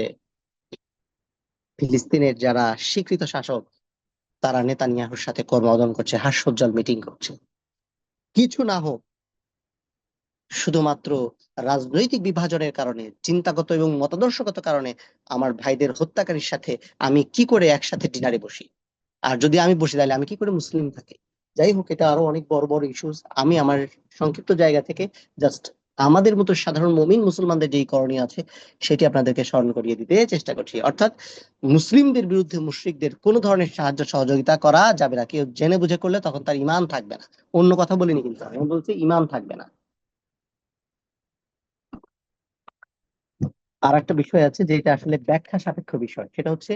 ফিলিস্তিনের যারা স্বীকৃত শাসক, তারা নেতানিয়াহুর সাথে করমর্দন করছে, হাস্যোজ্জ্বল মিটিং করছে। কিছু না হোক, শুধুমাত্র রাজনৈতিক বিভাজনের কারণে, চিন্তাগত এবং মতাদর্শগত কারণে আমার ভাইদের হত্যাকারীর সাথে আমি কি করে একসাথে ডিনারে বসি? আর যদি আমি বসি তাহলে আমি কি করে মুসলিম থাকি? যাই হোক, এটা আরো অনেক বড় বড় ইস্যুস। আমি আমার সংক্ষিপ্ত জায়গা থেকে জাস্ট আমাদের মতো সাধারণ মুমিন মুসলমানদের যেই করণীয় আছে সেটি আপনাদেরকে স্মরণ করিয়ে দিতে চেষ্টা করছি। অর্থাৎ মুসলিমদের বিরুদ্ধে মুশরিকদের কোনো ধরনের সাহায্য সহযোগিতা করা যাবে না। কেউ জেনে বুঝে করলে তখন তার ইমান থাকবে না। অন্য কথা বলিনি, কিন্তু আমি বলছি ইমান থাকবে না। আর একটা বিষয় আছে যেটা আসলে ব্যাখ্যা সাপেক্ষ বিষয়, সেটা হচ্ছে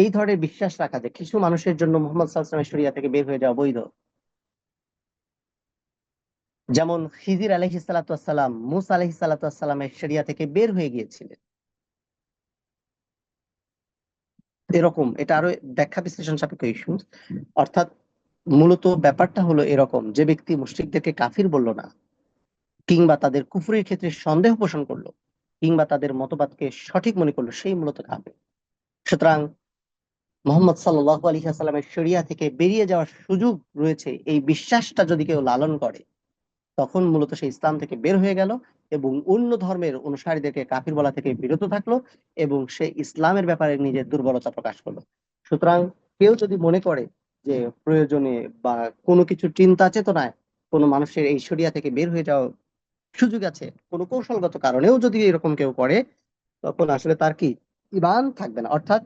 এই ধরনের বিশ্বাস রাখা যে কিছু মানুষের জন্য মোহাম্মদ সাল্লাল্লাহু আলাইহি ওয়াসাল্লামের শরিয়া থেকে বের হয়ে যাওয়া বৈধ। যেমন খিজির আলাইহিস সালাতু ওয়াসসালাম মূসা আলাইহিস সালাতু ওয়াসসালামের শরিয়া থেকে বের হয়ে গিয়েছিলেন। এরকম এটা আরো ব্যাখ্যা বিশ্লেষণ সাপেক্ষ ইস্যু। অর্থাৎ মূলত ব্যাপারটা হলো এরকম, যে ব্যক্তি মুশরিকদেরকে কাফির বলল না, কিংবা তাদের কুফরির ক্ষেত্রে সন্দেহ পোষণ করলো, কিংবা তাদের মতবাদকে সঠিক মনে করলো, সেই মূলত কাফির। সুতরাং মোহাম্মদ সাল্লাল্লাহু আলাইহি ওয়াসাল্লামের শরিয়া থেকে বেরিয়ে যাওয়ার সুযোগ রয়েছে, এই বিশ্বাসটা যদি কেউ লালন করে, তখন মূলত সে ইসলাম থেকে বের হয়ে গেল এবং অন্য ধর্মের অনুসারীদেরকে কাফির বলা থেকে বিরত থাকলো, এবং সে ইসলামের ব্যাপারে নিজের দুর্বলতা প্রকাশ করলো। সুতরাং কেউ যদি মনে করে যে প্রয়োজনে বা কোনো কিছু চিন্তা চেতনায় কোনো মানুষের এই শরিয়া থেকে বের হয়ে যাওয়ার সুযোগ আছে, কোনো কৌশলগত কারণেও যদি এরকম কেউ করে, তখন আসলে তার কি ঈমান থাকবে না। অর্থাৎ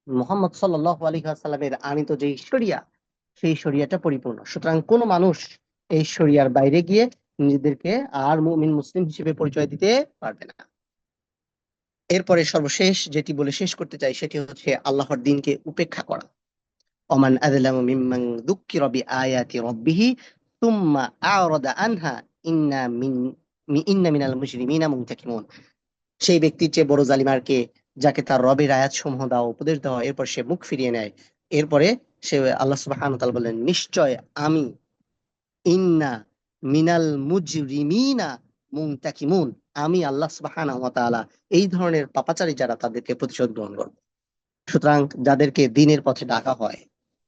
মুহাম্মদ সাল্লাল্লাহু আলাইহি ওয়াসাল্লামের আনিত যে শরিয়া, সেই শরিয়াটা পরিপূর্ণ। সুতরাং কোন মানুষ এই শরিয়ার বাইরে গিয়ে নিজেদেরকে আর মুমিন মুসলিম হিসেবে পরিচয় দিতে পারবে না। এরপরে সর্বশেষ যেটি বলে শেষ করতে চাই সেটি হচ্ছে আল্লাহর দ্বীনকে উপেক্ষা করা। ওমান আযলামু মিম্মান যুক্কিরা বিআয়াতি রাব্বিহি সুম্মা আ'রাদা আনহা ইন্না মিন ইন্না মিনাল মুজরিমিনা মুনতাকিমুন। সেই ব্যক্তির চেয়ে বড় জালিম আর কে, যাকে তার রবের আয়াত সমূহ দেওয়া, উপদেশ দেওয়া, এরপর সে মুখ ফিরিয়ে নেয়। এরপরে সে আল্লাহ সুবহানাহু ওয়া তাআলা বলেন, নিশ্চয় আমি ইন্না মিনাল মুজরিমিনা মুনতাকিমুন, আমি আল্লাহ সুবহানাহু ওয়া তাআলা এই ধরনের পাপাচারী যারা, তাদেরকে প্রতিশোধ গ্রহণ করব। সুতরাং যাদেরকে দ্বীনের পথে ডাকা হয়,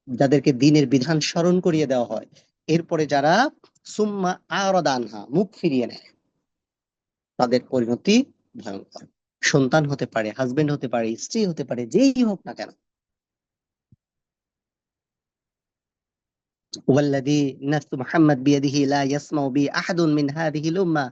যাদেরকে দ্বীনের বিধান স্মরণ করিয়ে দেওয়া হয়, এরপরে যারা সুম্মা আ'রাদা আনহা, মুখ ফিরিয়ে নেয়, তাদের পরিণতি ভয়ঙ্কর। সন্তান হতে পারে, হাজবেন্ড হতে পারে, স্ত্রী হতে পারে, যেই হোক না কেন। ওয়াল্লাযী নাফসু মুহাম্মাদ বিয়াদিহি লা ইয়াসমাউ বি আহাদুন মিন হাযিহিল উম্মাহ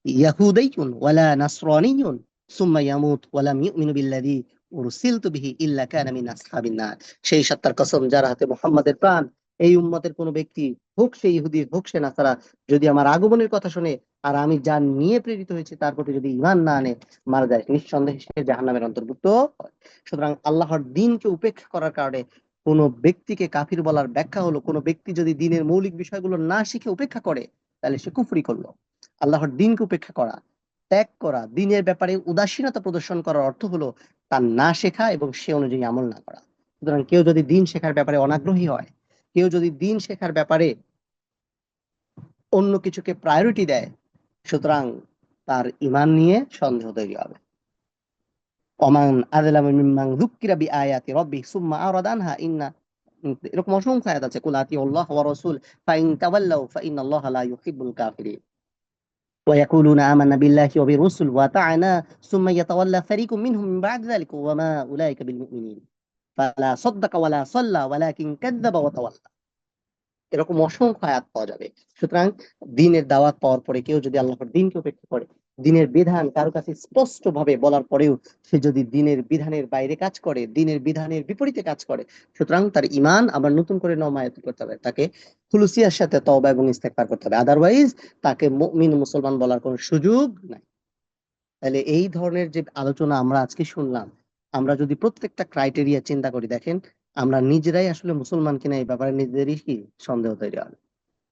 ইয়াহুদিয়্যুন ওয়ালা নাসরানিয়্যুন সুম্মা ইয়ামুত ওয়া লাম ইউমিনু বিল্লাযী উরসিলতু বিহি ইল্লা কানা মিন আসহাবিন নার। সেই সত্তার কসম যার হাতে মুহাম্মাদের প্রাণ, এই উম্মতের কোন ব্যক্তি, হোক সে ইহুদি হোক সে নাসারা, যদি আমার আগমনের কথা শুনে আর আমি যা নিয়ে প্রেরিত হয়েছে তার প্রতি যদি ঈমান না আনে, মারা যায়, নিঃসন্দেহে সে জাহান্নামের অন্তর্ভুক্ত হয়। সুতরাং আল্লাহর দ্বীনকে উপেক্ষা করার কারণে কোন ব্যক্তিকে কাফির বলার ব্যাখ্যা হলো, কোন ব্যক্তি যদি দ্বীনের মৌলিক বিষয়গুলো না শিখে উপেক্ষা করে, তাহলে সে কুফরি করলো। আল্লাহর দ্বীনকে উপেক্ষা করা, ত্যাগ করা, দ্বীনের ব্যাপারে উদাসীনতা প্রদর্শন করার অর্থ হলো তার না শেখা এবং সে অনুযায়ী আমল না করা। সুতরাং কেউ যদি দ্বীন শেখার ব্যাপারে অনাগ্রহী হয়, কেউ যদি দ্বীন শেখার ব্যাপারে অন্য কিছুকে প্রায়োরিটি দেয়, সুতরাং তার ঈমান নিয়ে সন্দেহ তৈরি হবে। ওমান আযলামু মিম্মান যুক্কিরা বিআয়াতি রাব্বিহি সুম্মা আ'রাদা আনহা ইন্না, এরকম অসংখ্য আয়াত আছে। কুল আতিউল্লাহ ওয়া রাসূল ফাইন তাওয়াল্লাউ ফাইন্নাল্লাহা লা ইউহিব্বুল কাফিরিন। ويقولون آمنا بالله وبالرسل وأطعنا ثم يتولى فريق منهم من بعد ذلك وما أولئك بالمؤمنين فلا صدق ولا صلى ولكن كذب وتولى। এরকম অসংখ্য আয়াত পাওয়া যাবে। সুতরাং দ্বীনের দাওয়াত পাওয়ার পরে কেউ যদি আল্লাহর দ্বীনকে উপেক্ষা করে, দিনের বিধান কারো কাছে স্পষ্ট ভাবে বলার পরেও সে যদি দিনের বিধানের বাইরে কাজ করে, দিনের বিধানের বিপরীতে কাজ করে, সুতরাং তার ঈমান আবার নতুন করে নবায়ন করতে হবে, তাকে খুলুসিয়ার সাথে তওবা এবং ইস্তেগফার করতে হবে, আদারওয়াইজ তাকে মুমিন মুসলমান বলার কোনো সুযোগ নাই। তাহলে এই ধরনের যে আলোচনা আমরা আজকে শুনলাম, আমরা যদি প্রত্যেকটা ক্রাইটেরিয়া চিন্তা করি, দেখেন আমরা নিজেরাই আসলে মুসলমান কিনা এই ব্যাপারে নিজেদেরই কি সন্দেহ তৈরি হয়।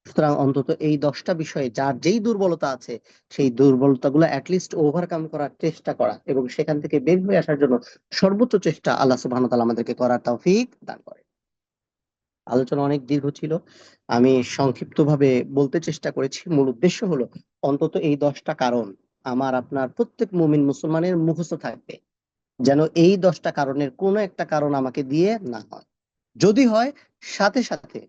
সুতরাং অন্তত এই 10টা বিষয়ে যার যেই দুর্বলতা আছে সেই দুর্বলতাগুলো অ্যাটলিস্ট ওভারকাম করার চেষ্টা করা এবং সেখান থেকে বের হয়ে আসার জন্য সর্বোচ্চ চেষ্টা আল্লাহ সুবহানাহু ওয়া তাআলা আমাদেরকে করার তৌফিক দান করে। আলোচনা অনেক দীর্ঘ ছিল, আমি সংক্ষিপ্তভাবে বলতে চেষ্টা করেছি। মূল উদ্দেশ্য হলো অন্তত এই 10টা কারণ আমার আপনার প্রত্যেক মুমিন মুসলমানের মুখস্থ থাকবে, যেন এই 10টা কারণের কোনো একটা কারণ আমাকে দিয়ে না হয়। যদি হয়, সাথে সাথে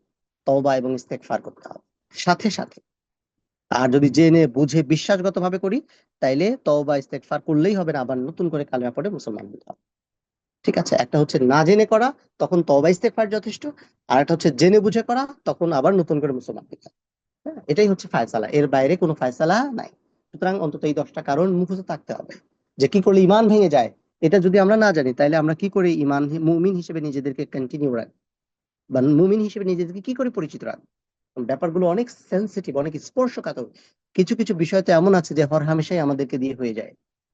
তওবা এবং ইস্তেগফার করতে হবে, সাথে সাথে। আর যদি জেনে বুঝে বিশ্বাসগত ভাবে করি, তাইলে তওবা ইস্তেগফার করলেই হবে না, আবার নতুন করে কালেমা পড়ে মুসলমান হতে হবে। ঠিক আছে, একটা হচ্ছে না জেনে করা, তখন তওবা ইস্তেগফার যথেষ্ট। আর একটা হচ্ছে জেনে বুঝে করা, তখন আবার নতুন করে মুসলমান হতে হবে। হ্যাঁ, এটাই হচ্ছে ফায়সালা, এর বাইরে কোনো ফায়সালা নাই। সুতরাং অন্তত এই 10টা কারণ মুখস্থ থাকতে হবে, যে কি করলে ইমান ভেঙে যায়। এটা যদি আমরা না জানি, তাহলে আমরা কি করে মুমিন হিসেবে নিজেদেরকে কন্টিনিউ রাখবো, বা মুমিন হিসেবে নিজেদেরকে কি করে পরিচিত রাখবো। ব্যাপারগুলো অনেক সেনসিটিভ, অনেক স্পর্শকাতর। কিছু কিছু বিষয় তো এমন আছে যে হরহামেশাই আমাদেরকে দিয়ে হয়ে যায়।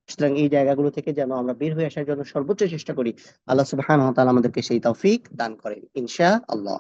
সুতরাং এই জায়গাগুলো থেকে যেন আমরা বের হয়ে আসার জন্য সর্বোচ্চ চেষ্টা করি। আল্লাহ সুবহানাহু ওয়া তাআলা আমাদেরকে সেই তৌফিক দান করেন ইনশাআল্লাহ।